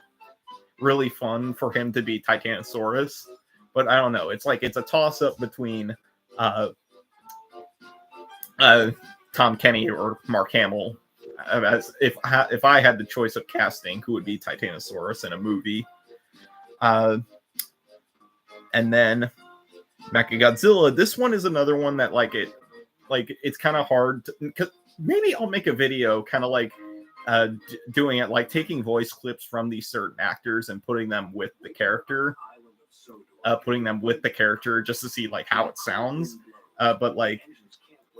really fun for him to be Titanosaurus. But I don't know. It's a toss up between Tom Kenny or Mark Hamill. As if I had the choice of casting, who would be Titanosaurus in a movie. And then Mechagodzilla. This one is another one that like it's kind of hard because maybe I'll make a video kind of like doing it, like taking voice clips from these certain actors and putting them with the character, just to see like how it sounds. But like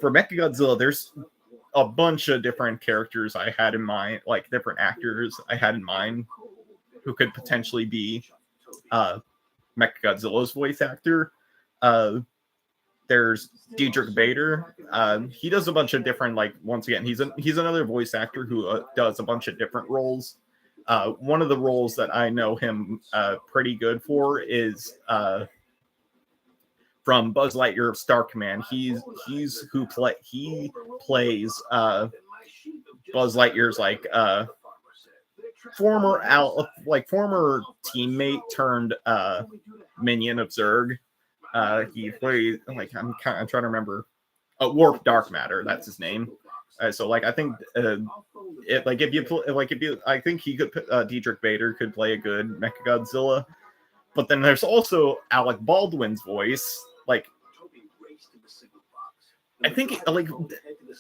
for Mechagodzilla, there's a bunch of different characters I had in mind, like different actors I had in mind who could potentially be Mechagodzilla's voice actor. There's Diedrich Bader. He does a bunch of different, like, once again, he's another voice actor who does a bunch of different roles. One of the roles that I know him pretty good for is from Buzz Lightyear of Star Command. He plays Buzz Lightyear's like former teammate turned minion of Zurg. He plays like I'm trying to remember. Warp Dark Matter, that's his name. So like I think I think he could Diedrich Bader could play a good Mechagodzilla. But then there's also Alec Baldwin's voice. Like I think like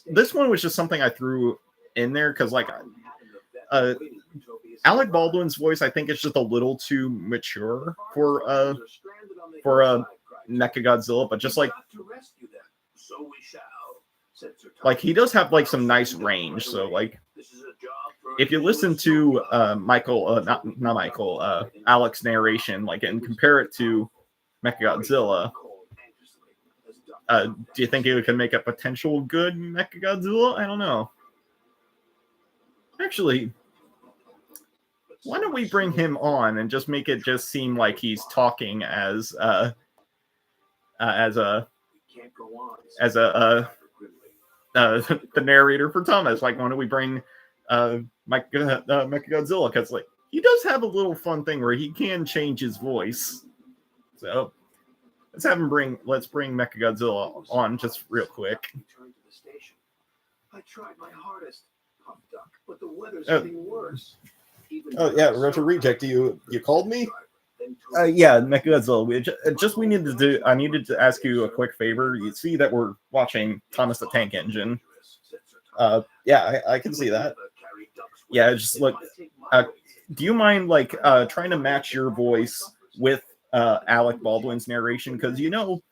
this one was just something I threw in there because like Alec Baldwin's voice I think is just a little too mature for Mechagodzilla, but just like he does have like some nice range. So like if you listen to Alec's narration, like and compare it to Mechagodzilla, do you think it can make a potential good Mechagodzilla? I don't know. Actually, why don't we bring him on and just make it just seem like he's talking as the narrator for Thomas? Like, why don't we bring Mechagodzilla? Because like he does have a little fun thing where he can change his voice. So let's bring Mechagodzilla on just real quick. I tried my hardest, Puff Duck, but the weather's getting worse. Oh yeah, Retro Reject, you called me? Yeah, Mechagodzilla. I needed to ask you a quick favor. You see that we're watching Thomas the Tank Engine. Yeah, I can see that. Yeah, just look. Do you mind like trying to match your voice with Alec Baldwin's narration? Because you know,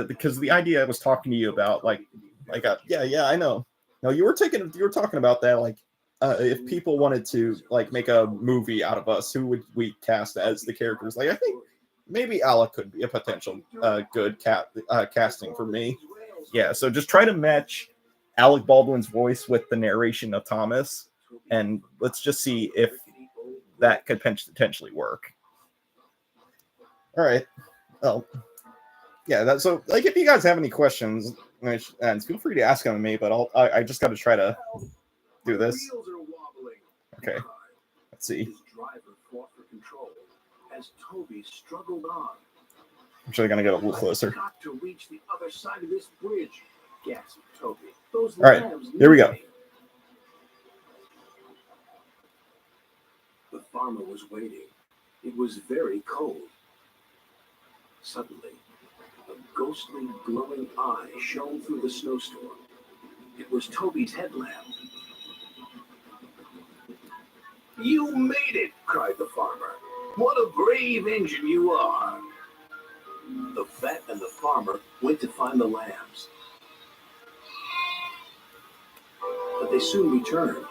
because the idea I was talking to you about, yeah, I know. No, you were talking about that, like. If people wanted to like make a movie out of us, who would we cast as the characters? Like, I think maybe Alec could be a potential good casting for me. Yeah, so just try to match Alec Baldwin's voice with the narration of Thomas, and let's just see if that could potentially work. All right. Well, yeah. So, like, if you guys have any questions, and feel free to ask them to me. But I just got to try to do this. Okay. Let's see. His driver fought for control as Toby struggled on. I'm actually gonna get a little closer. Got to reach the other side of this bridge, gasped Toby. Those all right, here we go. The farmer was waiting. It was very cold. Suddenly, a ghostly, glowing eye shone through the snowstorm. It was Toby's headlamp. You made it, cried the farmer. What a brave engine you are. The vet and the farmer went to find the lambs. But they soon returned.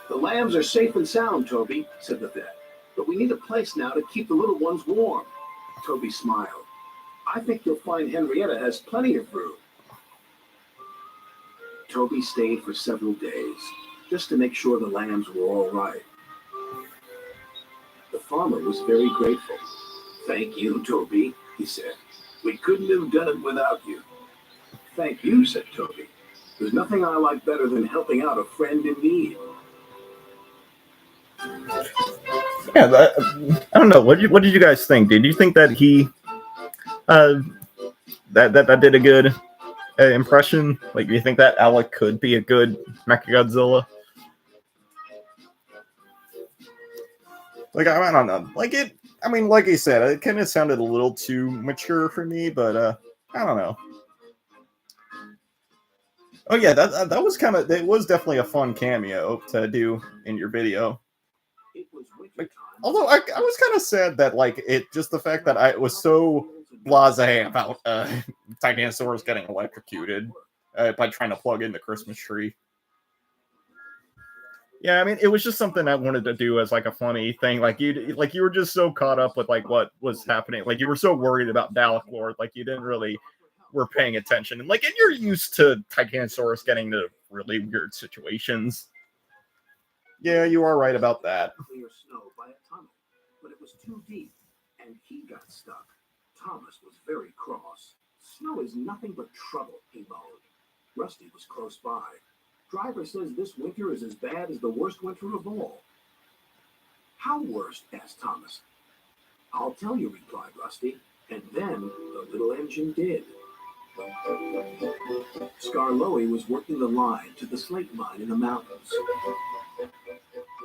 The lambs are safe and sound, Toby, said the vet. But we need a place now to keep the little ones warm. Toby smiled. I think you'll find Henrietta has plenty of room. Toby stayed for several days, just to make sure the lambs were all right. The farmer was very grateful. Thank you, Toby, he said. We couldn't have done it without you. Thank you, said Toby. There's nothing I like better than helping out a friend in need. Yeah, I don't know. What did you guys think? Did you think that he that did a good impression? Like, do you think that Alec could be a good Mechagodzilla? Like, I don't know. Like it. I mean, like I said, it kind of sounded a little too mature for me, but I don't know. Oh yeah, that was kind of, it was definitely a fun cameo to do in your video. It was winter Like, time. although I was kind of sad that like it just the fact that I was so blasé about Titanosaurus getting electrocuted by trying to plug in the Christmas tree. Yeah, I mean, it was just something I wanted to do as like a funny thing. Like you were just so caught up with like what was happening. Like you were so worried about Dalek Lord, like you didn't really were paying attention. And like, and you're used to Titanosaurus getting into really weird situations. Yeah, you are right about that. Clear snow by a tunnel, but it was too deep, and he got stuck. Thomas was very cross. Snow is nothing but trouble, he moaned. Rusty was close by. Driver says this winter is as bad as the worst winter of all. How worst? Asked Thomas. I'll tell you, replied Rusty, and then the little engine did. Skarloey was working the line to the slate mine in the mountains.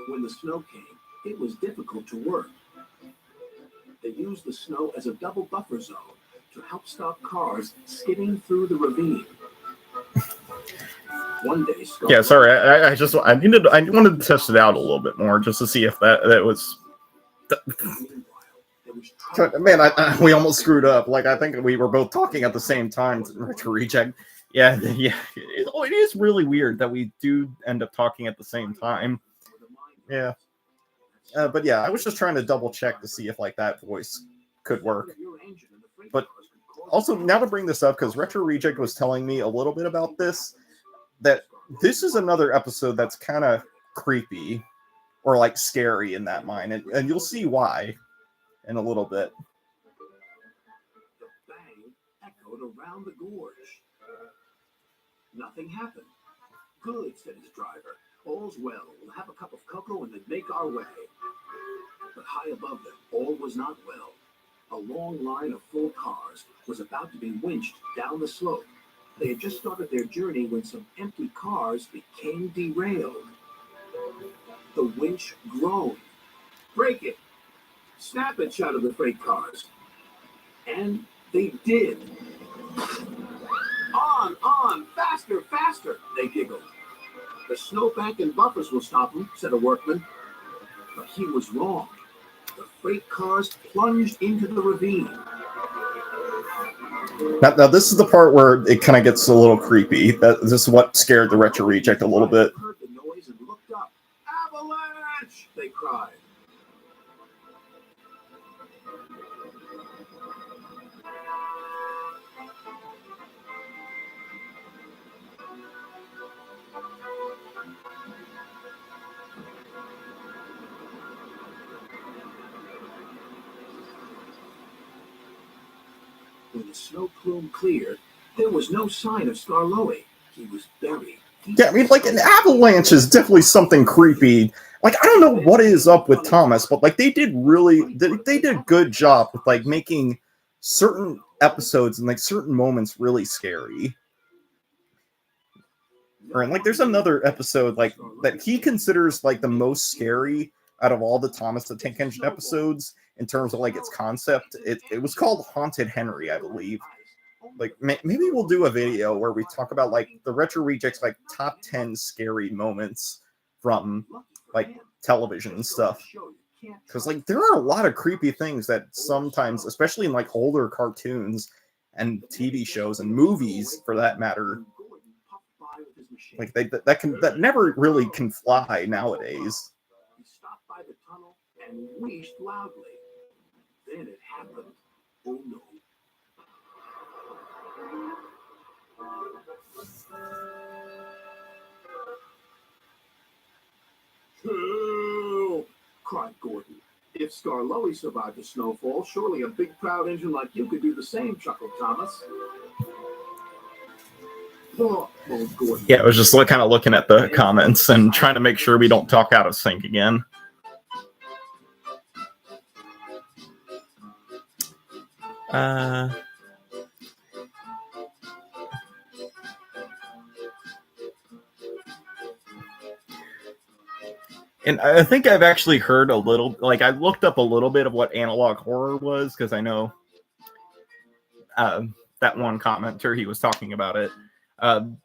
When the snow came, it was difficult to work. They used the snow as a double buffer zone to help stop cars skidding through the ravine. One day, Yeah, sorry, I wanted to test it out a little bit more just to see if that was. Man, we almost screwed up. Like I think we were both talking at the same time to reject. Yeah. It is really weird that we do end up talking at the same time. Yeah. But yeah, I was just trying to double check to see if like that voice could work. But also, now to bring this up, because Retro Reject was telling me a little bit about this, that this is another episode that's kind of creepy or like scary in that mine, and you'll see why in a little bit. The bang echoed around the gorge. Nothing happened. Good, said his driver. All's well. We'll have a cup of cocoa and then make our way. But high above them, all was not well. A long line of full cars was about to be winched down the slope. They had just started their journey when some empty cars became derailed. The winch groaned. Break it! Snap it, shouted the freight cars. And they did. On, faster, faster, they giggled. The snowbank and buffers will stop them, said a workman. But he was wrong. The freight cars plunged into the ravine. Now this is the part where it kind of gets a little creepy. This is what scared the Retro Reject a little bit. Heard the noise and looked up. Avalanche! They cried. When the snow plume cleared, there was no sign of Skarloey. He was buried. Yeah, I mean, like an avalanche is definitely something creepy. Like I don't know what is up with Thomas, but like they did a good job with like making certain episodes and like certain moments really scary. Or and like there's another episode like that he considers like the most scary out of all the Thomas the Tank Engine episodes in terms of like its concept. It was called Haunted Henry, I believe. Like maybe we'll do a video where we talk about like the Retro Rejects like top 10 scary moments from like television and stuff. Because like there are a lot of creepy things that sometimes, especially in like older cartoons and TV shows and movies for that matter, like that never really can fly nowadays. He stopped by the tunnel and wheezed loudly. Then it happened. Oh no. Help! Cried Gordon. If Skarloey survived the snowfall, surely a big proud engine like you could do the same, chuckled Thomas. Oh, Gordon. Yeah, I was just kind of looking at the comments and trying to make sure we don't talk out of sync again. And I think I've actually heard a little, like I looked up a little bit of what analog horror was because I know that one commenter, he was talking about it.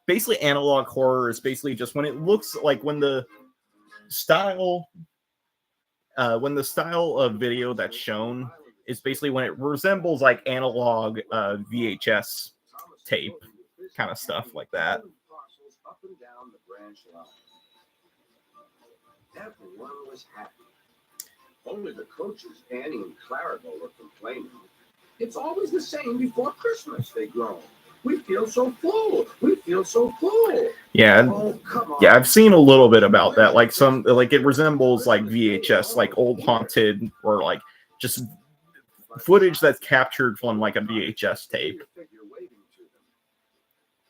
Basically, analog horror is basically just when it looks like when the style of video that's shown is basically when it resembles like analog VHS tape kind of stuff like that. Up and down the branch line. Everyone was happy. Only the coaches, Annie and Clarabelle, were complaining. It's always the same before Christmas, they groan. We feel so full. We feel so full. Yeah, Oh, come on. yeah, I've seen a little bit about that. Like it resembles like VHS, like old haunted or like just footage that's captured from like a VHS tape.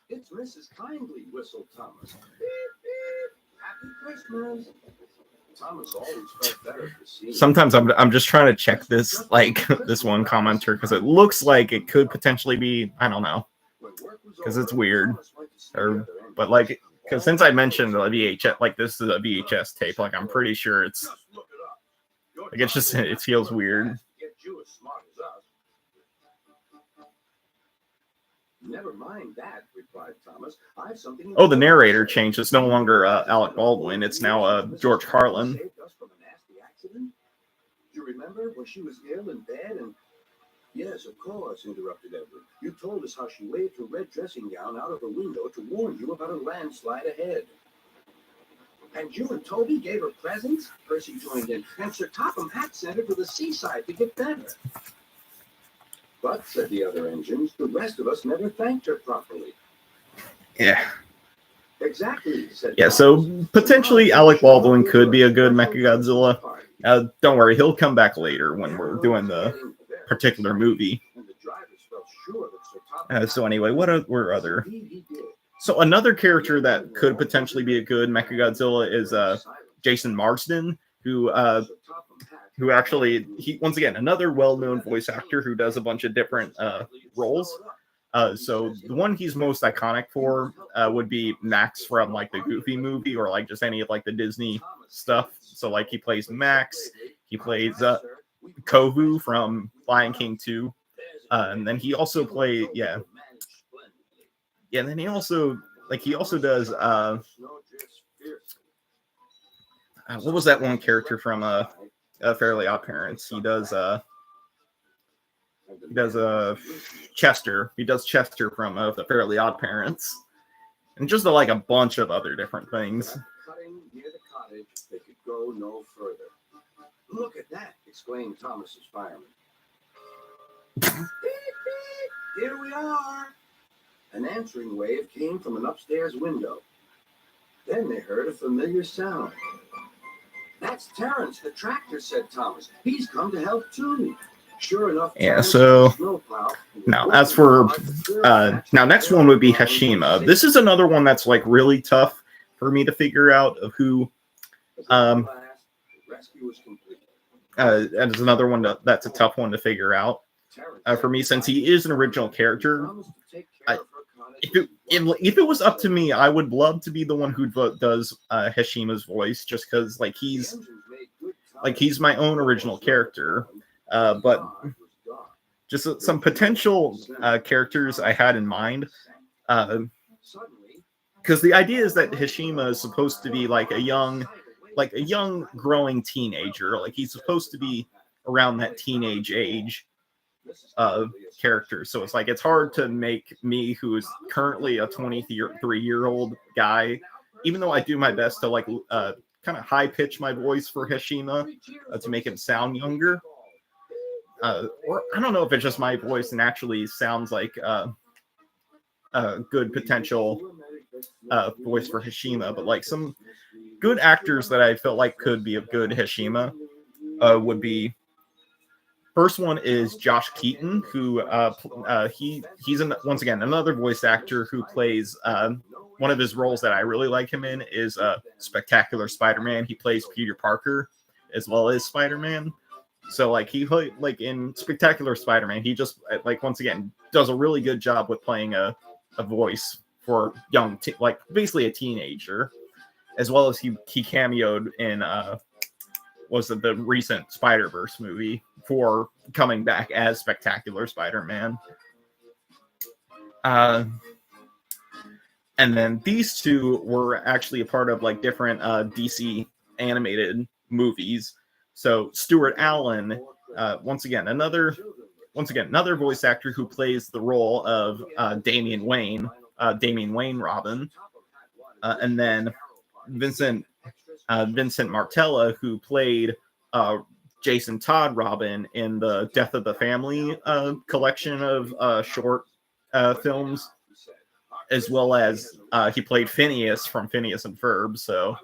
It's Mrs. Kindly, whistled Thomas. Beep, beep. Happy Christmas. Thomas always felt better for seeing. Sometimes I'm just trying to check this like this one commenter because it looks like it could potentially be, I don't know, because it's weird, but like because since I mentioned the VHS, like this is a VHS tape, like I'm pretty sure it's like it's just it feels weird. Never mind that, replied Thomas. I have something. Oh, the narrator changed. It's no longer Alec Baldwin. It's now George Carlin. Saved us from a nasty accident. Do you remember when she was ill in bed and... Yes, of course, interrupted Edward. You told us how she waved her red dressing gown out of the window to warn you about a landslide ahead. And you and Toby gave her presents? Percy joined in. And Sir Topham Hatt sent her to the seaside to get better. But, said the other engines, the rest of us never thanked her properly. Yeah. Exactly, said Yeah, Thomas. so potentially Alec Baldwin could be a good Mechagodzilla. Don't worry, he'll come back later when we're doing the particular movie. So anyway, what were other? So another character that could potentially be a good Mechagodzilla is Jason Marsden, who actually, he once again another well-known voice actor who does a bunch of different roles. So the one he's most iconic for would be Max from like the Goofy movie or like just any of like the Disney stuff. So like he plays Max, he plays Kovu from Lion King 2, and then he also plays and then he also does what was that one character from Fairly Odd Parents? He does Chester. He does Chester from the Fairly Odd Parents, and just like a bunch of other different things. Cutting near the cottage, they could go no further. Look at that! Exclaimed Thomas's fireman. Beep, beep, here we are. An answering wave came from an upstairs window. Then they heard a familiar sound. That's Terrence, the tractor, said Thomas. He's come to help too. Sure enough. Yeah, so now as for now next one would be Heshima. This is another one that's like really tough for me to figure out of who and it's another one that's a tough one to figure out for me since he is an original character. If it was up to me, I would love to be the one who does Heshima's voice, just because like he's my own original character. But just some potential characters I had in mind, because the idea is that Heshima is supposed to be like a young growing teenager. Like he's supposed to be around that teenage age character. So it's like it's hard to make me, who is currently a 23-year-old guy, even though I do my best to like kind of high pitch my voice for Heshima to make him sound younger. Or I don't know if it's just my voice naturally sounds like a good potential voice for Heshima, but like some good actors that I felt like could be a good Heshima would be. First one is Josh Keaton, who he's once again another voice actor who plays one of his roles that I really like him in is Spectacular Spider-Man. He plays Peter Parker as well as Spider-Man. So like he like in Spectacular Spider-Man, he just like once again does a really good job with playing a voice for young like basically a teenager, as well as he cameoed in was the recent Spider-Verse movie for coming back as Spectacular Spider-Man. And then these two were actually a part of like different DC animated movies. So Stuart Allen, once again another voice actor who plays the role of Damian Wayne Robin, and then Vincent Martella, who played Jason Todd Robin in the Death of the Family collection of short films, as well as he played Phineas from Phineas and Ferb. So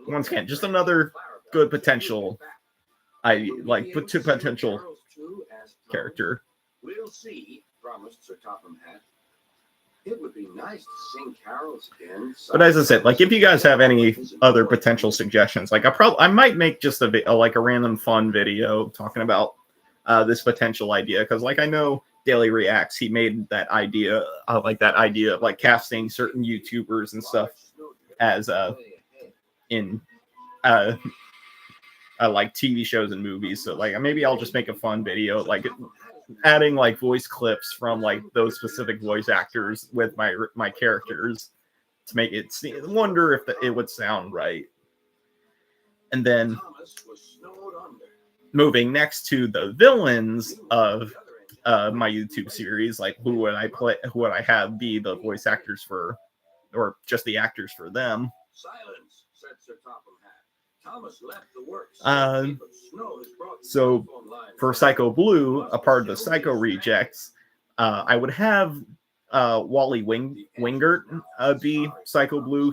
once again, just another good potential. I like put two potential character. We'll see, promised Sir Topham Hatt. It would be nice to sing carols again. But as I said, like if you guys have any other potential suggestions, like I might make just a random fun video talking about this potential idea, because like I know Daily Reacts, he made that idea of like casting certain YouTubers and stuff as in like TV shows and movies. So like maybe I'll just make a fun video like adding like voice clips from like those specific voice actors with my characters to make it wonder if it would sound right. And then moving next to the villains of my YouTube series, like who would I have be the voice actors for, or just the actors for them. Silence, said Sir Topham Hatt. Thomas left the works. So for Psycho Blue, a part of the Psycho Rejects, I would have Wally Wingert be Psycho Blue.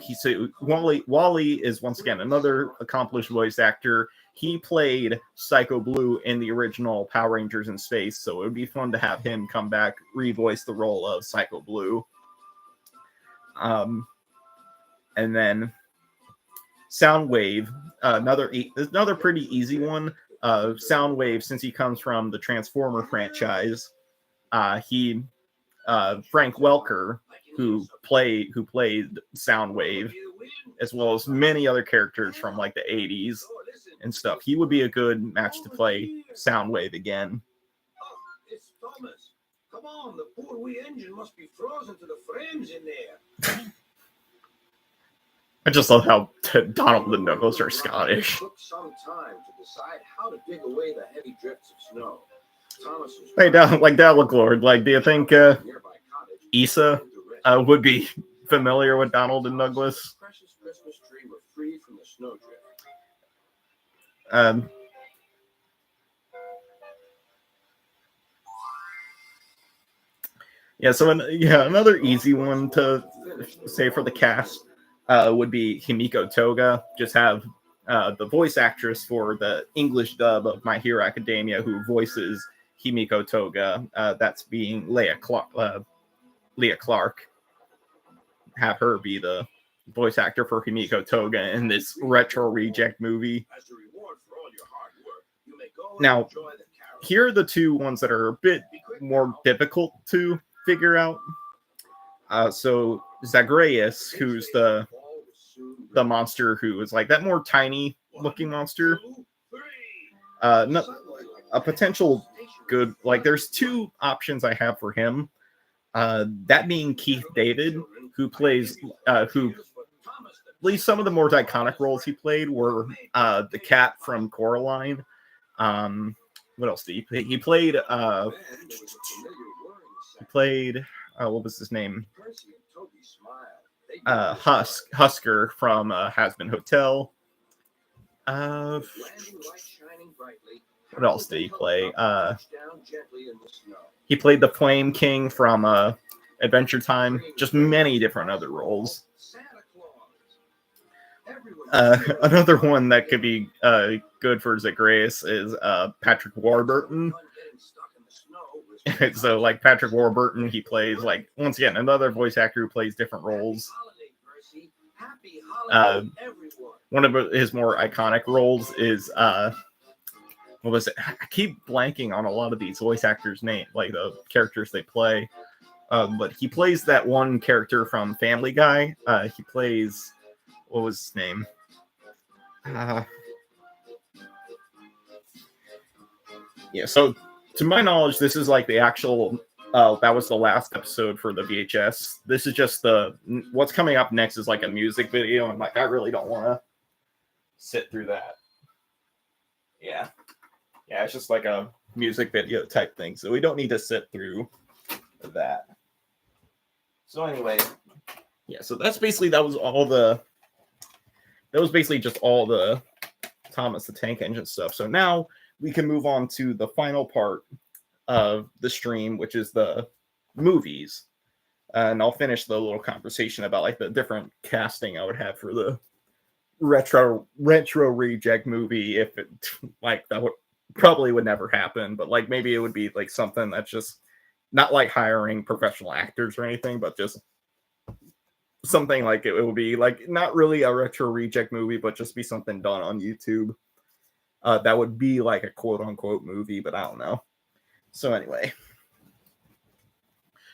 Wally is once again another accomplished voice actor. He played Psycho Blue in the original Power Rangers in Space, so it would be fun to have him come back, revoice the role of Psycho Blue. And then Soundwave, another pretty easy one. Soundwave, since he comes from the Transformer franchise, Frank Welker, who played Soundwave, as well as many other characters from like the 80s and stuff. He would be a good match to play Soundwave again. Oh, it's Thomas. Come on, the poor wee engine must be frozen to the frames in there. I just love how Donald and Douglas are Scottish. It took some time to decide how to dig away the heavy drifts of snow. Thomas was Hey, Dalek Lord, like, do you think Issa would be familiar with Donald and Douglas? Precious Christmas tree were free from the snowdrift. Another easy one to say for the cast would be Himiko Toga. Just have the voice actress for the English dub of My Hero Academia who voices Himiko Toga. That's being Leah Clark. Have her be the voice actor for Himiko Toga in this retro reject movie. As a reward for all your hard work, you may go and Now, enjoy the carols. here are the two ones that are a bit more difficult to figure out. So Zagreus, who's the monster who is like that more tiny looking monster. A potential good, like there's two options I have for him. That being Keith David, who plays at least some of the more iconic roles he played were the cat from Coraline. What else did he play? He played what was his name? Husker from Hazbin Hotel. What else did he play? He played the Flame King from Adventure Time. Just many different other roles. Another one that could be good for Zagreus is Patrick Warburton. So, like Patrick Warburton, he plays like once again another voice actor who plays different roles. One of his more iconic roles is what was it? I keep blanking on a lot of these voice actors' names, like the characters they play. But he plays that one character from Family Guy. He plays, what was his name? So to my knowledge, this is like the actual that was the last episode for the VHS. This is just what's coming up next is like a music video, and like I really don't want to sit through that. Yeah, it's just like a music video type thing, so we don't need to sit through that. So anyway, yeah, so that was basically just all the Thomas the Tank Engine stuff. So now we can move on to the final part of the stream, which is the movies. And I'll finish the little conversation about like the different casting I would have for the retro reject movie, if it like that would never happen, but like maybe it would be like something that's just not like hiring professional actors or anything, but just something like it would be like not really a retro reject movie, but just be something done on YouTube. That would be like a quote unquote movie, but I don't know. So anyway,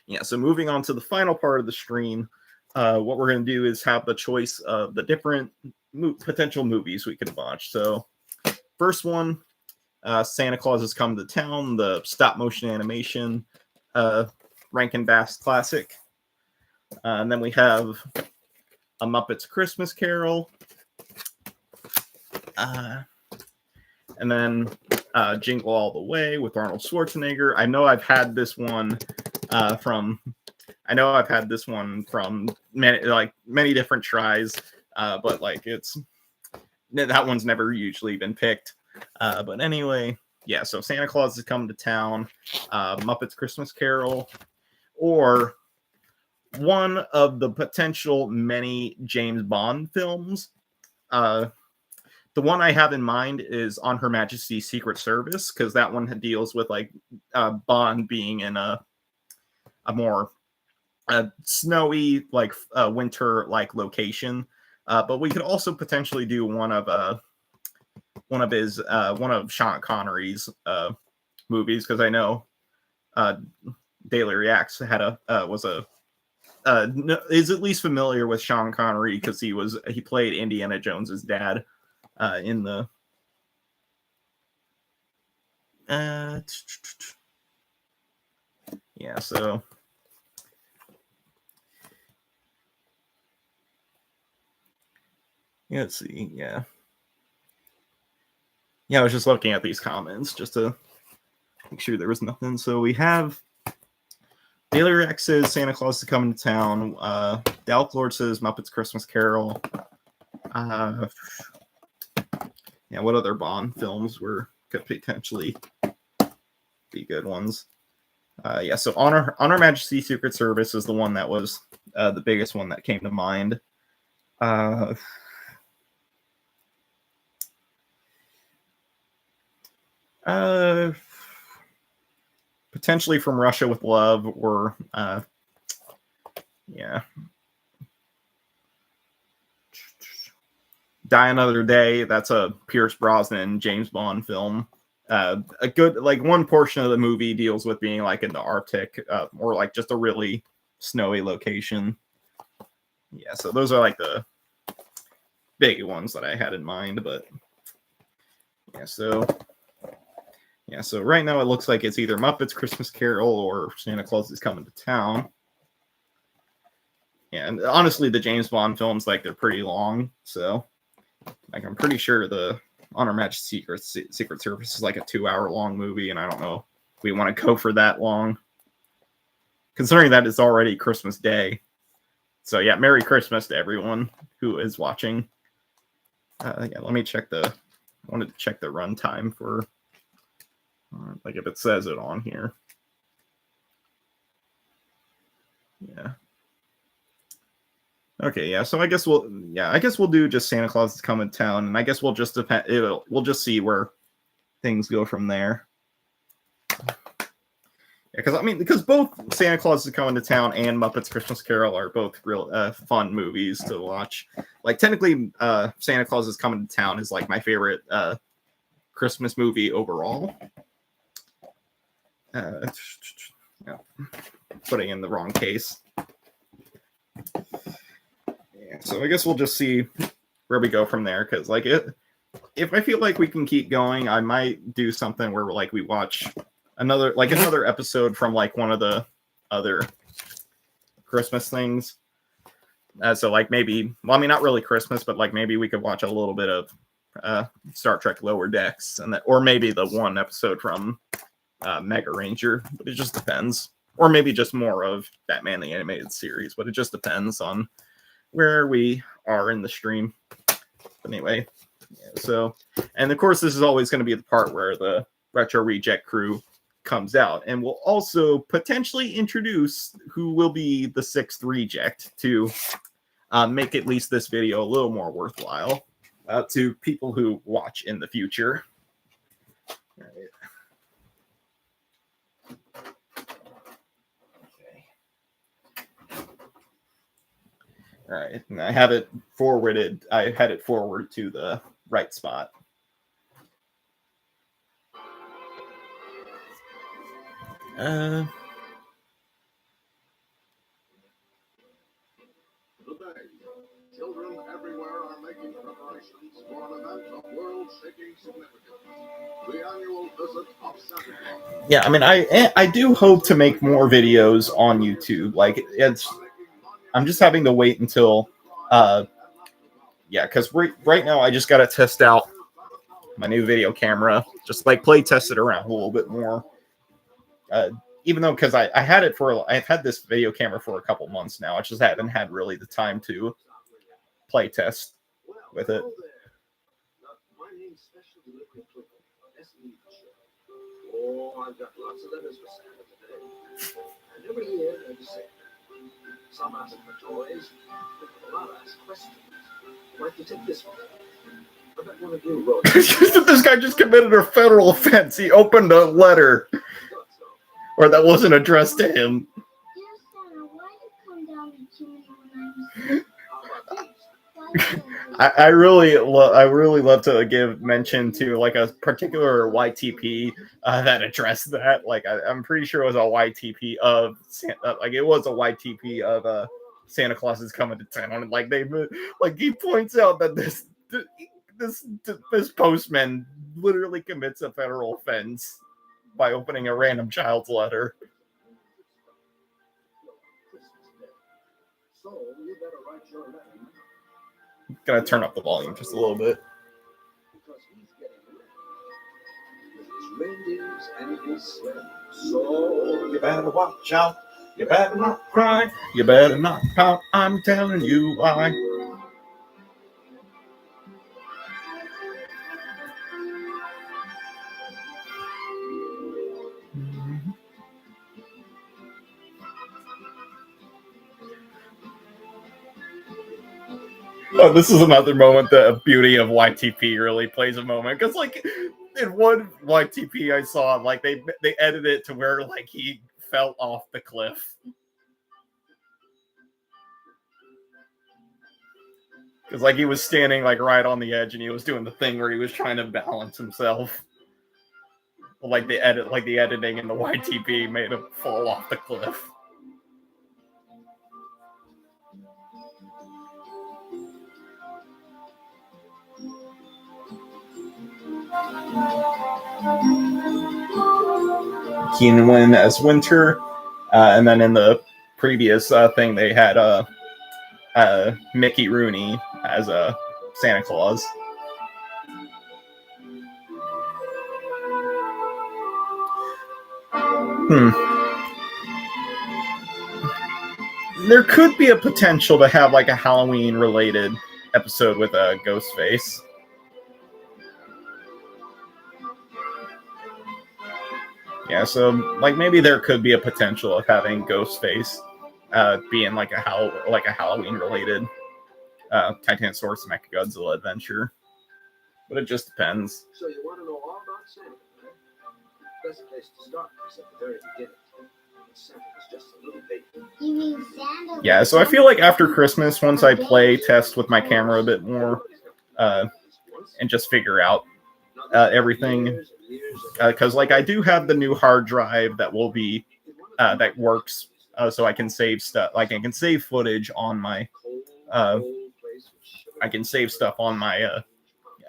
yeah, so moving on to the final part of the stream, what we're going to do is have the choice of the different potential movies we could watch. So first one, Santa Claus Is Coming to Town, the stop motion animation Rankin Bass classic. And then we have A Muppet's Christmas Carol. And then Jingle All the Way with Arnold Schwarzenegger. I know I've had this one from many different tries, but like that one's never usually been picked. But anyway, yeah, so Santa Claus Is Coming to Town, Muppet's Christmas Carol, or one of the potential many James Bond films. The one I have in mind is On Her Majesty's Secret Service, because that one deals with like Bond being in a more snowy, like winter like location. But we could also potentially do one of Sean Connery's movies, because I know Daily Reacts is at least familiar with Sean Connery, because he played Indiana Jones's dad in the yeah, so yeah, let's see, yeah, I was just looking at these comments just to make sure there was nothing. So we have Daily Rex says Santa Claus is Coming to Town. Dalk Lord says Muppets Christmas Carol. Yeah, what other Bond films could potentially be good ones? Yeah, so On Her Majesty's Secret Service is the one that was the biggest one that came to mind. Potentially From Russia with Love, or yeah, Die Another Day. That's a Pierce Brosnan James Bond film. A good, like, one portion of the movie deals with being like in the Arctic, or like just a really snowy location. Yeah, so those are like the big ones that I had in mind. But yeah, so right now it looks like it's either Muppets Christmas Carol or Santa Claus Is Coming to Town. Yeah, and honestly, the James Bond films, like, they're pretty long, so like I'm pretty sure the On Her Majesty's Secret Service is like a 2-hour long movie, and I don't know if we want to go for that long, considering that it's already Christmas Day. So yeah, Merry Christmas to everyone who is watching. Yeah, let me check I wanted to check the runtime for like if it says it on here. Yeah. Okay, yeah. So I guess we'll do just Santa Claus Is Coming to Town, and I guess we'll just see where things go from there. Yeah, because both Santa Claus Is Coming to Town and Muppets Christmas Carol are both real fun movies to watch. Like, technically, Santa Claus Is Coming to Town is like my favorite Christmas movie overall. Yeah, putting in the wrong case. Yeah, so I guess we'll just see where we go from there, because like if I feel like we can keep going, I might do something where like we watch another episode from like one of the other Christmas things. So like maybe, well, I mean, not really Christmas, but like maybe we could watch a little bit of Star Trek Lower Decks, and that, or maybe the one episode from Mega Ranger. But it just depends, or maybe just more of Batman the Animated Series. But it just depends on where we are in the stream. But anyway, yeah, so, and of course, this is always going to be the part where the Retro Reject crew comes out, and we'll also potentially introduce who will be the sixth reject to make at least this video a little more worthwhile to people who watch in the future. All right. Okay. All right, and I have it forwarded. I had it forward to the right spot. Today, children everywhere are making preparations for an event of world-shaking significance. The annual visit of Santa Claus. Yeah, I mean, I do hope to make more videos on YouTube. Like, I'm just having to wait until, yeah, because right now I just got to test out my new video camera, just like play test it around a little bit more. Even though, because I've had this video camera for a couple months now, I just haven't had really the time to play test with it. My name's Special Delivery Twinkle. Oh, I've got lots of letters for Santa today. And every year, I just say, some ask for toys, but a lot ask questions. Like you take this one. I bet one of you wrote This guy just committed a federal offense. He opened a letter, or that wasn't addressed to him. Dear Santa, why you come down the chimney when I really love to give mention to like a particular YTP that addressed that. Like I'm pretty sure it was a YTP of Santa, like it was a YTP of Santa Claus is coming to town, and like he points out that this postman literally commits a federal offense by opening a random child's letter. So you better write your letter. Gonna turn up the volume just a little bit. Because he's getting ready with his reindeers and his sled. So You better watch out. You better not cry. You better not pout. I'm telling you why. Oh, this is another moment that the beauty of YTP really plays a moment, because like in one YTP I saw, like they edited it to where like he fell off the cliff, because like he was standing like right on the edge and he was doing the thing where he was trying to balance himself. Like the editing in the YTP made him fall off the cliff. Keenan Wynn as Winter, and then in the previous thing they had Mickey Rooney as Santa Claus. There could be a potential to have like a Halloween related episode with a Ghostface. Yeah, so like maybe there could be a potential of having Ghostface being like a Halloween related Titanosaurus Mechagodzilla adventure, but it just depends. So you want to know all about Santa, right? Best place to start is at the very beginning. Santa was just a little baby. You mean Santa? Yeah, so I feel like after Christmas, once I play test with my camera a bit more, and just figure out everything, because like I do have the new hard drive that will be that works, so I can save stuff. Like I can save footage on my, I can save stuff on my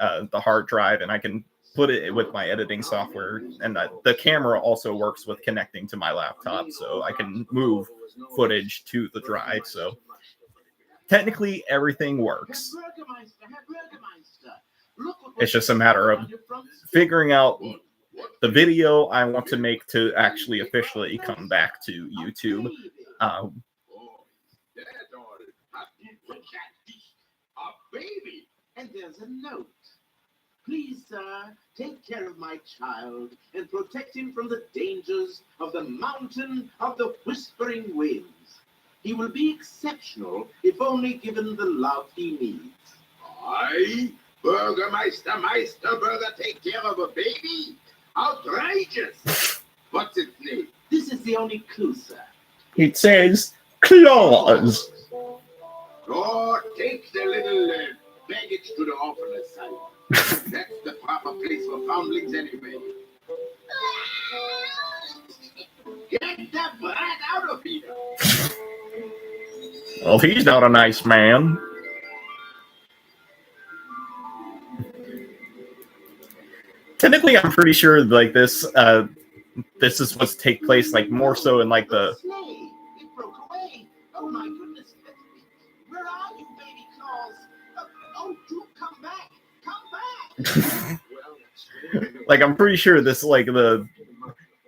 the hard drive, and I can put it with my editing software, and the camera also works with connecting to my laptop, so I can move footage to the drive. So technically, everything works. It's just a matter of figuring out the video I want to make to actually officially come back to YouTube. A baby, and there's a note. Please, sir, take care of my child and protect him from the dangers of the mountain of the whispering winds. He will be exceptional if only given the love he needs. I, Burgermeister Meisterburger, take care of a baby? Outrageous! What's its name? This is the only clue, sir. It says claws. Or take the little baggage to the orphan asylum. That's the proper place for foundlings anyway. Get that brat out of here! Well, he's not a nice man. Technically, I'm pretty sure like this is what's take place like more so in like the. It broke away. Oh my goodness! Where are you, baby claws? Oh, do come back! Come back! Like I'm pretty sure this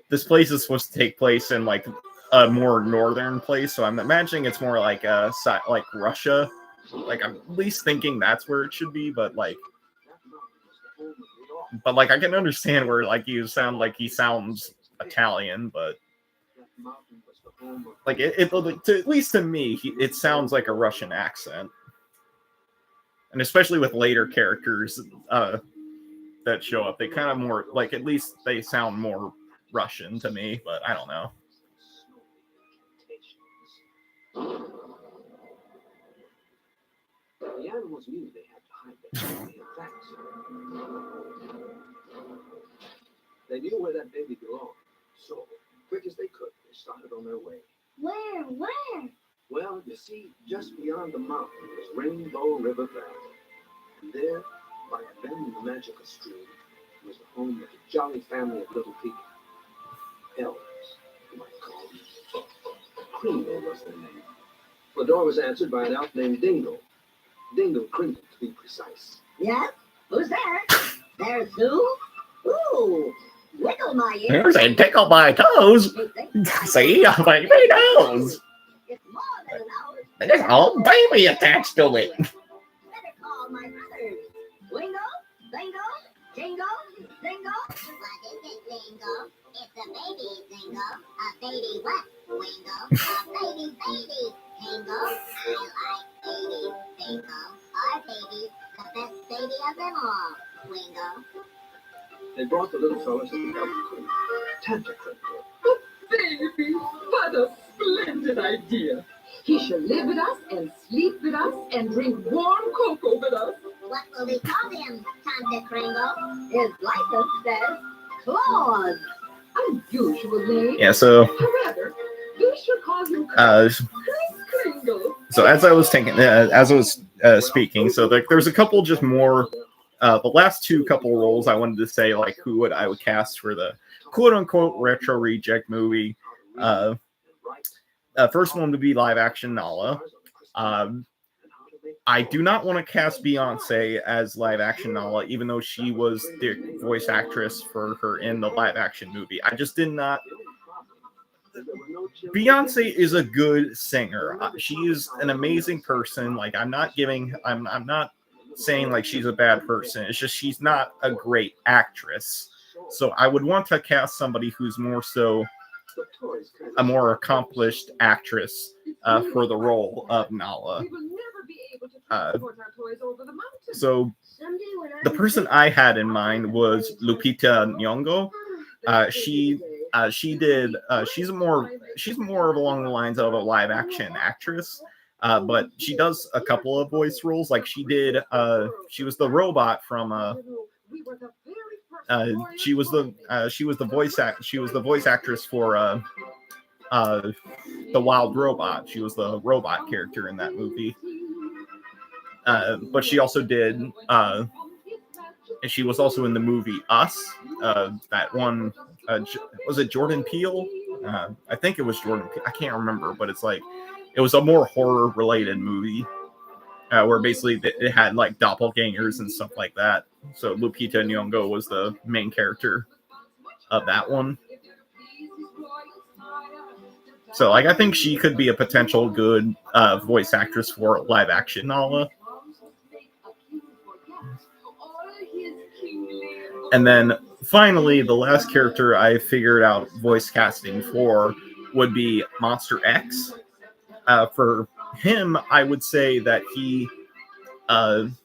this place is supposed to take place in like a more northern place, so I'm imagining it's more like like Russia. Like I'm at least thinking that's where it should be, but like I can understand where like he sounds Italian, but like at least to me, it sounds like a Russian accent, and especially with later characters that show up, they kind of more like at least they sound more Russian to me, but I don't know. The animals knew they had to hide their tracks. They knew where that baby belonged, so quick as they could, they started on their way. Where? Well, you see, just beyond the mountain was Rainbow River Valley. And there, by a bend in the magical stream, was the home of a jolly family of little people. Elders, you might call them. Kringle was their name. The door was answered by an elf named Dingle. Dingle Kringle, to be precise. Yep. Who's there? There's who? Ooh, wiggle my ears. Here's a tickle my toes. See, a baby nose. It's more than a nose. There's a whole baby attached to it. Better call my brothers. Wingo, Bingo, Jingo, Zingo. What is it, Zingo? It's a baby, Zingo. A baby what, Wingo? A baby. Jingo, I like babies, Zingo. Our baby's the best baby of them all, Wingo. They brought the little fellow to the elf queen, Tanta Kringle. Oh, baby, what a splendid idea. He shall live with us and sleep with us and drink warm cocoa with us. What will we call him, Tanta Kringle? His license says Claus. Unusual name. Yeah, so However, we shall call him Kringle. so as I was speaking, so there's a couple just more the last two couple roles I wanted to say like who I would cast for the quote unquote retro reject movie. First one would be live action Nala. I do not want to cast Beyonce as live action Nala, even though she was the voice actress for her in the live action movie. I just did not. Beyonce is a good singer. She is an amazing person. Like I'm not saying like she's a bad person. It's just she's not a great actress. So I would want to cast somebody who's more so a more accomplished actress for the role of Nala. So the person I had in mind was Lupita Nyong'o. She's more along the lines of a live action actress. But she does a couple of voice roles. Like she was the robot from she was the voice actress for the Wild Robot. She was the robot character in that movie. But she also did and she was also in the movie Us. That one, was it Jordan Peele? I think it was Jordan Peele. I can't remember, but it's like it was a more horror-related movie where basically it had like doppelgangers and stuff like that. So Lupita Nyong'o was the main character of that one. So like I think she could be a potential good voice actress for live action Nala. And then finally, the last character I figured out voice casting for would be Monster X. For him, I would say that he Tom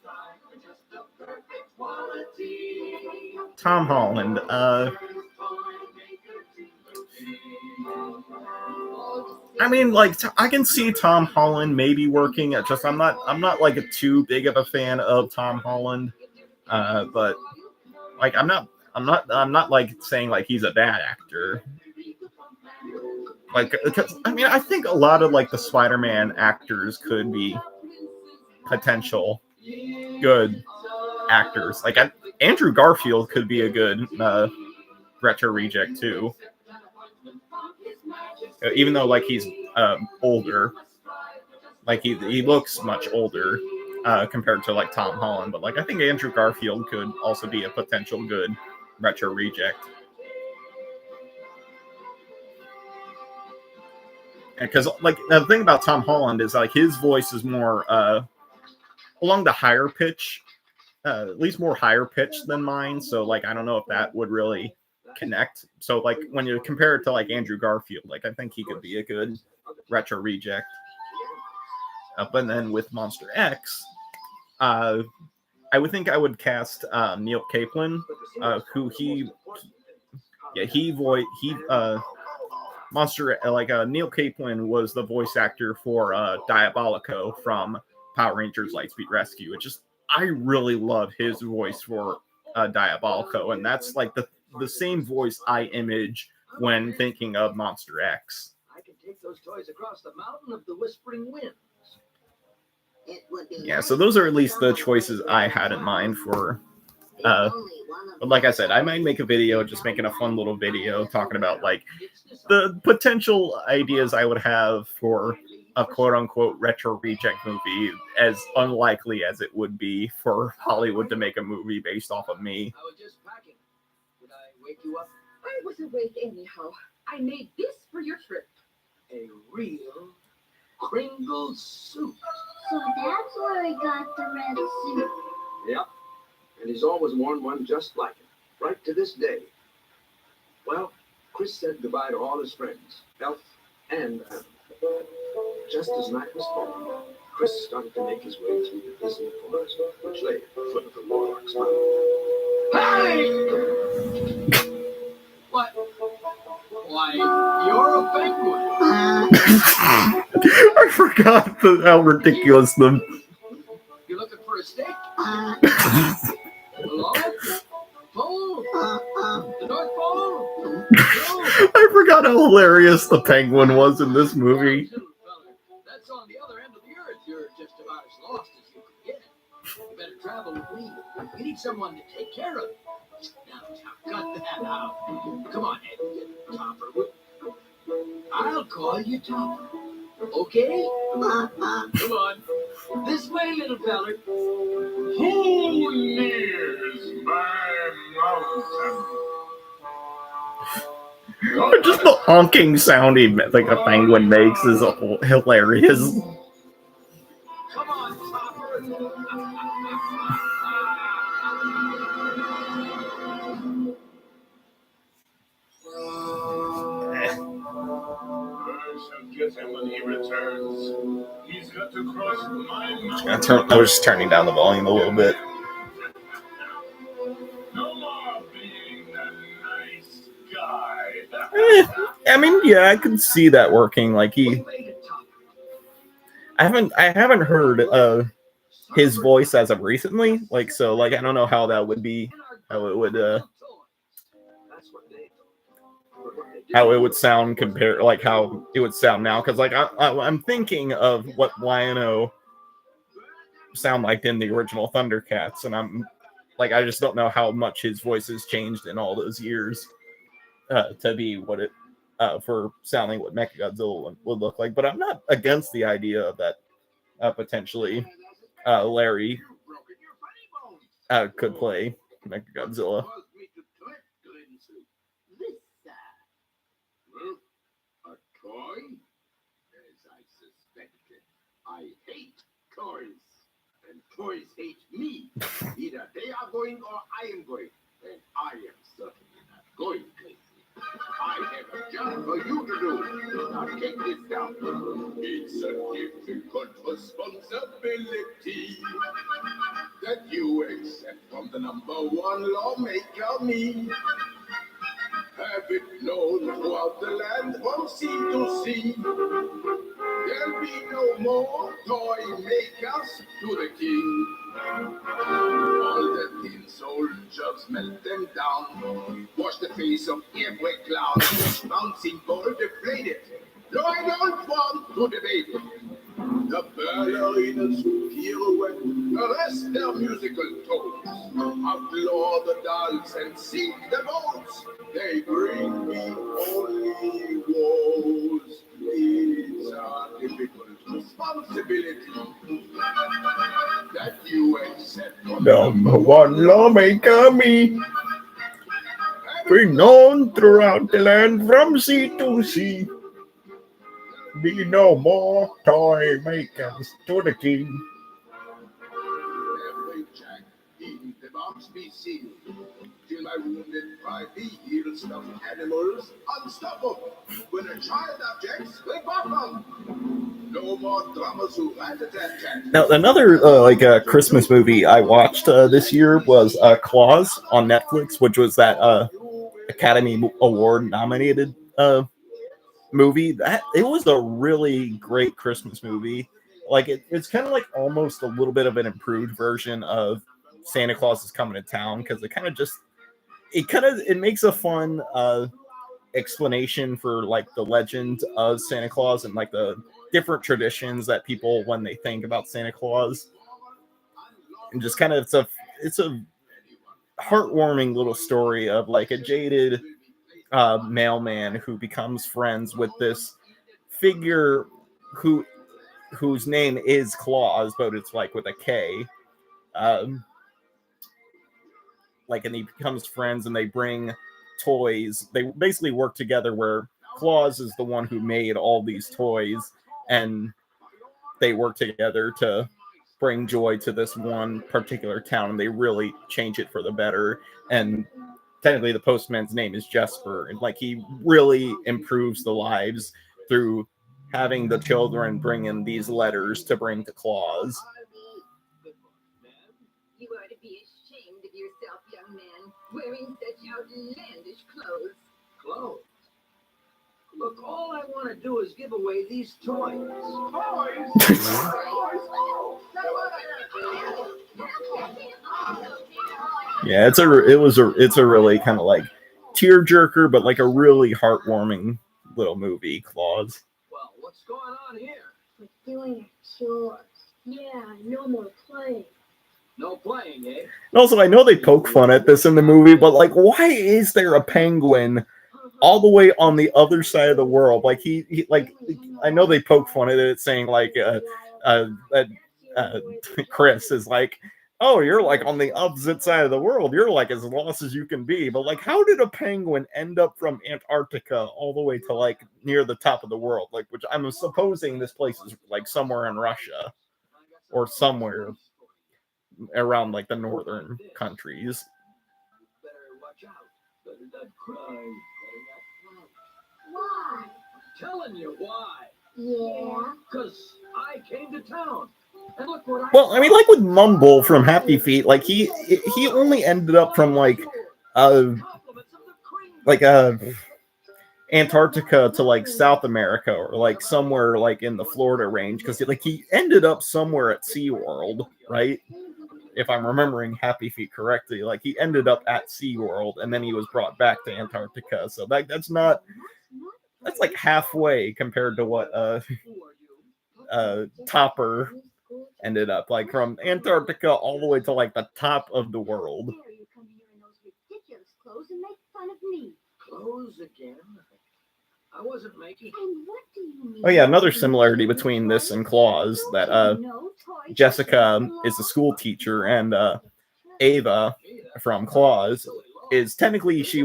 Holland. I mean, like I can see Tom Holland maybe working. It just I'm not like too big of a fan of Tom Holland, but like I'm not like saying like he's a bad actor. Like, because, I mean, I think a lot of like the Spider-Man actors could be potential good actors. Like Andrew Garfield could be a good retro reject too. Even though like he's older, like he looks much older compared to like Tom Holland, but like I think Andrew Garfield could also be a potential good retro reject. Because like the thing about Tom Holland is like his voice is more along the higher pitch, at least more higher pitch than mine. So like I don't know if that would really connect. So like when you compare it to like Andrew Garfield, like I think he could be a good retro reject. But then with Monster X, I would think I would cast Neil Kaplan, who Monster Neil Kaplan was the voice actor for Diabolico from Power Rangers Lightspeed Rescue. It just I really love his voice for Diabolico, and that's like the same voice I image when thinking of Monster X. I can take those toys across the mountain of the Whispering Winds. Yeah, so those are at least the choices I had in mind for. But like I said, I might make a video, just making a fun little video talking about like the potential ideas I would have for a quote-unquote retro reject movie, as unlikely as it would be for Hollywood to make a movie based off of me. I was just packing. Did I wake you up? I was awake anyhow. I made this for your trip. A real Kringle suit. So that's where he got the red suit. Yep. And he's always worn one just like it, right to this day. Well, Chris said goodbye to all his friends, Elf and Adam. Just as night was falling, Chris started to make his way through the Disney forest, which lay at the foot of the Warlock's Mountain. Hey! What? Why, you're a penguin. I forgot how ridiculous them. You looking for a steak? Hello? Pole? The North Pole? I forgot how hilarious the penguin was in this movie. That's on the other end of the earth. You're just about as lost as you could get. You better travel with me. We need someone to take care of you. Now, cut that out. Come on, Ed. Topper. I'll call you Topper. Okay? Come on. This way, little feller. Who nears my mountain? Just the honking sound like a penguin makes is hilarious. Come on, Topper. I shall get him when he returns. He's got to cross my mountain. I was just turning down the volume a little bit. No more being that nice guy. I mean, yeah, I could see that working. Like I haven't heard his voice as of recently. Like so, like I don't know how that would be. How it would sound compared, like how it would sound now, because like I'm thinking of what Lion-O sound like in the original Thundercats, and like I just don't know how much his voice has changed in all those years to be what it for sounding what Mechagodzilla would look like. But I'm not against the idea of that potentially Larry could play Mechagodzilla. Well, a toy? As I suspected. I hate toys. And toys hate me. Either they are going or I am going. And I am certainly not going crazy. I have a job for you to do. Now take this down. It's a difficult responsibility that you accept from the number one lawmaker, me. Have it known throughout the land from sea to sea. There'll be no more toy makers to the king. All the tin soldiers melt them down. Wash the face of every clown. Bouncing ball deflated. No, I don't want to debate. The ballerinas who pirouette arrest their musical toes. Outlaw the dolls and sink the boats. They bring me only woes. It's a difficult responsibility that you accept. Number one lawmaker, me. Be known throughout the land from sea to sea. Be no more toy makers to the king. Every jack in the box be sealed. Till my wounded pride be healed. Stuffed animals unstoppable. When a child objects, we pop them. No more drummers who rat-a-tat-tat. Now, another Christmas movie I watched this year was Claus on Netflix, which was that Academy Award nominated movie. That it was a really great Christmas movie. Like it's kind of like almost a little bit of an improved version of Santa Claus is Coming to Town, because it makes a fun explanation for like the legend of Santa Claus and like the different traditions that people when they think about Santa Claus, and just kind of it's a heartwarming little story of like a jaded mailman who becomes friends with this figure whose name is Claus, but it's like with a K. And he becomes friends, and they bring toys. They basically work together where Claus is the one who made all these toys, and they work together to bring joy to this one particular town, and they really change it for the better. And technically the postman's name is Jesper, and like he really improves the lives through having the children bring in these letters to bring to Claus. You ought to be ashamed of yourself, young man, wearing such outlandish clothes. Clothes? Look, all I want to do is give away these toys. Yeah, it's a really kind of like tearjerker, but like a really heartwarming little movie, Claus. Well, what's going on here? We're doing a chores. Yeah, no more playing. No playing, eh? And also, I know they poke fun at this in the movie, but like, why is there a penguin all the way on the other side of the world? Like he like, I know they poke fun at it, saying like, Chris is like, oh, you're like on the opposite side of the world. You're like as lost as you can be. But like, how did a penguin end up from Antarctica all the way to like near the top of the world? Like, which I'm supposing this place is like somewhere in Russia or somewhere around like the northern countries. Better watch out. Better not cry. Better not Why? cry. I'm telling you why. Yeah. Because I came to town. And look what Well, I mean, like with Mumble from Happy Feet, like he only ended up from like Antarctica to like South America or like somewhere like in the Florida range, because like he ended up somewhere at SeaWorld, right? If I'm remembering Happy Feet correctly, like he ended up at SeaWorld and then he was brought back to Antarctica. So that's like halfway compared to what Topper ended up like from Antarctica all the way to like the top of the world. Dare you come here in those ridiculous clothes and make fun of me? Clothes again? I wasn't making. And what do you mean? Oh yeah, another similarity between this and Claus that Jessica is a school teacher and Ava from Claus is technically she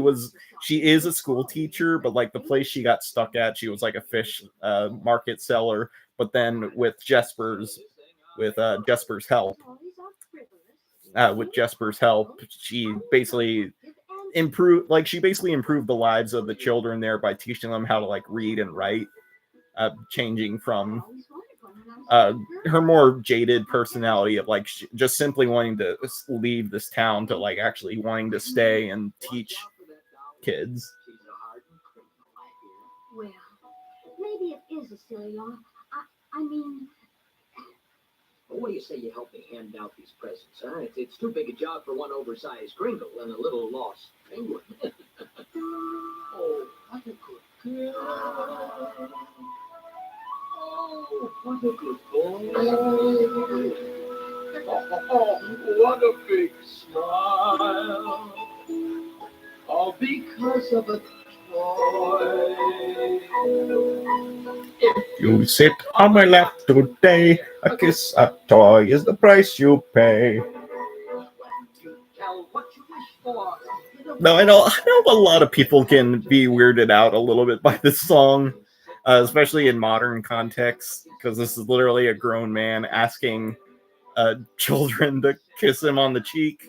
is a school teacher, but like the place she got stuck at, she was like a fish market seller. But then with Jesper's help, she basically improved the lives of the children there by teaching them how to like read and write, changing from her more jaded personality of like just simply wanting to leave this town to like actually wanting to stay and teach kids. Well, maybe it is a silly law. I mean, What do you say you help me hand out these presents, huh? It's too big a job for one oversized gringo and a little lost penguin. Oh, what a good girl. Oh, what a good boy. Oh, what a big smile. All because of a toy. You sit on my lap today, a kiss, a toy is the price you pay. Tell what you wish for. No, I know a lot of people can be weirded out a little bit by this song, especially in modern context, because this is literally a grown man asking children to kiss him on the cheek,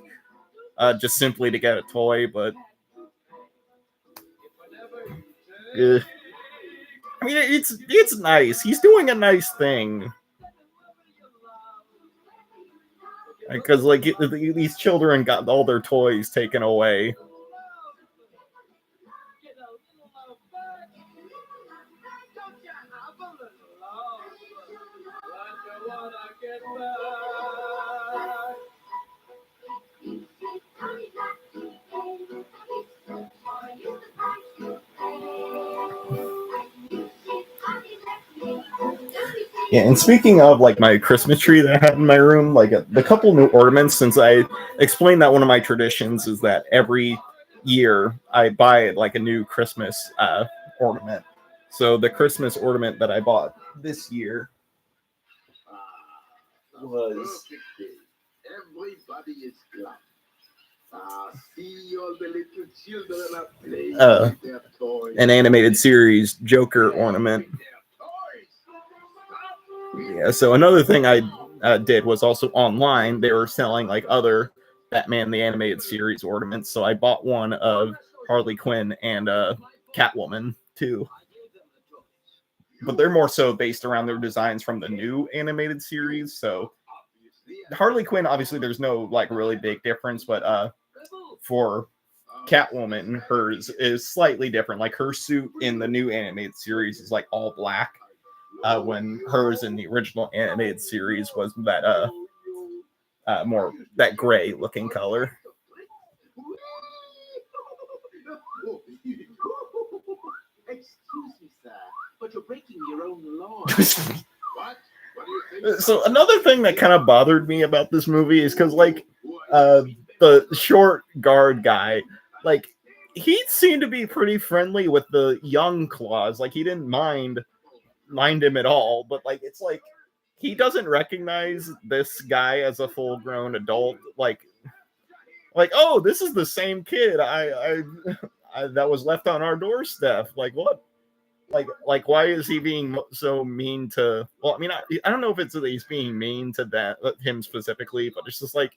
just simply to get a toy. But I mean, it's nice. He's doing a nice thing. Because like these children got all their toys taken away. Yeah, and speaking of like my Christmas tree that I had in my room, like the couple new ornaments, since I explained that one of my traditions is that every year I buy like a new Christmas ornament. So the Christmas ornament that I bought this year was Everybody is glad. See all the little children are playing with their toys. an animated series Joker ornament. Yeah, so another thing I did was also online. They were selling like other Batman the Animated Series ornaments, so I bought one of Harley Quinn and Catwoman too. But they're more so based around their designs from the new animated series. So Harley Quinn, obviously, there's no like really big difference, but for Catwoman, hers is slightly different. Like her suit in the new animated series is like all black. When hers in the original animated series was that more that gray looking color. Excuse me, sir, but you're breaking your own law. What? What do you think? So another thing that kind of bothered me about this movie is because like the short guard guy, like he seemed to be pretty friendly with the young Claus. Like he didn't mind him at all, but like it's like he doesn't recognize this guy as a full-grown adult. Like oh, this is the same kid I that was left on our doorstep. Like what? Like why is he being so mean to? Well, I mean, I don't know if it's that he's being mean to him specifically, but it's just like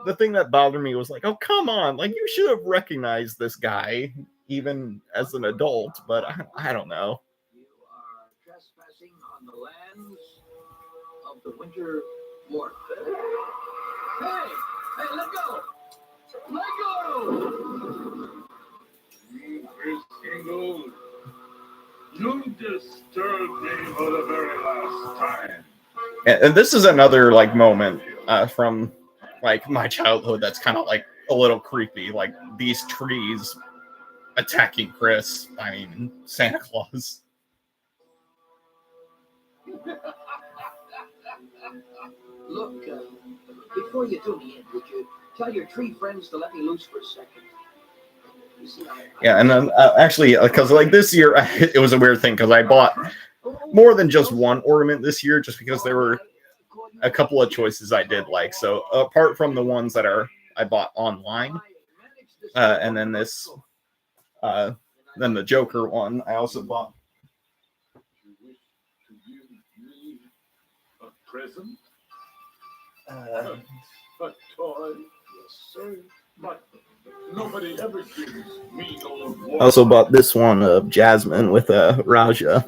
the thing that bothered me was like, oh come on, like you should have recognized this guy even as an adult. But I don't know. You are trespassing on the lands of the winter morph. Hey, let go! Let go! Christine, you disturbed me for the very last time. And this is another like moment from like my childhood that's kind of like a little creepy. Like these trees attacking Chris. I mean, Santa Claus. Look, before you do me in, would you tell your tree friends to let me loose for a second? You see, Yeah, and then actually, because like this year, it was a weird thing because I bought more than just one ornament this year, just because there were a couple of choices I did like. So apart from the ones that I bought online, and then this, then the Joker one, I also bought. You wish to give me a present? Uh, A toy? Yes, sir. But nobody ever gives me no I also bought this one of Jasmine with Raja.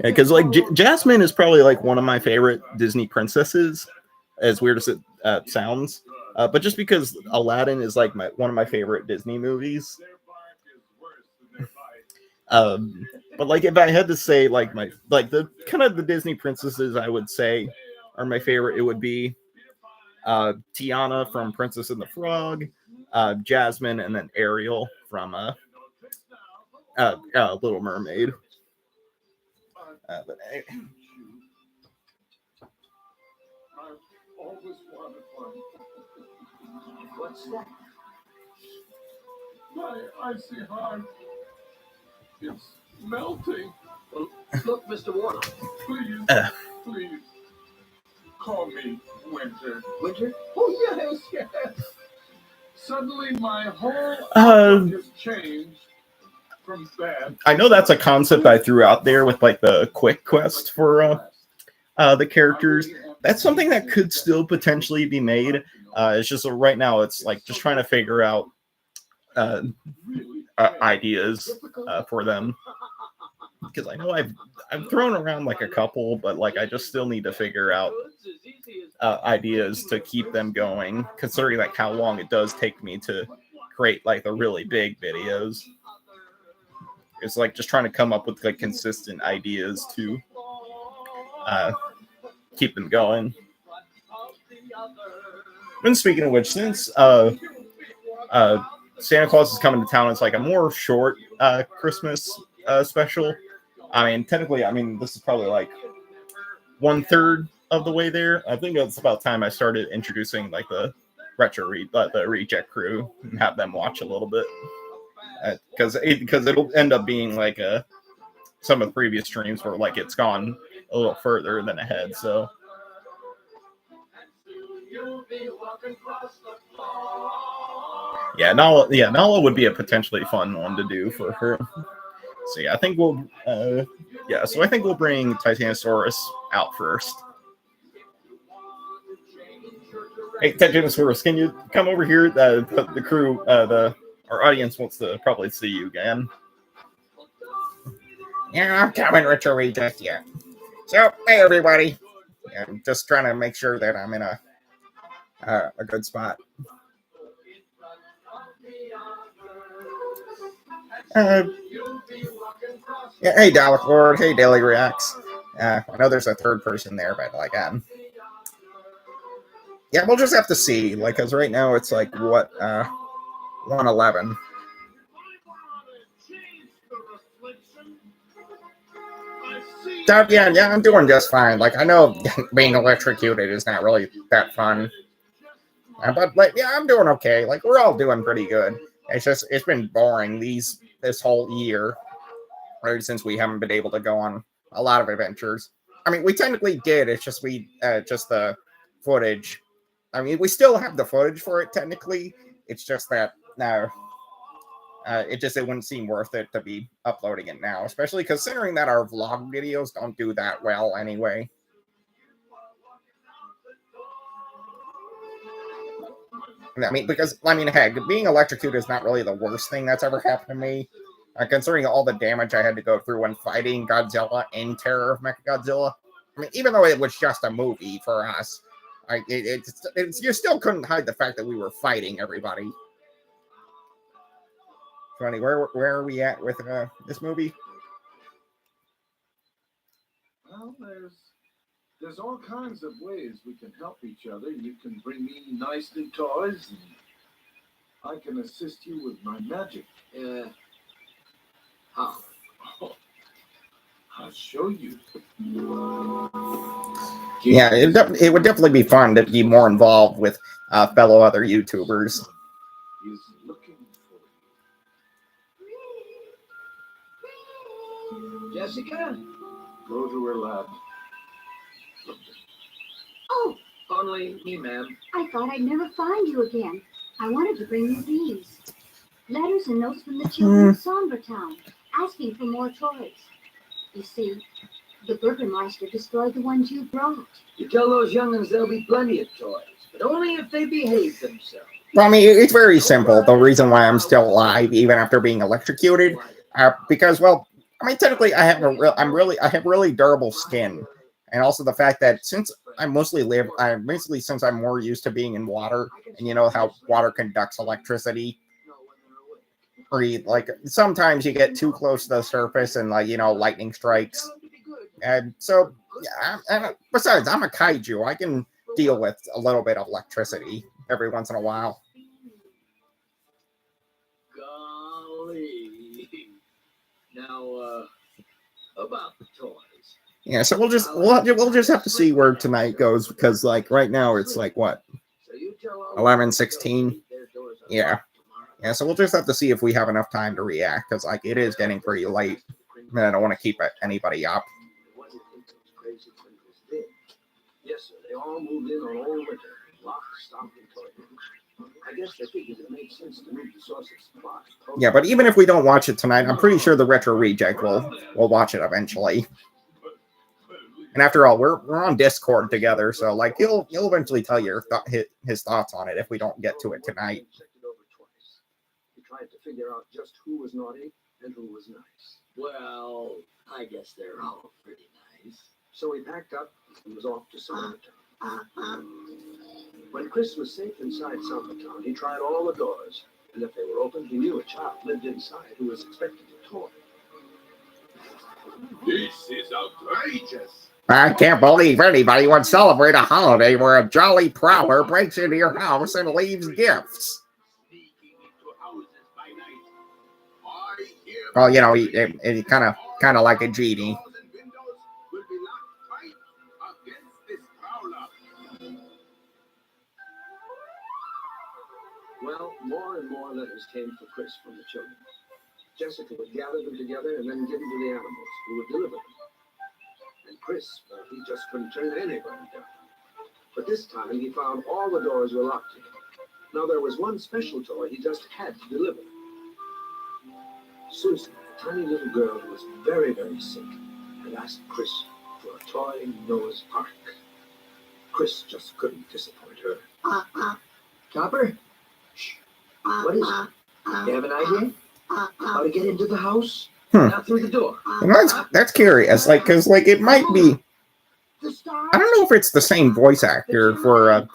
Because like Jasmine is probably like one of my favorite Disney princesses, as weird as it sounds. But just because Aladdin is like one of my favorite Disney movies. Their bark is worse than their bite. But like if I had to say like the kind of the Disney princesses I would say are my favorite, it would be Tiana from Princess and the Frog, Jasmine, and then Ariel from Little Mermaid. But I've always wanted one. what's that? My icy heart is melting. Well, look, Mr. Warlock. Please, please, call me Winter. Winter? Oh, yes, yes. Suddenly my whole Uh, outlook has changed from bad. I know that's a concept I threw out there with like the quick quest for the characters. That's something that could still potentially be made. It's just right now it's like just trying to figure out ideas for them, because I know I've thrown around like a couple, but like I just still need to figure out ideas to keep them going, considering like how long it does take me to create like the really big videos. It's like just trying to come up with like consistent ideas to keep them going. And speaking of which, since Santa Claus is coming to town, it's like a more short Christmas special. I mean, technically, this is probably like 1/3 of the way there. I think it's about time I started introducing like the the reject crew and have them watch a little bit, because it'll end up being like some of the previous streams where like it's gone a little further than ahead. So Nala would be a potentially fun one to do for her. So yeah, I think we'll bring Titanosaurus out first. Hey, Titanosaurus, can you come over here? The crew, our audience wants to probably see you again. Yeah, I'm coming, Retro Reject, yeah. So, hey everybody. Yeah, I'm just trying to make sure that I'm in a good spot. Yeah, hey Dalek Lord, hey Daily Reacts. I know there's a third person there, but like, yeah, we'll just have to see. Like, cause right now it's like what 1:11. Yeah, I'm doing just fine. Like, I know being electrocuted is not really that fun, but like, yeah, I'm doing okay. Like, we're all doing pretty good. It's been boring this whole year, right, since we haven't been able to go on a lot of adventures. I mean, we technically did. It's just just the footage. I mean, we still have the footage for it technically. It's just that now. It wouldn't seem worth it to be uploading it now, especially considering that our vlog videos don't do that well anyway. Heck, being electrocuted is not really the worst thing that's ever happened to me, considering all the damage I had to go through when fighting Godzilla in Terror of Mechagodzilla. I mean, even though it was just a movie for us, you still couldn't hide the fact that we were fighting everybody. Funny, where are we at with this movie? Well, there's all kinds of ways we can help each other. You can bring me nice new toys, and I can assist you with my magic. How? I'll show you. Yeah, it would definitely be fun to be more involved with fellow other YouTubers. He's looking for you. Jessica, go to her lab. Oh, Only me, ma'am. I thought I'd never find you again. I wanted to bring you these. Letters and notes from the children of Sombertown, asking for more toys. You see, the Burgermeister destroyed the ones you brought. You tell those young'uns there'll be plenty of toys, but only if they behave themselves. Well, I mean, it's very simple. The reason why I'm still alive, even after being electrocuted, because, well, I mean, technically, I have really durable skin, and also the fact that since since I'm more used to being in water, and you know how water conducts electricity, or like sometimes you get too close to the surface and lightning strikes, and so yeah. And besides, I'm a kaiju. I can deal with a little bit of electricity every once in a while. Golly. Now, about the toys. Yeah, so we'll just have to see where tonight goes, because right now it's what, 11:16. Yeah. So we'll just have to see if we have enough time to react, because it is getting pretty late, and I don't want to keep anybody up. Yes, sir. They all moved in on old winter. Lock, stock, and toy. I guess they figured it made sense to move the source of supply. Yeah, but even if we don't watch it tonight, I'm pretty sure the Retro Reject will watch it eventually. And after all, we're on Discord together, so he'll eventually tell you his thoughts on it if we don't get to it tonight. He tried to figure out just who was naughty and who was nice. Well, I guess they're all pretty nice. So he packed up and was off to Sombertown. When Chris was safe inside Sombertown, he tried all the doors, and if they were open, he knew a child lived inside who was expecting a toy. This is outrageous. I can't believe anybody would celebrate a holiday where a jolly prowler breaks into your house and leaves gifts. Sneaking into houses by night. I hear Well, he kind of like a genie. doors and windows will be locked tight against this prowler. Well, more and more letters came for Chris from the children. Jessica would gather them together and then give them to the animals, who would deliver them. And Chris, he just couldn't turn anybody down. But this time he found all the doors were locked again. Now there was one special toy he just had to deliver. Susan, a tiny little girl who was very, very sick, had asked Chris for a toy Noah's Ark. Chris just couldn't disappoint her. Topper? Shh. What is it? You have an idea? How to get into the house? Not through the door. That's curious, because it might be. I don't know if it's the same voice actor for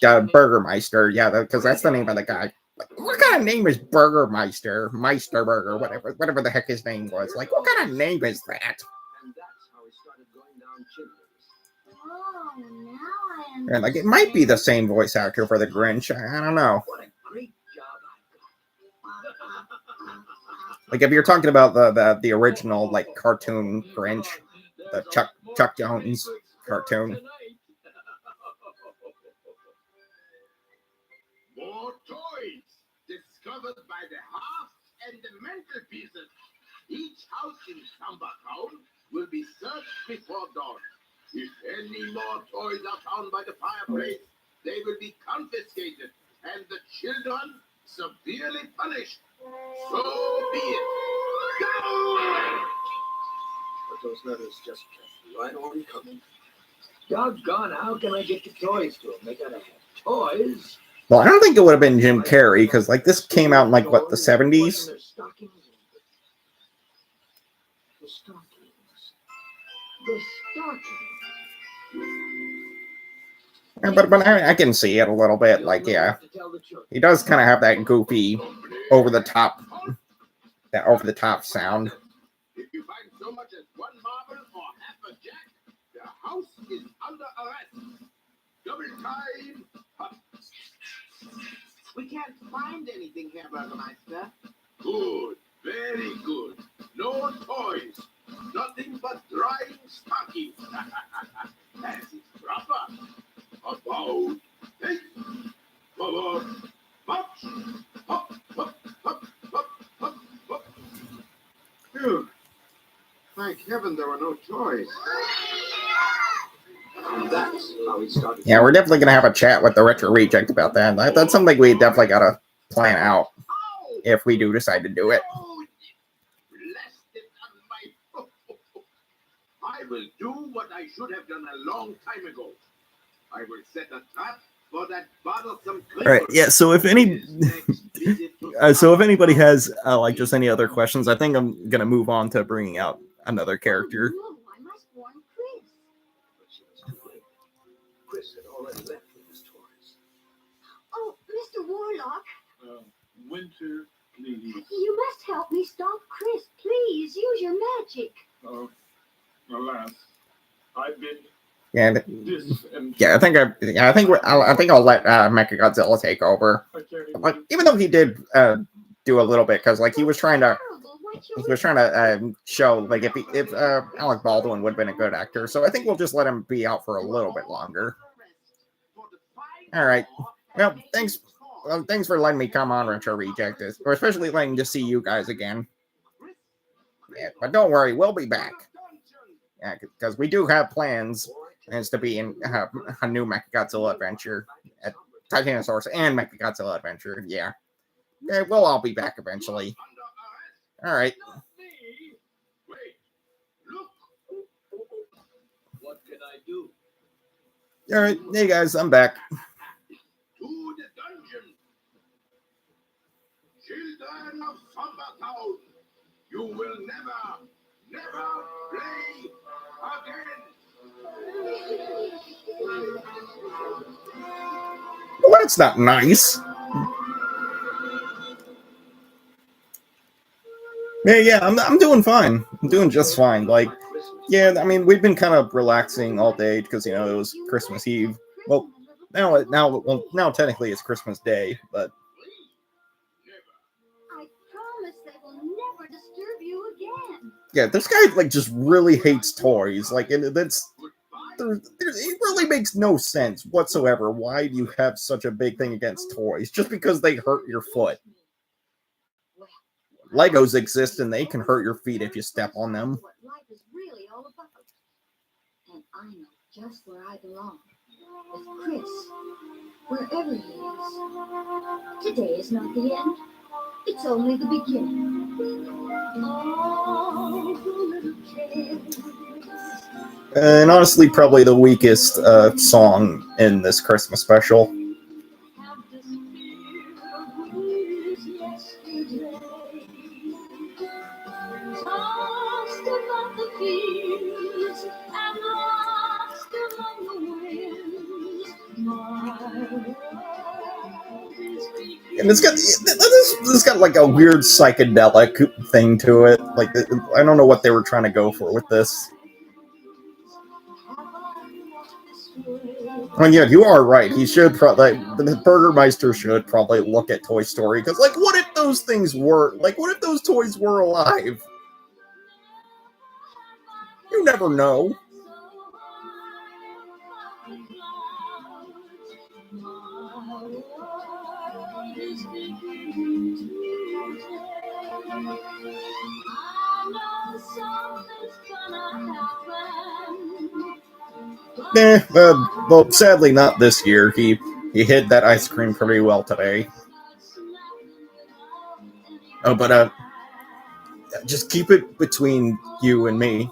Burgermeister. Yeah, because that's the name of the guy. What kind of name is Burgermeister? Meisterburger, whatever the heck his name was. What kind of name is that? And that's how he started going down chimneys. Oh, now I And it might be the same voice actor for the Grinch. I don't know. What a great job If you're talking about the original cartoon Grinch, the Chuck Jones cartoon. More toys discovered by the hearth and the mantelpieces. Each house in Sombertown will be searched before dawn. If any more toys are found by the fireplace, they will be confiscated and the children severely punished. So be it. Go! But those letters just kept right on coming. Doggone, how can I get the toys to them? They gotta have toys. Well, I don't think it would have been Jim Carrey, because this came out in the 70s. The stockings. The stockings. The stockings. Yeah, but I can see it a little bit. Yeah, he does kind of have that goofy, over the top sound. If you find so much as one marble or half a jack, the house is under arrest. Double time. Up. We can't find anything here, Burgermeister. Good, very good. No toys. Thank heaven there were no toys. And that's how he started. Yeah, we're definitely gonna have a chat with the Retro Reject about that. That's something we definitely gotta plan out if we do decide to do it. I will do what I should have done a long time ago. I will set a trap for that bothersome creature. All right, yeah. So if anybody has like just any other questions, I think I'm gonna move on to bringing out another character. Oh, no, I must warn Chris. But she was too late. Chris had already left with his toys. Oh, Mr. Warlock, Winter, please. you must help me stop Chris. Please, use your magic. Alas, I've been Yeah, disenchanted. yeah. I think I'll let Mechagodzilla take over. I can't even Like, even though he did do a little bit, because like he was trying to show like if Alec Baldwin would have been a good actor. So I think we'll just let him be out for a little bit longer. All right. Well, thanks. Well, thanks for letting me come on Retro Reject, or especially letting to see you guys again. Yeah, but don't worry, we'll be back. Yeah, because we do have plans to be in a new Mechagodzilla adventure, Titanosaurus and Mechagodzilla adventure. Yeah, we'll all be back eventually. All right. Wait, look. What can I do? All right, hey guys, I'm back. To the dungeon. Children of Summertown, you will never play again. Well, that's not nice. Yeah, I'm doing fine. I'm doing just fine. Like, yeah, I mean, we've been kind of relaxing all day because it was Christmas Eve. Well, now technically it's Christmas Day, but I promise they will never disturb you again. yeah, this guy like just really hates toys. Like, it really makes no sense whatsoever. Why do you have such a big thing against toys? Just because they hurt your foot? Legos exist and they can hurt your feet if you step on them. What life is really all about. And I know just where I belong. With Chris. Wherever he is. Today is not the end. It's only the beginning. Oh, the little kids. And honestly, probably the weakest song in this Christmas special. Have this fear of who's yesterday. Tossed about the fields and lost among the winds. My world is beginning. And it's got like a weird psychedelic thing to it. Like, I don't know what they were trying to go for with this. And yeah, you are right. He should probably, the Burgermeister should probably look at Toy Story, because, like, what if those things were, like, what if those toys were alive? You never know. Well, sadly, not this year. He hid that ice cream pretty well today. Oh, but just keep it between you and me.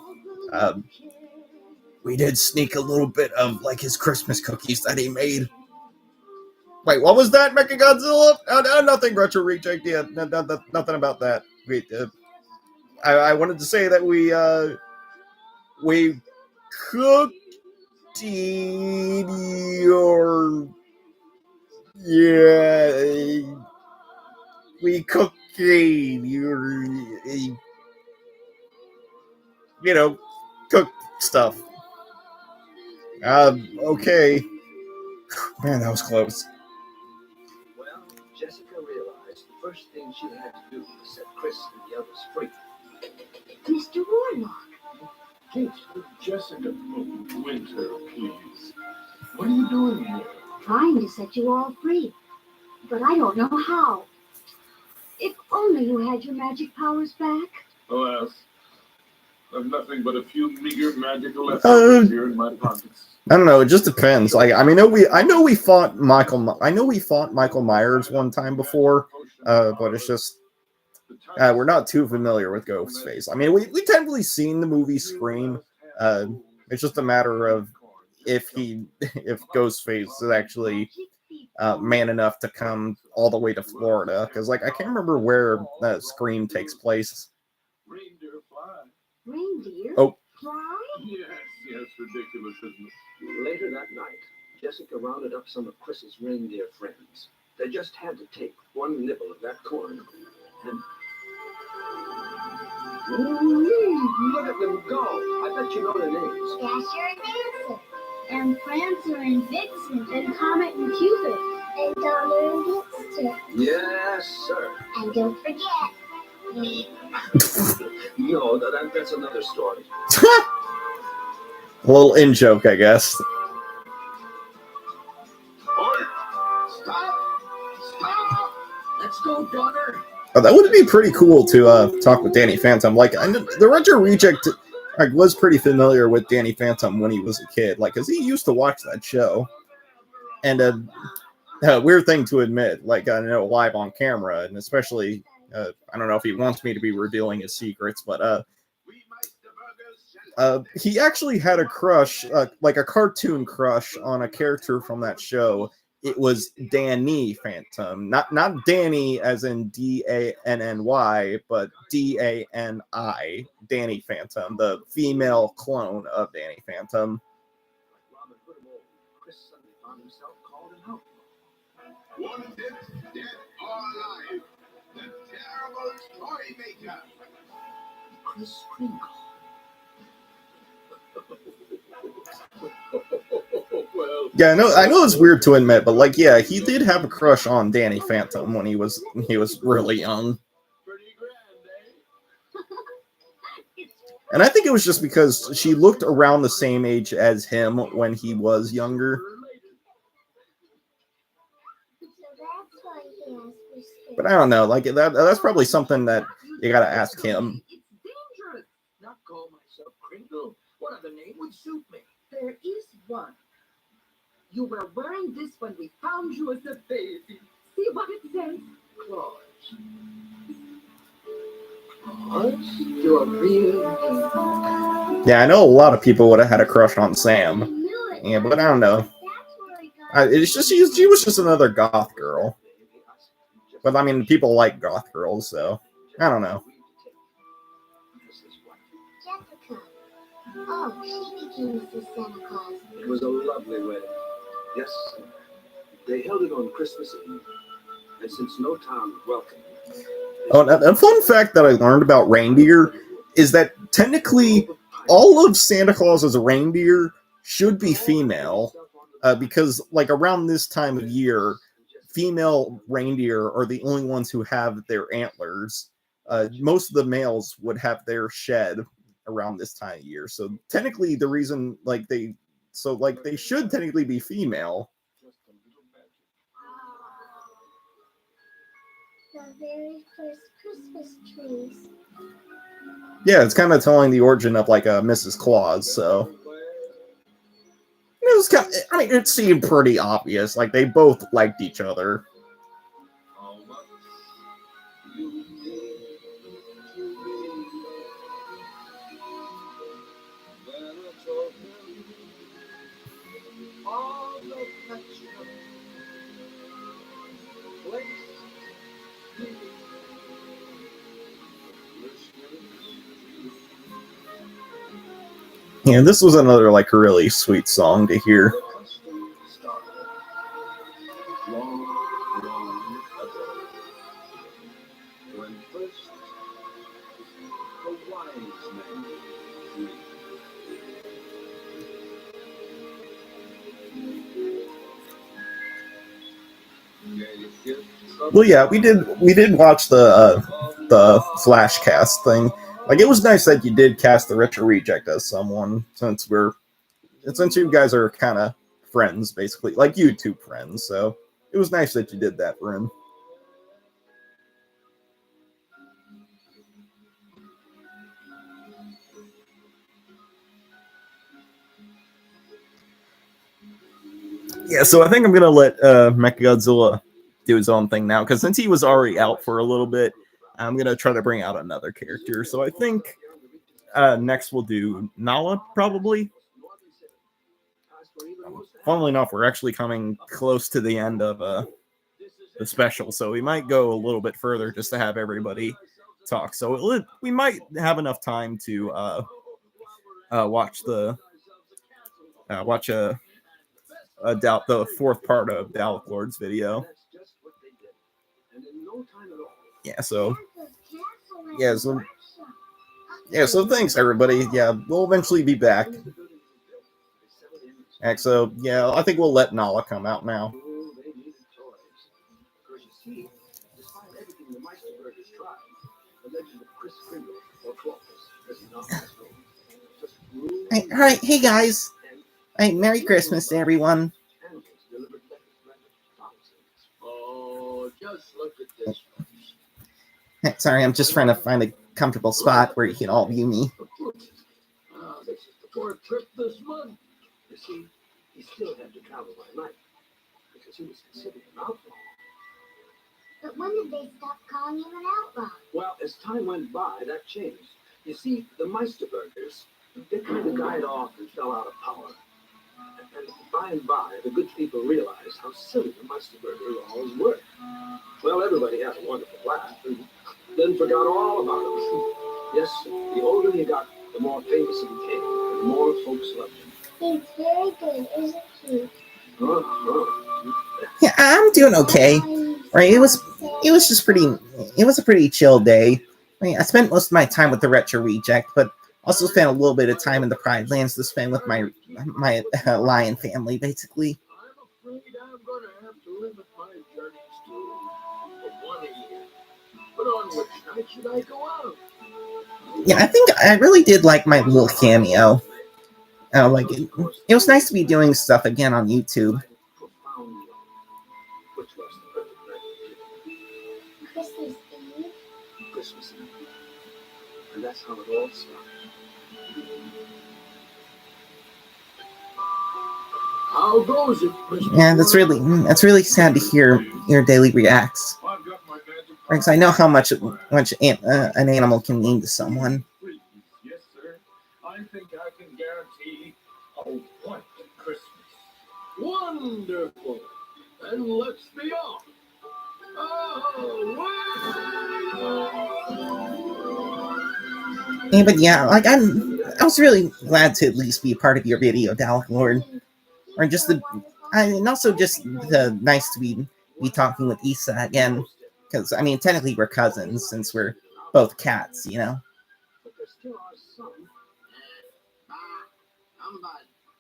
We did sneak a little bit of like his Christmas cookies that he made. Wait, what was that, Mechagodzilla? Nothing, Retro Reject. Yeah, nothing about that. I wanted to say that we cooked your we cooked your cooked stuff. Okay. Man, that was close. Well, Jessica realized the first thing she had to do was set Chris and the others free. Mr. Warlock. Kate, Jessica, Winter, please. What are you doing here? Trying to set you all free. But I don't know how. If only you had your magic powers back. Alas, I've nothing but a few meager magical leftovers here in my pockets. I don't know. It just depends. Like, I mean, I know we fought Michael. I know we fought Michael Myers one time before, but it's just we're not too familiar with Ghostface. I mean, we technically seen the movie Scream. It's just a matter of if Ghostface is actually man enough to come all the way to Florida, because like I can't remember where that Scream takes place. Reindeer fly. Reindeer? Oh. Fly? Yes, ridiculous, isn't it? Later that night, Jessica rounded up some of Chris's reindeer friends. They just had to take one nibble of that corn and... Ooh, look at them go. I bet you know their names. Dasher and Dancer. And Prancer and Vixen. And Comet and Cupid. And Donner and Blister. Yes, sir. And don't forget me. No, that's another story. A little in joke, I guess. Oi! Stop! Stop! Let's go, Donner. Oh, that would be pretty cool to talk with Danny Phantom. Like, the Retro Reject was pretty familiar with Danny Phantom when he was a kid, like, because he used to watch that show. And weird thing to admit, like, I know live on camera, and especially, I don't know if he wants me to be revealing his secrets, but he actually had a crush, like a cartoon crush on a character from that show. It was Danny Phantom, not Danny as in Danny, but Dani, Danny Phantom, the female clone of Danny Phantom. Robin Hood of old, Chris suddenly found himself called and out. Wanted, dead or alive, the terrible toy maker. Chris Kringle. Well, Yeah, I know it's weird to admit, but like, yeah, he did have a crush on Danny Phantom when he was really young. Pretty grand, eh? And I think it was just because she looked around the same age as him when he was younger. So that's why he asked for scared. But I don't know, like that's probably something that you gotta ask him. It's dangerous. not call myself Kringle. What other name would suit me? There is one. You were wearing this when we found you as a baby. See what it says? Claus. Claus? You're real. Yeah, I know a lot of people would have had a crush on I Sam. knew it. Yeah, but I don't know. That's where I got It's just she was just another goth girl. But I mean, people like goth girls, so I don't know. Jessica. Oh, she became Mrs. Santa Claus. It was a lovely wedding. Yes, they held it on Christmas Eve. And since no town welcomed me, Oh, and a fun fact that I learned about reindeer is that technically all of Santa Claus's reindeer should be female, because like around this time of year, female reindeer are the only ones who have their antlers. Most of the males would have their shed around this time of year. So technically, the reason they should technically be female. The very first Christmas trees. Yeah, it's kind of telling the origin of like a Mrs. Claus. So it was kind of, I mean, it seemed pretty obvious. Like they both liked each other. How much you mean to me. When I told him all the affection placed in me. Yeah, this was another like really sweet song to hear. The custom started long, long ago, when first the wise men dreamed. Gave gifts of Well, yeah, we did watch the Flash cast thing. Like, it was nice that you did cast the Retro Reject as someone, since you guys are kind of friends, basically, like YouTube friends. So it was nice that you did that for him. Yeah, so I think I'm gonna let Mechagodzilla do his own thing now, because since he was already out for a little bit, I'm gonna try to bring out another character. So I think next we'll do Nala, probably. Funnily enough, we're actually coming close to the end of the special, so we might go a little bit further just to have everybody talk. So we might have enough time to watch the the fourth part of Dalek Lord's video. Yeah, so thanks everybody. Yeah, we'll eventually be back. And so yeah, I think we'll let Nala come out now. Hey guys. Hey, Merry Christmas to everyone. Oh, just look at this. Sorry, I'm just trying to find a comfortable spot where you can all view me. This is the fourth trip this month. You see, he still had to travel by night because he was considered an outlaw. But when did they stop calling him an outlaw? Well, as time went by, that changed. You see, the Meisterburgers, they kind of died off and fell out of power. And by and by, the good people realized how silly the Meisterburger laws were. Well, everybody had a wonderful laugh and then forgot all about it. Yes, the older he got, the more famous he became, and the more folks loved him. He's very good, isn't he? Yeah, I'm doing okay. Right, it was just pretty. It was a pretty chill day. I mean, I spent most of my time with the Retro Reject, but also spent a little bit of time in the Pride Lands to spend with my lion family, basically. I'm afraid I'm going to have to limit my journeys to one a year. But on which night should I go out? Yeah, I think I really did like my little cameo. It was nice to be doing stuff again on YouTube. Christmas Eve? Christmas Eve. And that's how it all started. How goes it, Mr. Yeah, that's really sad to hear your daily reacts. I've got my magic Because I know how much an animal can mean to someone. Please, yes, sir. I think I can guarantee a white Christmas. Wonderful. Then let's be off. Yeah, but yeah, like I was really glad to at least be a part of your video, Dalek Lord, or just and also just nice to be talking with Issa again, because I mean technically we're cousins since we're both cats, you know. But there still are some.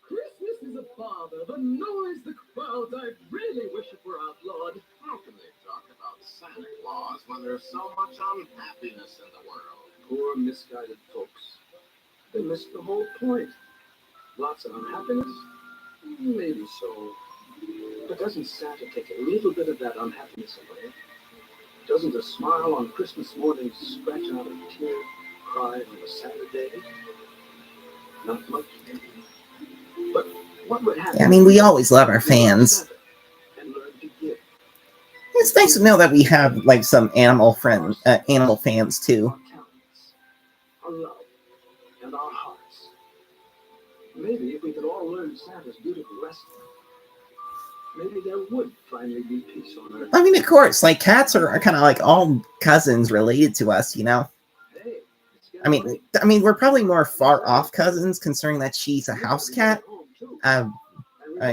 Christmas is a bother. The noise, the crowds. I really wish it were outlawed. How can they talk about Santa Claus when there's so much unhappiness in the world? Poor misguided folks. They missed the whole point. Lots of unhappiness? Maybe so. But doesn't Santa take a little bit of that unhappiness away? Doesn't a smile on Christmas morning scratch out a tear, cry on a Saturday? Not much. But what would happen? Yeah, I mean, we always love our fans. And learn to give. It's nice to know that we have like some animal fans too. Our talents, our love, and our hearts. Maybe if we could all learn Santa's beautiful lesson, maybe there would finally be peace on Earth. I mean, of course, like cats are kind of like all cousins related to us, you know. Hey, I mean, we're probably more far off cousins, considering that she's a house cat, and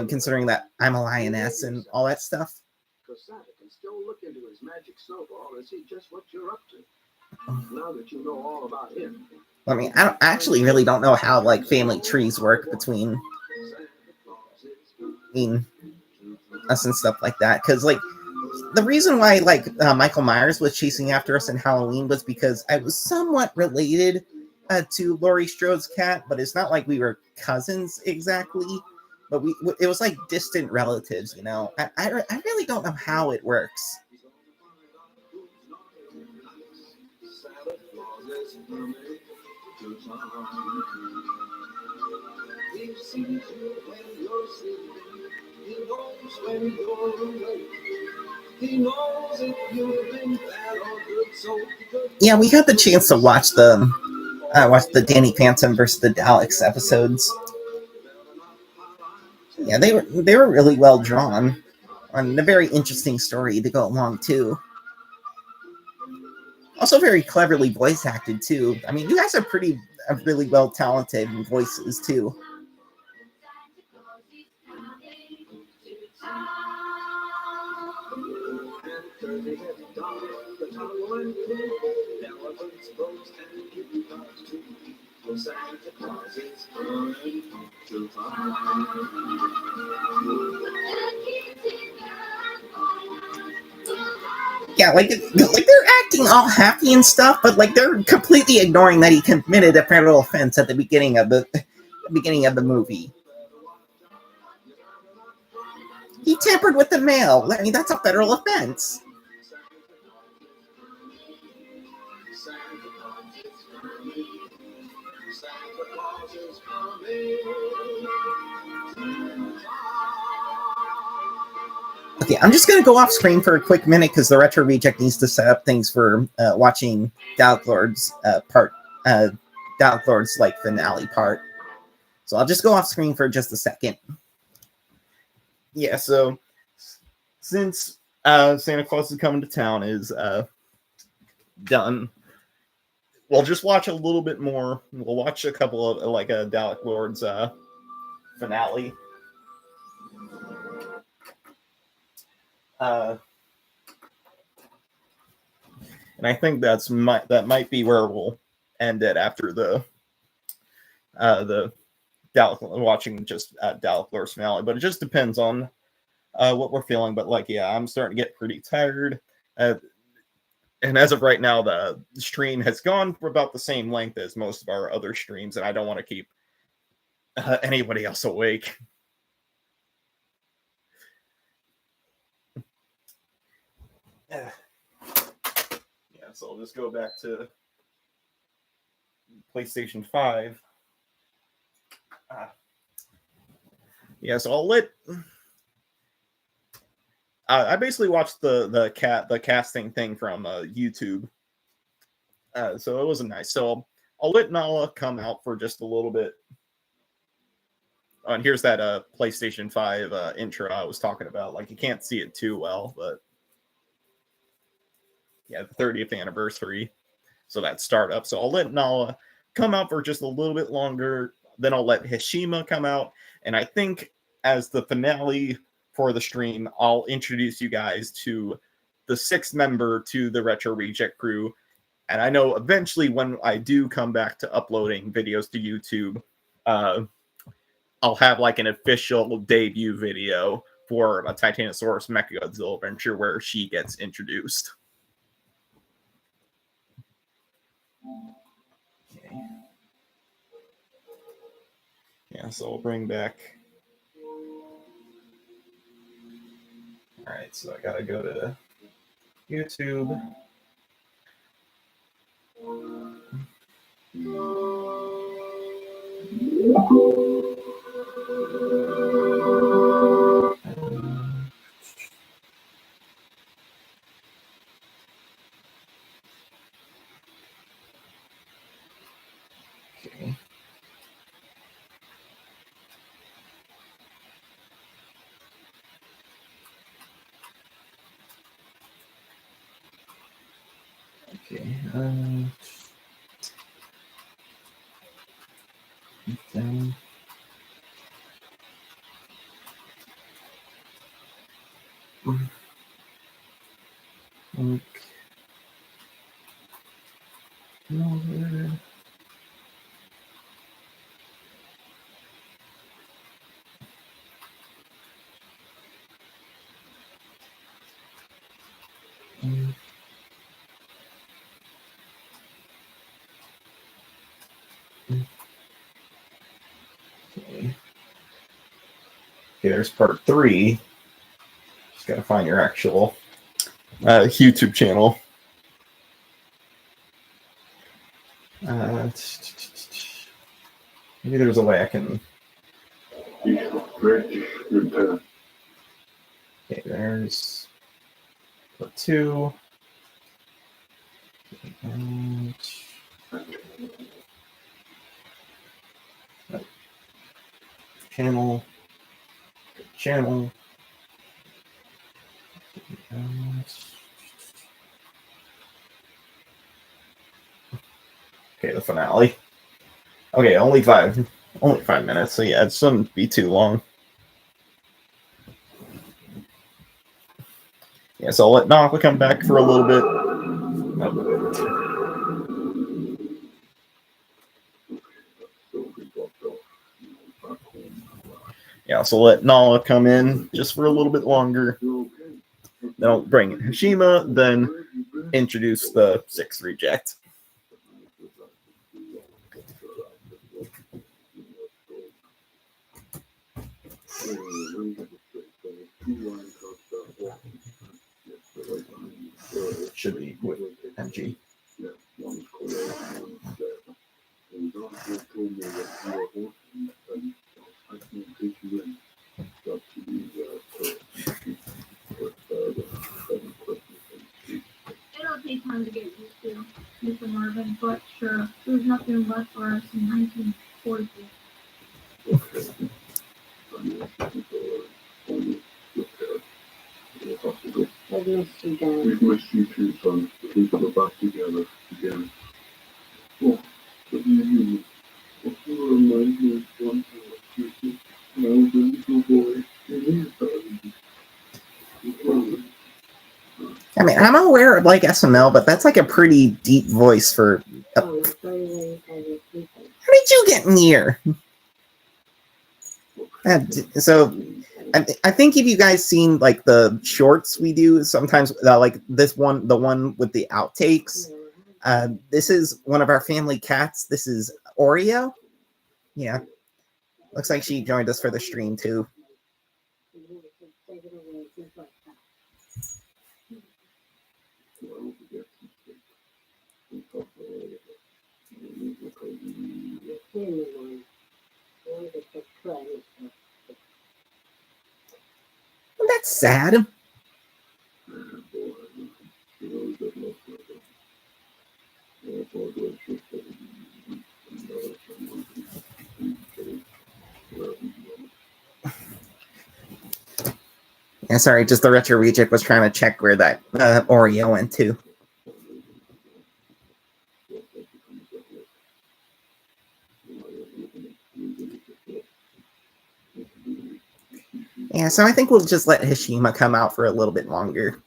considering that I'm a lioness and all that stuff. Because Santa can still look into his magic snowball and see just what you're up to. Now that you know all about him. I mean, I actually really don't know how like family trees work between us and stuff like that, because like the reason why like Michael Myers was chasing after us in Halloween was because I was somewhat related to Laurie Strode's cat, but it's not like we were cousins exactly, but it was like distant relatives, you know. I really don't know how it works. He knows when you're away. He knows if you've been bad or good, so good. Yeah, we had the chance to watch the Danny Phantom versus the Daleks episodes. Yeah, they were really well drawn, and a very interesting story to go along too. Also, very cleverly voice acted too. I mean, you guys are really well talented voices too. Yeah, like they're acting all happy and stuff, but like they're completely ignoring that he committed a federal offense at the beginning of the movie. He tampered with the mail. I mean, that's a federal offense. Okay, I'm just going to go off screen for a quick minute because the Retro Reject needs to set up things for watching Dalek Lord's Dalek Lord's like finale part. So I'll just go off screen for just a second. Yeah, so since Santa Claus is Coming to Town is done, we'll just watch a little bit more. We'll watch a couple of like a Dalek Lord's finale. And I think that might be where we'll end it after the Dalek, watching just Dalek Lord's finale. But it just depends on what we're feeling. But like, yeah, I'm starting to get pretty tired. And as of right now, the stream has gone for about the same length as most of our other streams, and I don't want to keep anybody else awake. Yeah, so I'll just go back to PlayStation 5. Yeah, so I'll let. I basically watched the casting thing from YouTube, so it wasn't nice. So I'll let Nala come out for just a little bit. Oh, and here's that PlayStation 5 intro I was talking about. Like, you can't see it too well, but yeah, the 30th anniversary. So that startup. So I'll let Nala come out for just a little bit longer. Then I'll let Heshima come out. And I think as the finale for the stream, I'll introduce you guys to the sixth member to the Retro Reject crew. And I know eventually when I do come back to uploading videos to YouTube, I'll have like an official debut video for a Titanosaurus Mechagodzilla adventure where she gets introduced. Okay. Yeah, so we'll bring back. All right, so I gotta go to YouTube. Okay. Okay. Then. Okay. No, Okay, there's part 3. Just gotta find your actual YouTube channel. Maybe there's a way I can. Great, good. Okay, there's part 2. And channel. And, okay, the finale. Okay, only 5 minutes. So yeah, it shouldn't be too long. Yeah, so I'll let Naka come back for a little bit. Yeah, so let Nala come in just for a little bit longer. Then I'll bring in Heshima, then introduce the 6th reject. Should be with MG. It'll take time to get used to, Mr. Marvin, but sure, there's nothing left for us in 1940. I've missed you guys. We've missed you too, son. People are back together again. Oh, but you remind me of one thing when I was a little boy. I mean, I'm aware of like SML, but that's like a pretty deep voice for. How did you get in here? So, I think if you guys seen like the shorts we do sometimes, like this one, the one with the outtakes. This is one of our family cats. This is Oreo. Yeah, looks like she joined us for the stream too. Well, that's sad. Yeah, sorry, just the retro reject was trying to check where that Oreo went to. Yeah, so I think we'll just let Heshima come out for a little bit longer.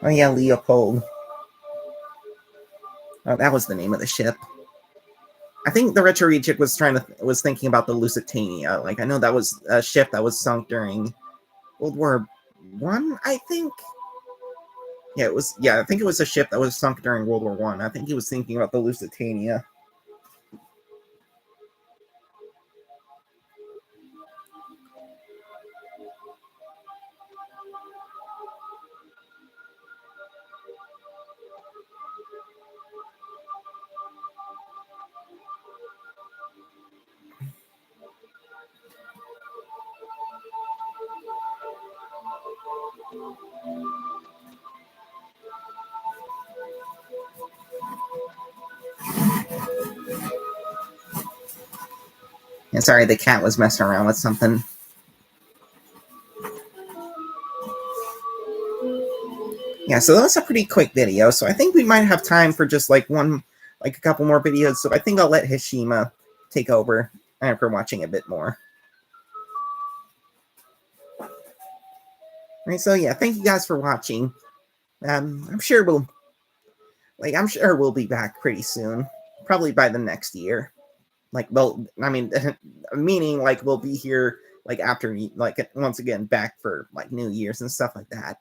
Oh yeah, Leopold. Oh, that was the name of the ship. I think the retro reject was thinking about the Lusitania. Like I know that was a ship that was sunk during World War I. I think. Yeah, it was. Yeah, I think it was a ship that was sunk during World War I. I think he was thinking about the Lusitania. Yeah, sorry, the cat was messing around with something. Yeah, so that's a pretty quick video. So I think we might have time for just like a couple more videos. So I think I'll let Heshima take over after watching a bit more. All right, so yeah, thank you guys for watching. I'm sure we'll be back pretty soon, probably by the next year. Meaning like we'll be here like after like once again back for like New Year's and stuff like that.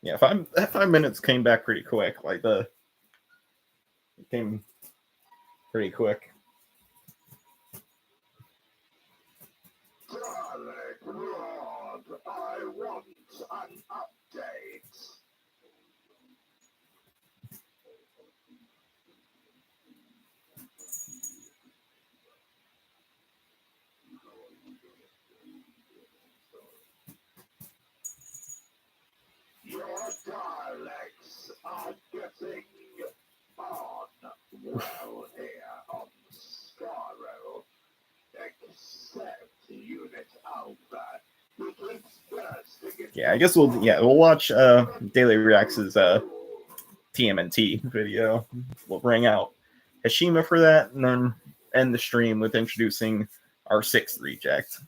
Yeah, 5 minutes came back pretty quick. It came pretty quick. Darling Rod, I want an update. Yeah, I guess we'll watch Daily Reacts' TMNT video. We'll bring out Heshima for that, and then end the stream with introducing our 6th reject.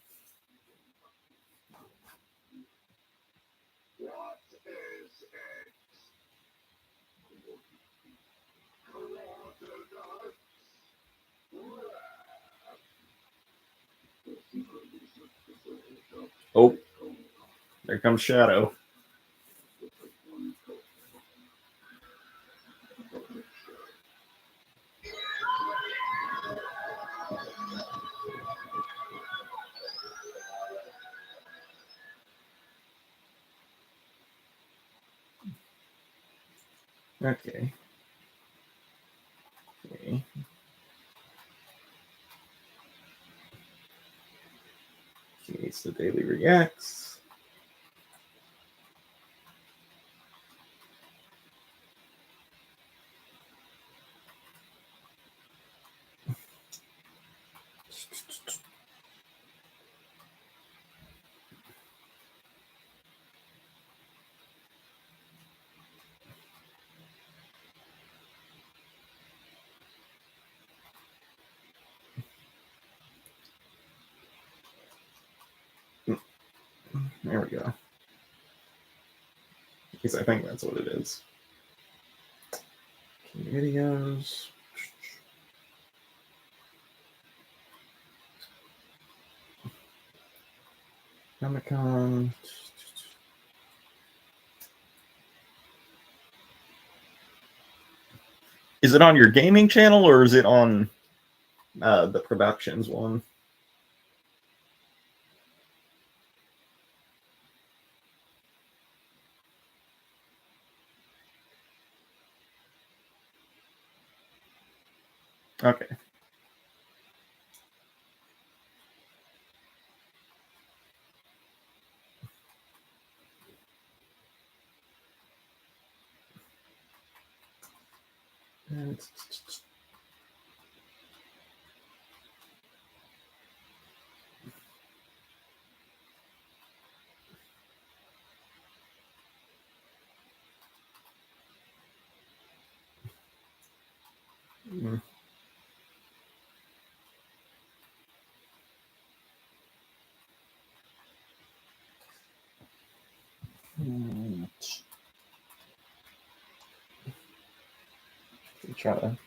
Oh, there comes Shadow. Okay. It's the Daily Reacts. There we go. Because I think that's what it is. Videos. Comic-Con. Is it on your gaming channel or is it on the productions one? Okay. Try to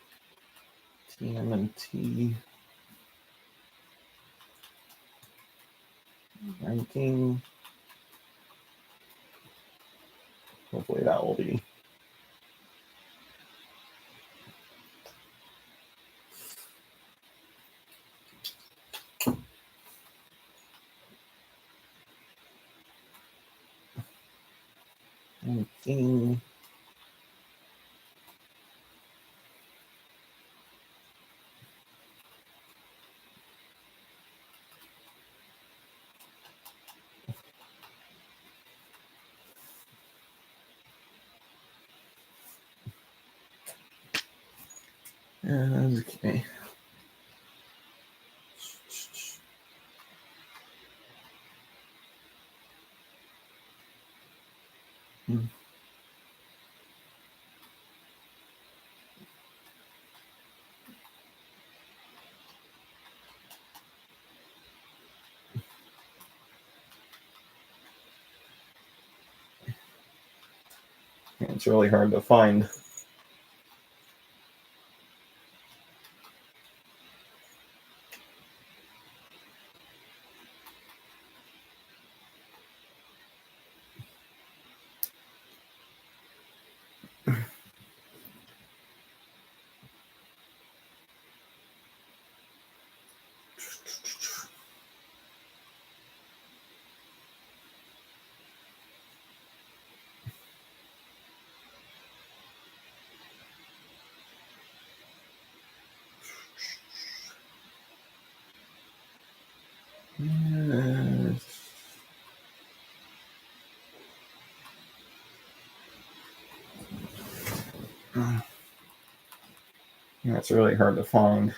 TMNT ranking. Hopefully that will be. Ranking. Okay. It's really hard to find. Yeah, it's really hard to find.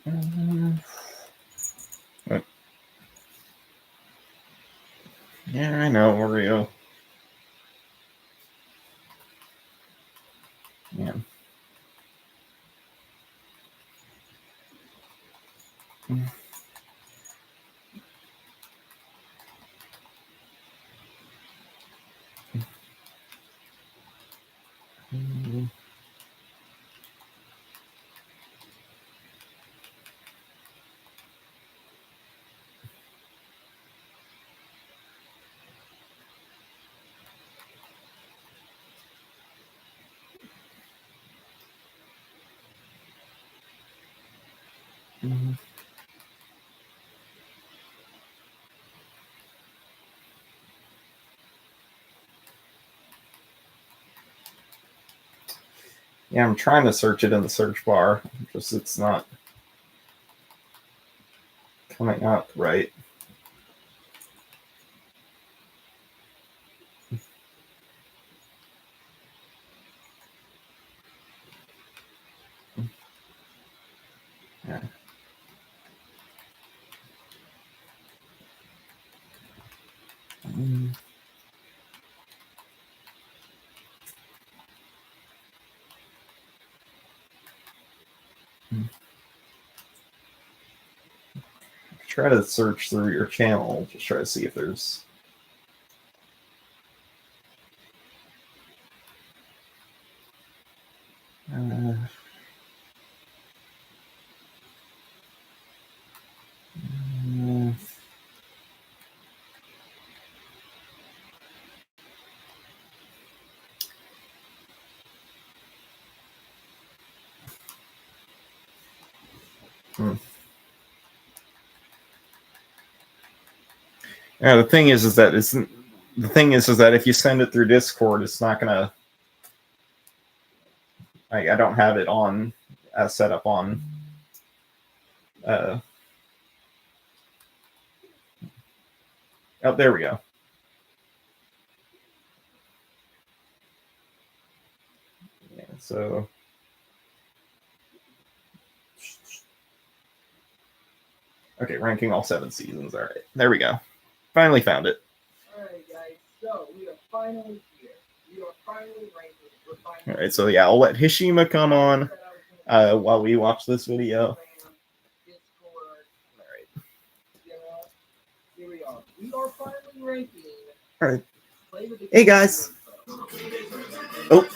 Yeah, I know, Oreo. Yeah. Yeah, I'm trying to search it in the search bar. Just it's not coming up right. Yeah. Try to search through your channel. Just try to see if there's. Uh, yeah, the thing is that if you send it through Discord, it's not gonna. I don't have it on set up on. Oh, there we go. Yeah, so. Okay, ranking all 7 seasons. All right, there we go. Finally found it. All right, guys. So we are finally here. We are finally ranking. All right, so yeah, I'll let Heshima come on while we watch this video. All right. Here we are. We are finally ranking. All right. Hey guys. Oh.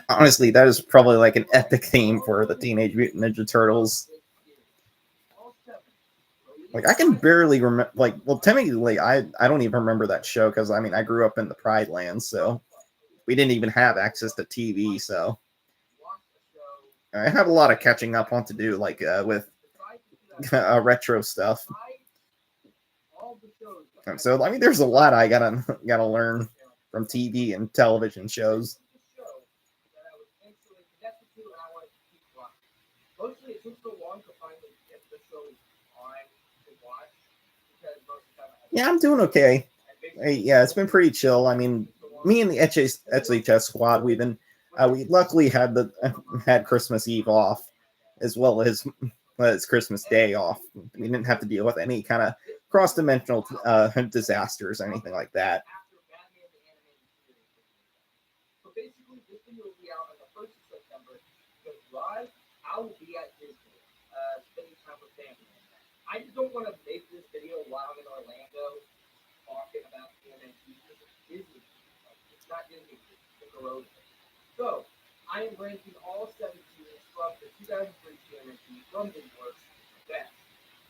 Honestly, that is probably like an epic theme for the Teenage Mutant Ninja Turtles. Like I can barely remember. Like, well, technically, I don't even remember that show because I mean I grew up in the Pride Lands, so we didn't even have access to TV. So I have a lot of catching up on to do, like with retro stuff. So I mean, there's a lot I gotta learn from TV and television shows. Mostly it took so long to finally get the shows on to watch because most of the time Yeah, I'm doing okay. Yeah, it's been pretty chill. I mean, me and the HHS squad, we luckily had Christmas Eve off, as well as Christmas Day off. We didn't have to deal with any kind of cross-dimensional disasters or anything like that. So basically, this video will be out on the 1st of September. Because live, I will be at Disney, spending time with family. I just don't want to make this video while I'm in Orlando talking about TMNT because it's Disney. It's not Disney, it's Nickelodeon. So, I am ranking all 7 seasons from the 2003 TMNT from the worst to best.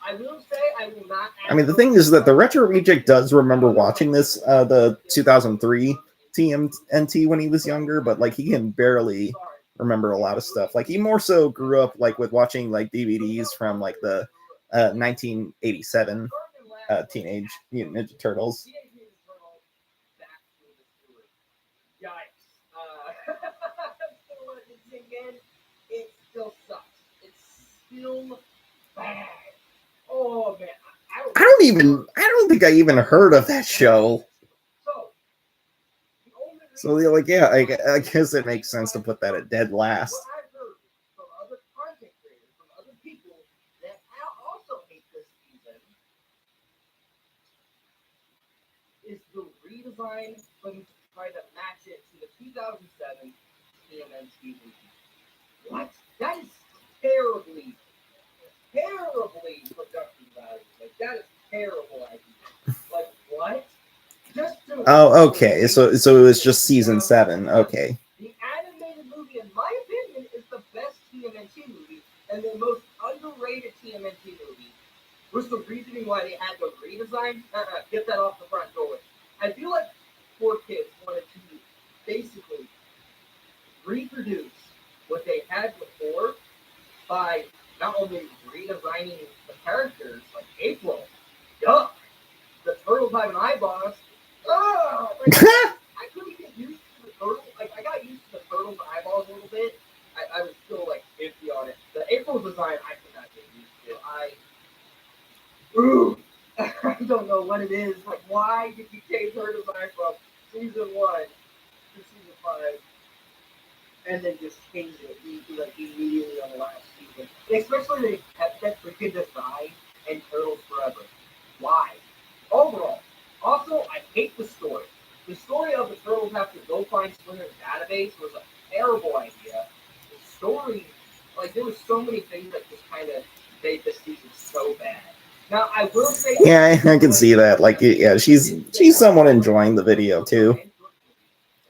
I will say I will not. I mean, the thing is that the Retro Reject does remember watching this, the 2003 TMNT when he was younger, but like he can barely remember a lot of stuff. Like he more so grew up like with watching like DVDs from like the 1987 Teenage Mutant Ninja Turtles. It still sucks. It's still bad. Oh man, I don't think I even heard of that show. So they're like, yeah, I guess it makes sense to put that at dead last. is the redesign from to try to match it to the 2007 TMNT movie. What? That is terribly production value. Like, that is terrible idea. Like, what? Just to Oh, okay. So it was just season 7. Okay. The animated movie, in my opinion, is the best TMNT movie and the most underrated TMNT movie. Was the reasoning why they had the redesign? Get that off the front door. I feel like poor kids wanted to basically reproduce what they had before by not only redesigning the characters, like April, Duck, the turtles having eyeballs. Like, I couldn't get used to the turtle. Like, I got used to the turtles' eyeballs a little bit. I was still like iffy on it. The April design, I could not get used to. I don't know what it is. Like, why did you change her design from season 1 to season 5, and then just change it immediately on the last season? Especially they kept that freaking design and Turtles Forever. Why? Overall, also, I hate the story. The story of the turtles have to go find Splinter's database was a terrible idea. The story, like, there was so many things that just kind of made this season so bad. Now, I will say... Yeah, I can see that. Like, yeah, she's somewhat enjoying the video, too. The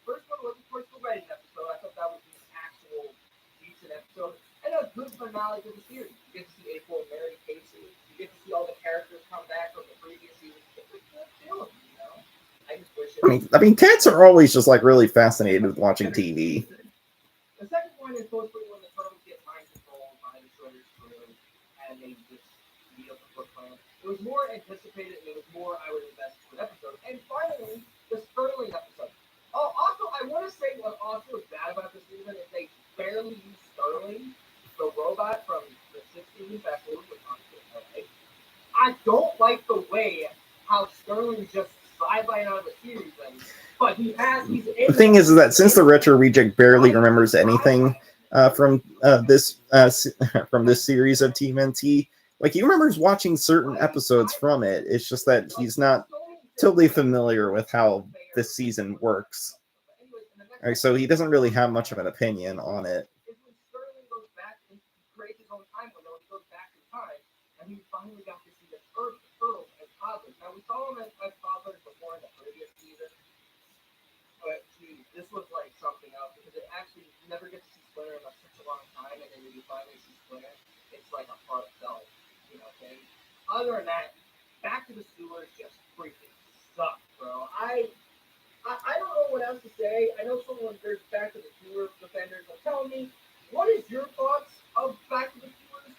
first one was, of course, the wedding episode. I thought that was an actual decent episode. And a good finale to the series. You get to see April and Mary Casey. You get to see all the characters come back from the previous season. It's a good film, you know? I just wish it... I mean, cats are always just, like, really fascinated with watching TV. The second one is mostly when the turtles get mind controlled by the Shredder's crew, and they just beat up the Foot Clan. It was more anticipated, and it was more I would invest in an episode. And finally, the Sterling episode. Oh, also, I want to say what also is bad about this season is they barely use Sterling, the robot from the 16 episode, which honestly, I don't like the way how Sterling just sidelined out of the series, but he's the thing is that since the Retro Reject barely remembers anything from this series of TMNT, like, he remembers watching certain episodes from it. It's just that he's not totally familiar with how this season works. Right, so he doesn't really have much of an opinion on it. Sterling goes back and creates his own time window. He goes back in time, and he finally got to see the turtles as toddlers. Now, we saw them as toddlers before in the previous season, but geez, this was like something else because it actually you never get to see Splinter in such a long time, and then when you finally see Splinter, it's like a heartfelt, thing. Other than that, Back to the Sewers just freaking sucked, bro. I don't know what else to say. I know someone there's Back to the Sewers defenders will tell me, what is your thoughts of Back to the Sewers?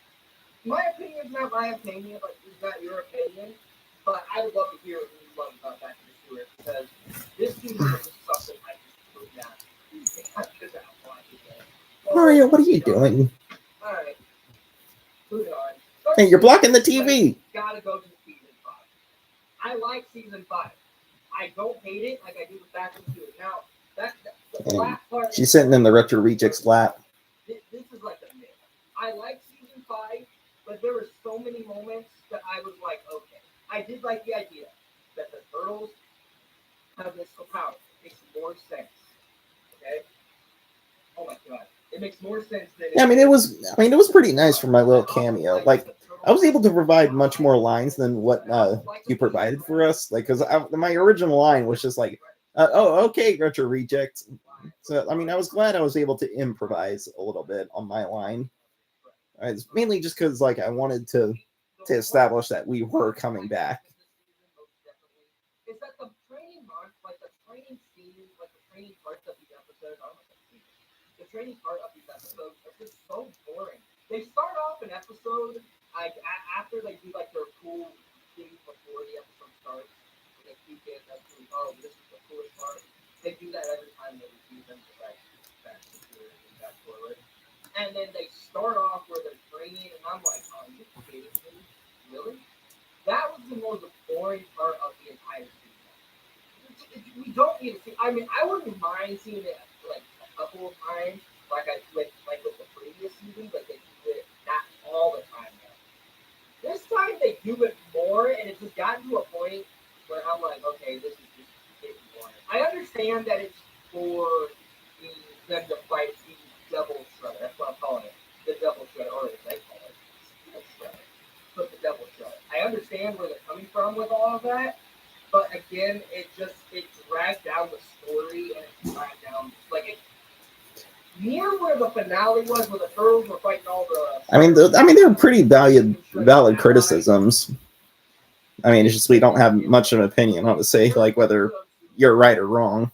My opinion is not my opinion, but it's not your opinion. But I would love to hear what you love about Back to the Sewers because this season was just something I just could not. Mario, what are you doing? All right, moving on. Hey, you're blocking the TV. Gotta go to season 5. I like season 5. I don't hate it like I do with Back to the Sewers. Now, the last part. She's sitting in the Retro Reject's lap. This is like a myth. I like season 5, but there were so many moments that I was like, okay. I did like the idea that the turtles have mystical power. It makes more sense. Okay? Oh my god. It makes more sense than yeah, it was pretty nice for my little cameo. Like, I was able to provide much more lines than what you provided for us. Like, because my original line was just like, "Oh, okay, Retro Reject." So, I was glad I was able to improvise a little bit on my line. It's mainly just because, like, I wanted to establish that we were coming back. Is that the training month, like the training scenes, like the training parts of these episodes, the training part of these episodes are just so boring. They start off an episode like after they do like their cool things before the episode starts. And they keep it as oh, this is the coolest part. They do that every time they do them to like fast forward. And then they start off where they're training, and I'm like, are you kidding me? Really? That was the most boring part of the entire season. We don't need to see. I wouldn't mind seeing it like a couple of times, like with the previous season, but they do it not all the time now. This time they do it more, and it's just gotten to a point where I'm like, okay, this is just understand that it's for them to fight the Devil Shredder. That's what I'm calling it. The Devil Shredder, or as they call it, the Shredder. But the Devil Shredder. I understand where they're coming from with all of that, but again, it dragged down the story and it dragged down near where the finale was, where the girls were fighting all the. I mean, they're pretty valid criticisms. I mean, it's just we don't have much of an opinion on to say like whether you're right or wrong.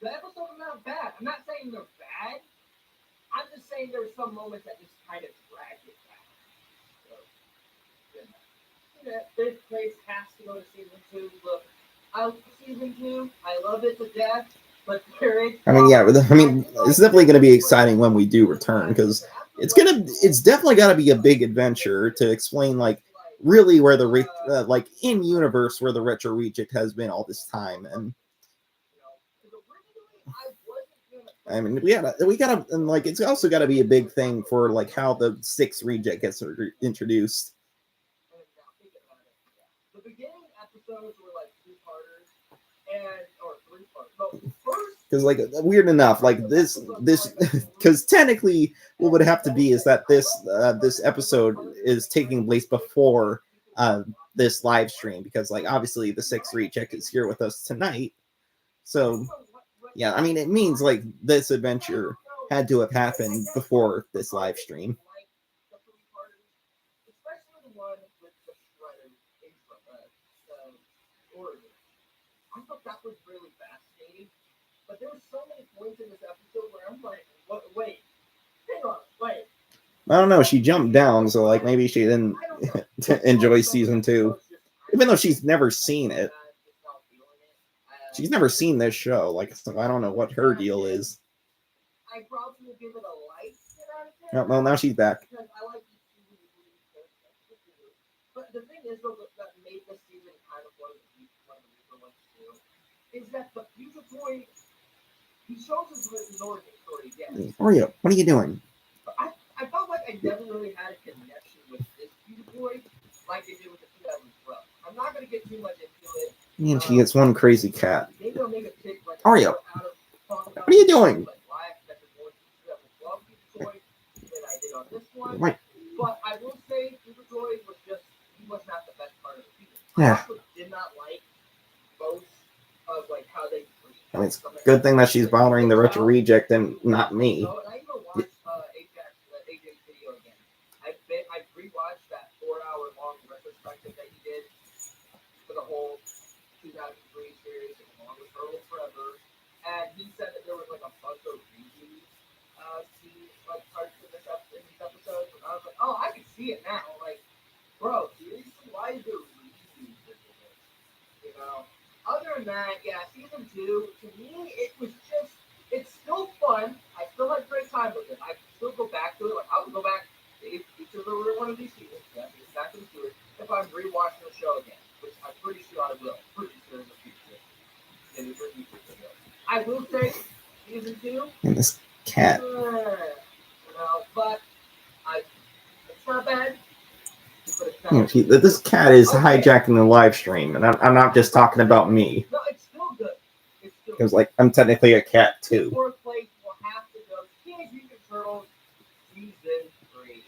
The episodes are not bad. I'm not saying they're bad. I'm just saying there's some moments that just kind of drag it back. So, this place has to go to season 2. Look, season 2, I love it to death. But I mean, yeah. I mean, it's definitely going to be exciting when we do return because it's definitely got to be a big adventure to explain like really where the like in universe where the retro reject has been all this time. And I mean, we gotta, and like it's also got to be a big thing for like how the 6th reject gets introduced. The beginning episodes were like 2-parters or 3-parters. Because like weird enough, like this because technically what would have to be is that this episode is taking place before this live stream, because like obviously the 6th reject is here with us tonight. So yeah, I mean it means like this adventure had to have happened before this live stream. I thought that was really fascinating, but there were so many points in this episode where I'm like, wait, hang on, wait. I don't know. She jumped down, so like maybe she didn't enjoy season 2, even though she's never seen it. She's never seen this show. Like, so I don't know what her deal is. I probably will give it a light. Well, now she's back. Because I like these season. But the thing is, though, that made this season kind of one of the reasons ones too, is that the future boy, he shows us his origin story again. Oreo, what are you doing? But I felt like I never really had a connection with this future boy like I did with the 2012. I'm not going to get too much into it. And she gets one crazy cat. Maybe I'll make a pick, like, Oreo, what are you doing? Right. But I will say, Superjoy was not the best part of the season. Yeah. I also did not like most of like how they. I mean, it's a good thing that she's bothering the retro reject and not me. And I even watched AJ's video again. I rewatched that 4-hour-long retrospective that he did for the whole 2003 series, and along with Earl Forever. And he said that there was like a bunch of reused scenes, like parts of this episode. And I was like, oh, I can see it now. Like, bro, seriously, why is there reused this? You know. Other than that, yeah, season 2 to me it's still fun. I still had a great time with it. I can still go back to it. Like I would go back to each of one of these seasons. Yeah, back to it if I'm rewatching the show again, which I'm pretty sure I will. Pretty sure in the future. I will say season 2. And this cat. But it's not bad. This cat is hijacking the live stream, and I'm not just talking about me. No, it's still good. Because like I'm technically a cat too. Fourth place will have to go Teenage Mutant Turtles season 3.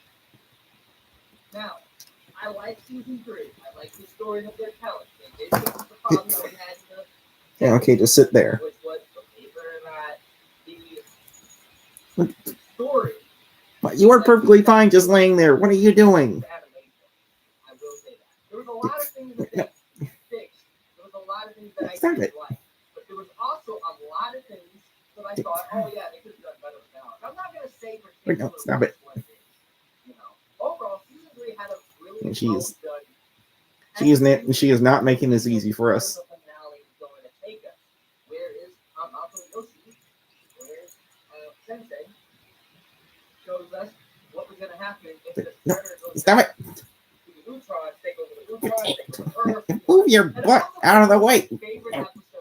Now, I like season 3. I like the story that they're telling. They did fix the problem that we had in the Yeah, okay, just sit there. Which was, believe it or not, the story. But you are perfectly fine just laying there. What are you doing? I will say that. There was a lot of things that they fixed. There was a lot of things that I didn't like. But there was also a lot of things that I thought, oh yeah, they could have done better with that. I'm not going to say for Wait, no, stop it. You know, overall, season 3 had a really And done. she is not making this easy for us. Where is Amato Yoshi? Where is Sensei? Shows us what was going to happen if the Shredder goes Stop it. to the Ultron, take over the Ultron, take over Earth. Move your butt out of the way.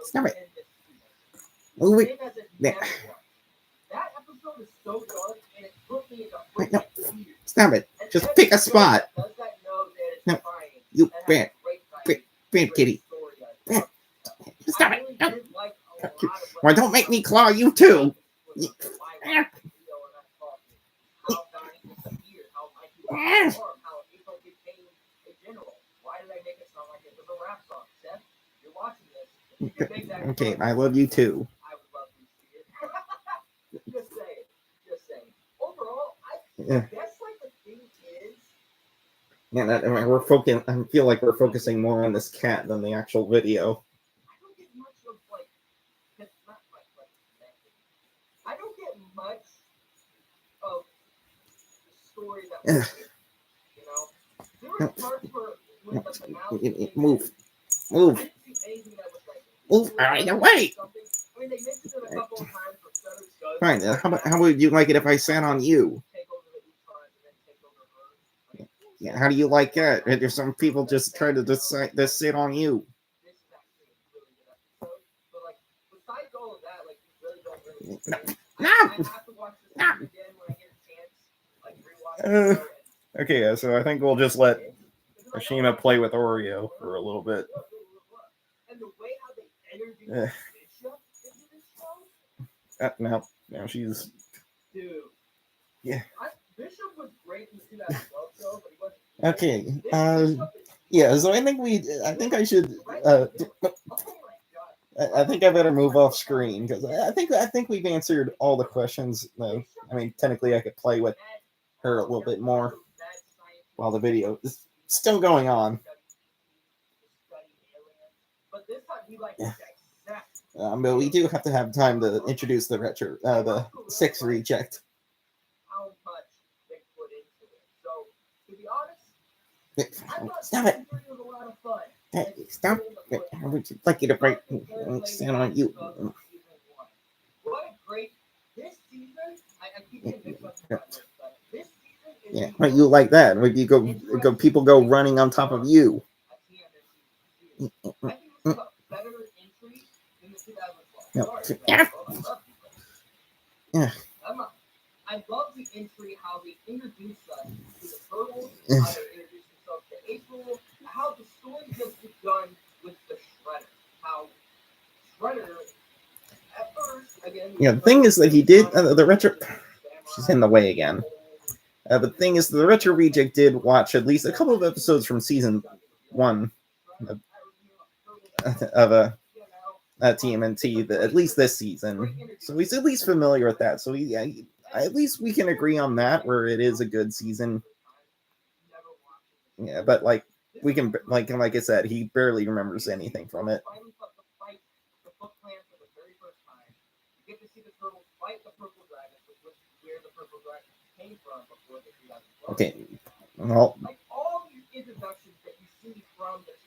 Stop it. Move it. That episode is so dark, and it put me in a Wait, no. Stop it. Just pick a spot. No, you bad kitty. Stop I it. really No. did like a lot of Well, don't make me claw you too. how Donnie disappeared, how Mikey was informed, how April became a general. Why did I make it sound like it was a rap song? Seth, you're watching this. If you could make that Okay, fun, I love you too. I would love to see it. Just saying. Just saying. Overall, I Yeah. guess like the thing is, Yeah, I mean, we're focusing. I feel like we're focusing more on this cat than the actual video. I don't get much of like, it's not like I don't get much of the story that was made, you know. There were parts where when the finale Move, I move, didn't see anything that was like move out of the way. something. I mean, they mentioned it a couple of times for Shredder's guns. Fine. How would you like it if I sat on you? Take over the Utah and then take over her. Like, Yeah, how do you like that? If some people just try to decide to sit on you. this is actually a really good episode. But like, besides all of that, like, you really don't really. No. I have to watch this again when I get a chance. Like, rewatch the show. Okay, so I think we'll just let Heshima play with Oreo for a little bit. And the way how they introduce Bishop into this show, Now she's dude. Yeah. Bishop was great in the 2012 show, but he wasn't. Okay. Bishop is Yeah. So I think I should. oh my god. I think I better move off screen because I think we've answered all the questions. No, I mean technically I could play with her a little bit more while the video is still going on. But this time he like Yeah. dissects But we do have to have time to introduce the the 6 reject. how much they put into it. So to be honest, I thought Stop it! season 3 was a lot of fun. Hey, stop! I would like you to break. Stand on you. What a great this season! I keep getting mixed up, but this season is Yeah, but you like that? When you go, people go running on top of you. I think this is a better entry than the 2012. No. Sorry, Yeah. Yeah. I love the entry, how they introduced us to the turtles, Yeah. how they introduced themselves to April, how the story just begun with the Shredder. How Shredder, at first, again. Yeah, the thing is that he did the retro. She's in the way again. The thing is, the retro reject did watch at least a couple of episodes from season 1 of TMNT, at least this season. So he's at least familiar with that. So at least we can agree on that, where it is a good season. Yeah, but like we can, like I said, he barely remembers anything from it. Okay, well, I'm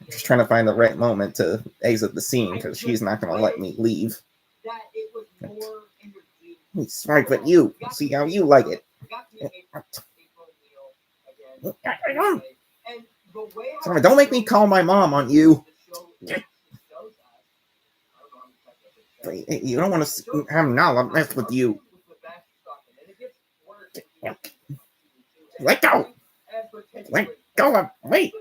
just trying to find the right moment to exit the scene because she's not going to let me leave. It's right, but you see how you like it. Sorry, don't make me call my mom on you. You don't want to have knowledge mess with you. Let go. Let go of wait.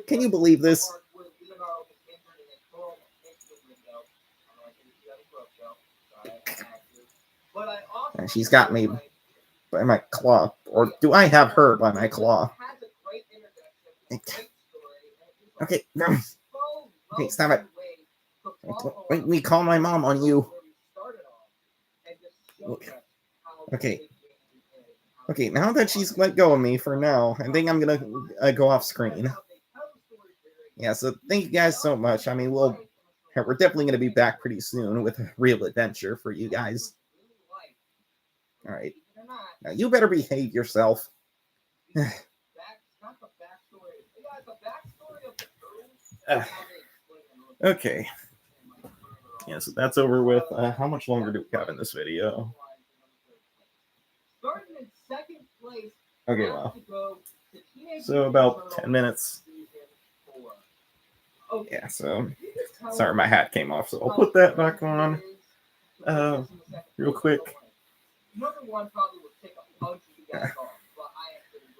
Can you believe this? And she's got me by my claw. Or do I have her by my claw? Okay, no. Okay, stop it. Make me call my mom on you. Okay. Okay, now that she's let go of me for now, I think I'm gonna go off screen. Yeah, so thank you guys so much. I mean, we're definitely gonna be back pretty soon with a real adventure for you guys. All right. Now you better behave yourself. Okay. Yeah, so that's over with. How much longer do we have in this video? Okay, well. So about 10 minutes. Yeah, so sorry my hat came off, so I'll put that back on real quick.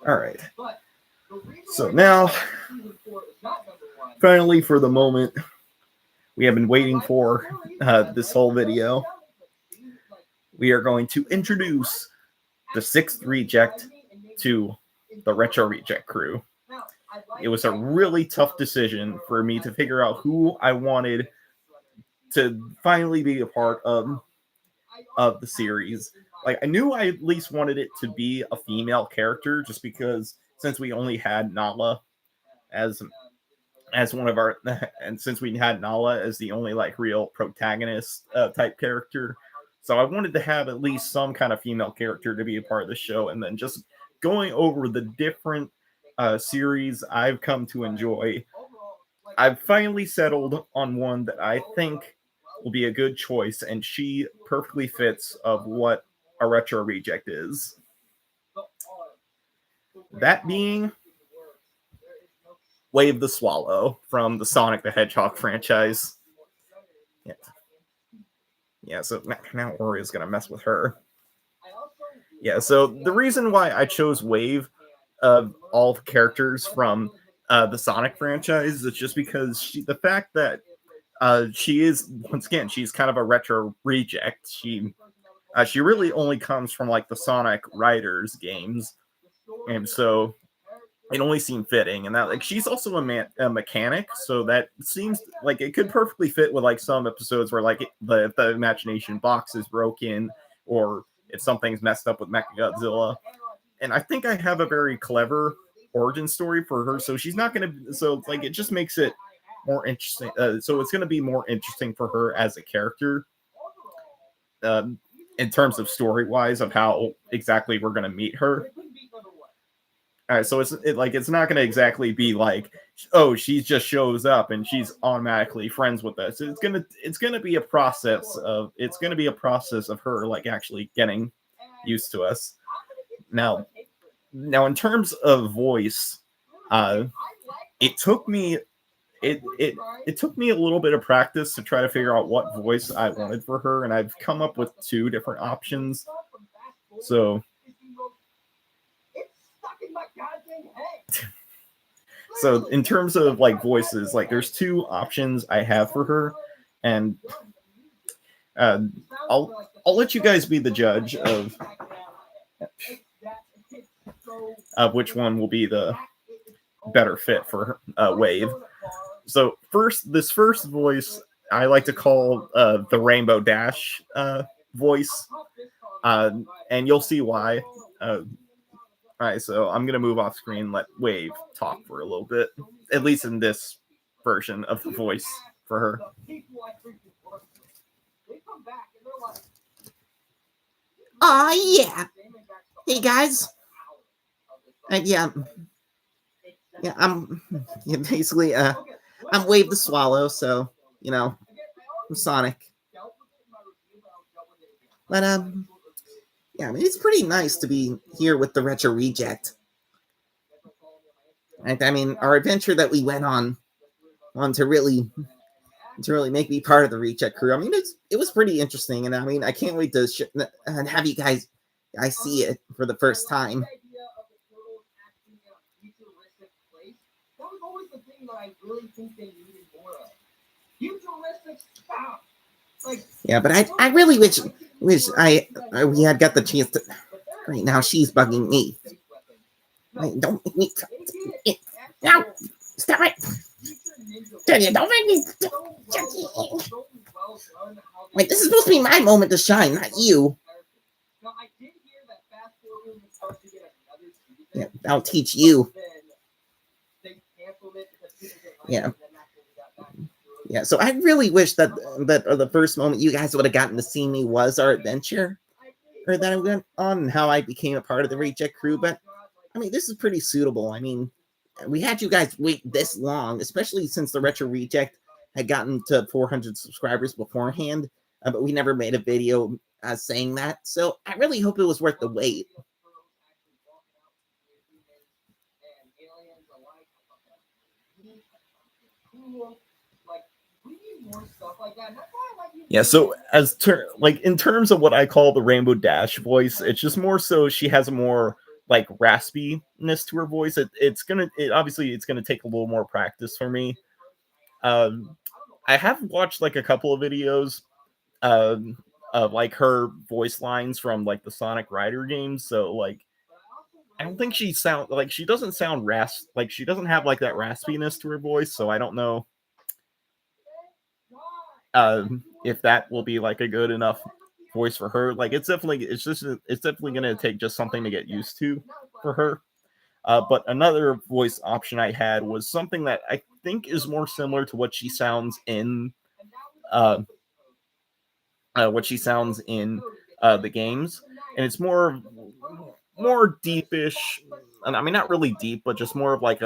All right. So now, finally, for the moment we have been waiting for this whole video, we are going to introduce the sixth reject to the Retro Reject crew. It was a really tough decision for me to figure out who I wanted to finally be a part of the series. Like, I knew I at least wanted it to be a female character, just because since we only had Nala as one of our, and since we had Nala as the only like real protagonist type character, so I wanted to have at least some kind of female character to be a part of the show. And then just going over the different series I've come to enjoy, I've finally settled on one that I think will be a good choice, and she perfectly fits of what a Retro Reject is. That being Wave the Swallow from the Sonic the Hedgehog franchise. Yeah, so now Orio's gonna mess with her. Yeah, so the reason why I chose Wave of all the characters from the Sonic franchise is just because the fact that she is, once again, she's kind of a retro reject. She really only comes from like the Sonic Riders games, and so it only seemed fitting. And that, like, she's also a mechanic, so that seems like it could perfectly fit with like some episodes where like if the imagination box is broken, or if something's messed up with Mechagodzilla. And I think I have a very clever origin story for her, so she's not going to, so like it just makes it more interesting. So it's going to be more interesting for her as a character, in terms of story wise of how exactly we're going to meet her. All right, so it's not going to exactly be like, oh, she just shows up and she's automatically friends with us. It's gonna be a process of her like actually getting used to us. Now in terms of voice, it took me it took me a little bit of practice to try to figure out what voice I wanted for her, and I've come up with 2 different options. So in terms of like voices, like there's 2 options I have for her, and I'll let you guys be the judge of which one will be the better fit for Wave. So this first voice I like to call the Rainbow Dash voice, and you'll see why. All right, so I'm going to move off screen and let Wave talk for a little bit, at least in this version of the voice for her. Yeah. Hey, guys. I'm basically, I'm Wave the Swallow, so, you know, I'm Sonic. But, yeah, I mean, it's pretty nice to be here with the Retro Reject. Right? I mean, our adventure that we went on to really make me part of the Reject crew. I mean, it was pretty interesting, and I mean, I can't wait to have you guys see it for the first time. Yeah, but I really wish we had got the chance to. Right now, she's bugging me. Wait, don't make me. No, stop it! Don't make me. Wait, this is supposed to be my moment to shine, not you. Yeah, I'll teach you. Yeah. Yeah, so I really wish that the first moment you guys would have gotten to see me was our adventure, or that I went on, and how I became a part of the Reject crew. But I mean, this is pretty suitable. I mean, we had you guys wait this long, especially since the Retro Reject had gotten to 400 subscribers beforehand, but we never made a video saying that. So I really hope it was worth the wait. Yeah, so in terms of what I call the Rainbow Dash voice, it's just more so she has a more like raspiness to her voice. Obviously it's gonna take a little more practice for me. I have watched like a couple of videos of like her voice lines from like the Sonic Rider games, so like I don't think she doesn't sound like she doesn't have like that raspiness to her voice, so I don't know if that will be like a good enough voice for her. Like it's definitely gonna take just something to get used to for her. But another voice option I had was something that I think is more similar to what she sounds in uh, the games, and it's more deepish. And I mean, not really deep, but just more of like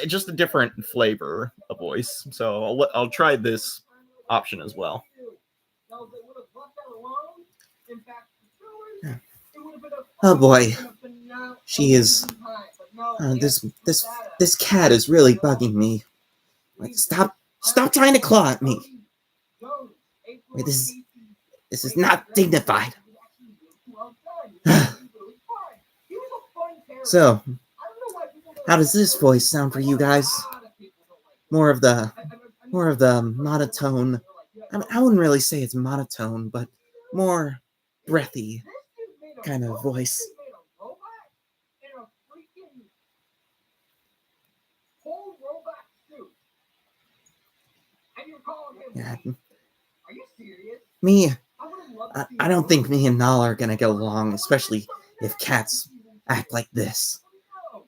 just a different flavor of voice. So I'll try this option as well. Oh boy, she is. This cat is really bugging me. Like, stop trying to claw at me. Wait, this is not dignified. So, how does this voice sound for you guys? More of the monotone. I wouldn't really say it's monotone, but more breathy kind of voice. Yeah. Me, I don't think me and Nala are gonna get along, especially if cats act like this.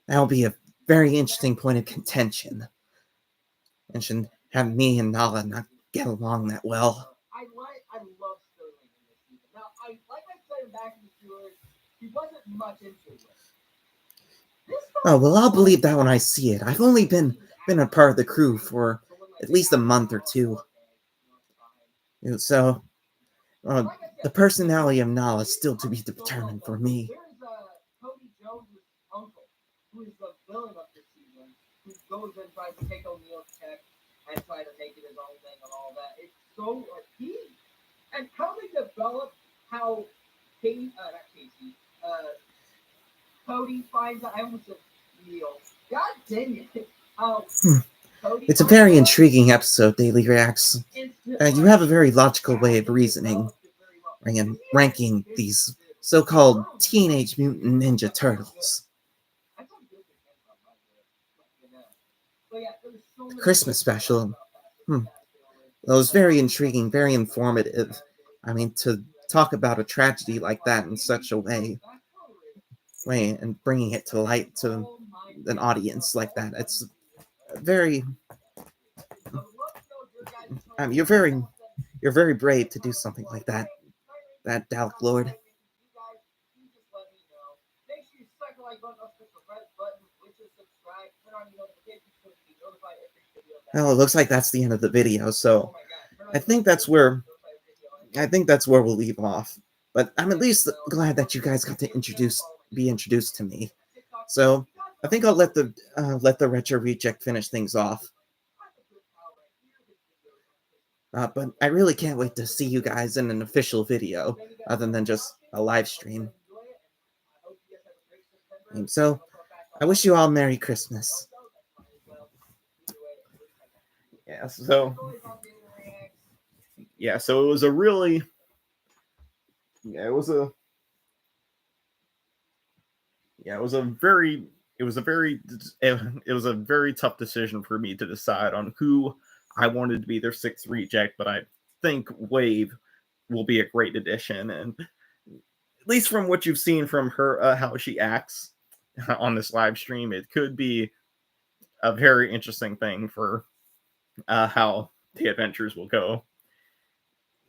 That'll be a very interesting point of contention. And should have me and Nala not get along that well. I love Sterling in this season. Now, like I said back in the viewers, he wasn't much into it. Oh well, I'll believe that when I see it. I've only been a part of the crew for at least a month or two. So, the personality of Nala is still to be determined for me. Cody Jones' uncle, who is the villain of this season, who goes and tries to take O'Neill's tech and try to make it his own thing and all that. It's so deep. And how they develop how Cody finds out. I almost said Neil. God dang it. It's a very intriguing episode, Daily Reacts. You have a very logical way of reasoning and ranking these so-called Teenage Mutant Ninja Turtles. The Christmas special. That was very intriguing, very informative. I mean, to talk about a tragedy like that in such a way and bringing it to light to an audience like that, it's very. You're very brave to do something like that, Dalek Lord. Well, it looks like that's the end of the video, so I think that's where we'll leave off. But I'm at least glad that you guys got to be introduced to me. So I think I'll let the Retro Reject finish things off. But I really can't wait to see you guys in an official video, other than just a live stream. And so, I wish you all Merry Christmas. Yeah, so it was a really, it was a very tough decision for me to decide on who I wanted to be their sixth reject, but I think Wave will be a great addition, and at least from what you've seen from her, how she acts on this live stream, it could be a very interesting thing for how the adventures will go.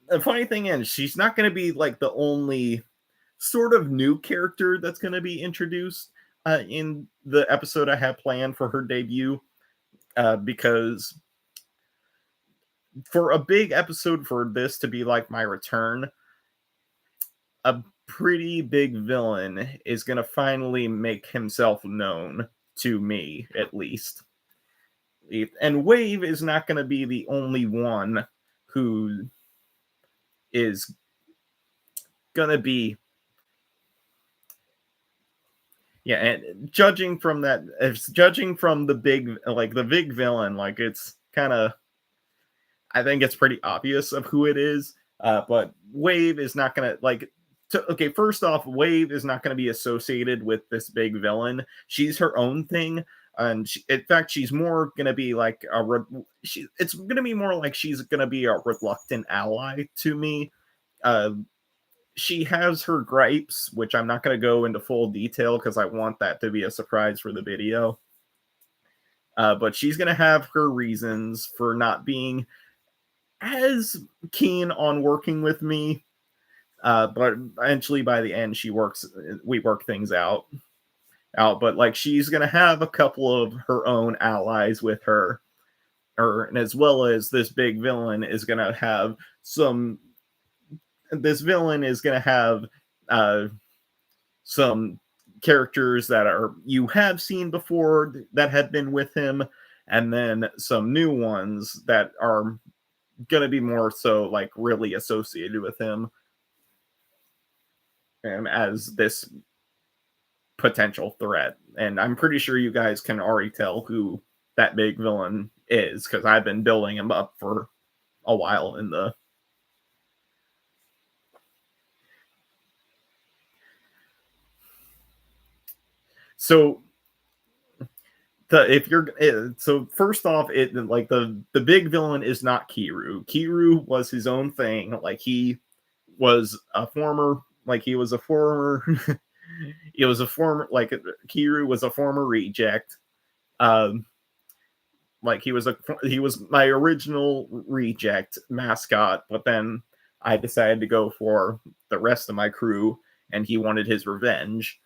The funny thing is, she's not going to be like the only sort of new character that's going to be introduced in the episode I have planned for her debut, because for a big episode for this to be like my return, a pretty big villain is going to finally make himself known to me, at least. And Wave is not going to be the only one who is going to be Yeah, and judging from that, judging from the big villain, like it's kind of, I think it's pretty obvious of who it is. But Wave is not gonna okay, first off, Wave is not going to be associated with this big villain. She's her own thing, and in fact, she's more going to be like it's going to be more like she's going to be a reluctant ally to me. She has her gripes, which I'm not going to go into full detail because I want that to be a surprise for the video. But she's going to have her reasons for not being as keen on working with me. But eventually by the end, we work things out. But like she's going to have a couple of her own allies with her. And as well as this big villain is going to have some some characters that you have seen before that had been with him, and then some new ones that are going to be more so like really associated with him as this potential threat. And I'm pretty sure you guys can already tell who that big villain is because I've been building him up for a while in the so first off, the big villain is not Kiru. Kiru was his own thing. Like he was a former Kiru was a former reject. He was my original reject mascot, but then I decided to go for the rest of my crew, and he wanted his revenge.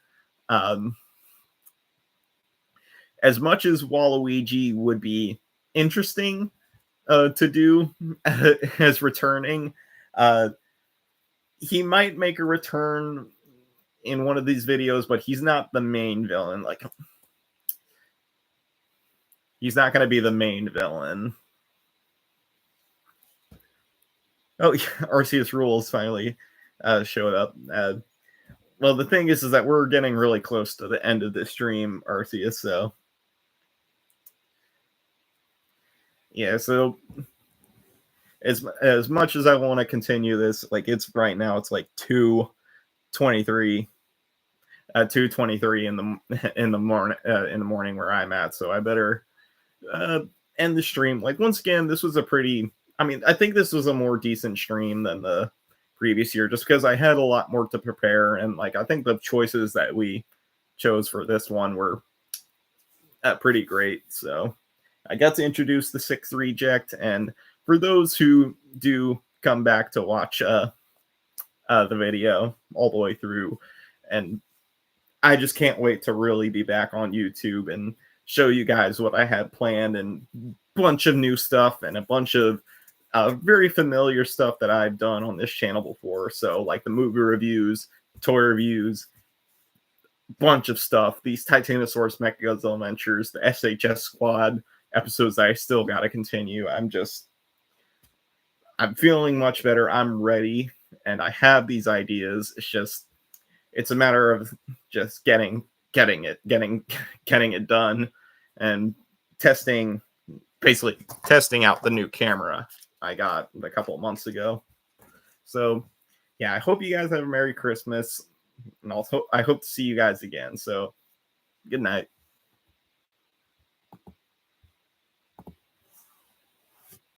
As much as Waluigi would be interesting to do as returning, he might make a return in one of these videos, but he's not the main villain. Like, he's not going to be the main villain. Oh, yeah, Arceus Rules finally showed up. Well, the thing is that we're getting really close to the end of this stream, Arceus, so... Yeah, so as much as I want to continue this, like it's right now, it's like 2:23 in the morning where I'm at. So I better end the stream. Like once again, this was I think this was a more decent stream than the previous year, just because I had a lot more to prepare, and like I think the choices that we chose for this one were pretty great. So I got to introduce the 6th reject, and for those who do come back to watch the video all the way through, and I just can't wait to really be back on YouTube and show you guys what I had planned, and a bunch of new stuff and a bunch of very familiar stuff that I've done on this channel before. So like the movie reviews, toy reviews, bunch of stuff, these Titanosaurus Mechagodzilla adventures, the SHS Squad episodes that I still got to continue. I'm feeling much better. I'm ready, and I have these ideas. It's a matter of just getting it done, and basically testing out the new camera I got a couple of months ago. So yeah, I hope you guys have a Merry Christmas, and also I hope to see you guys again. So good night.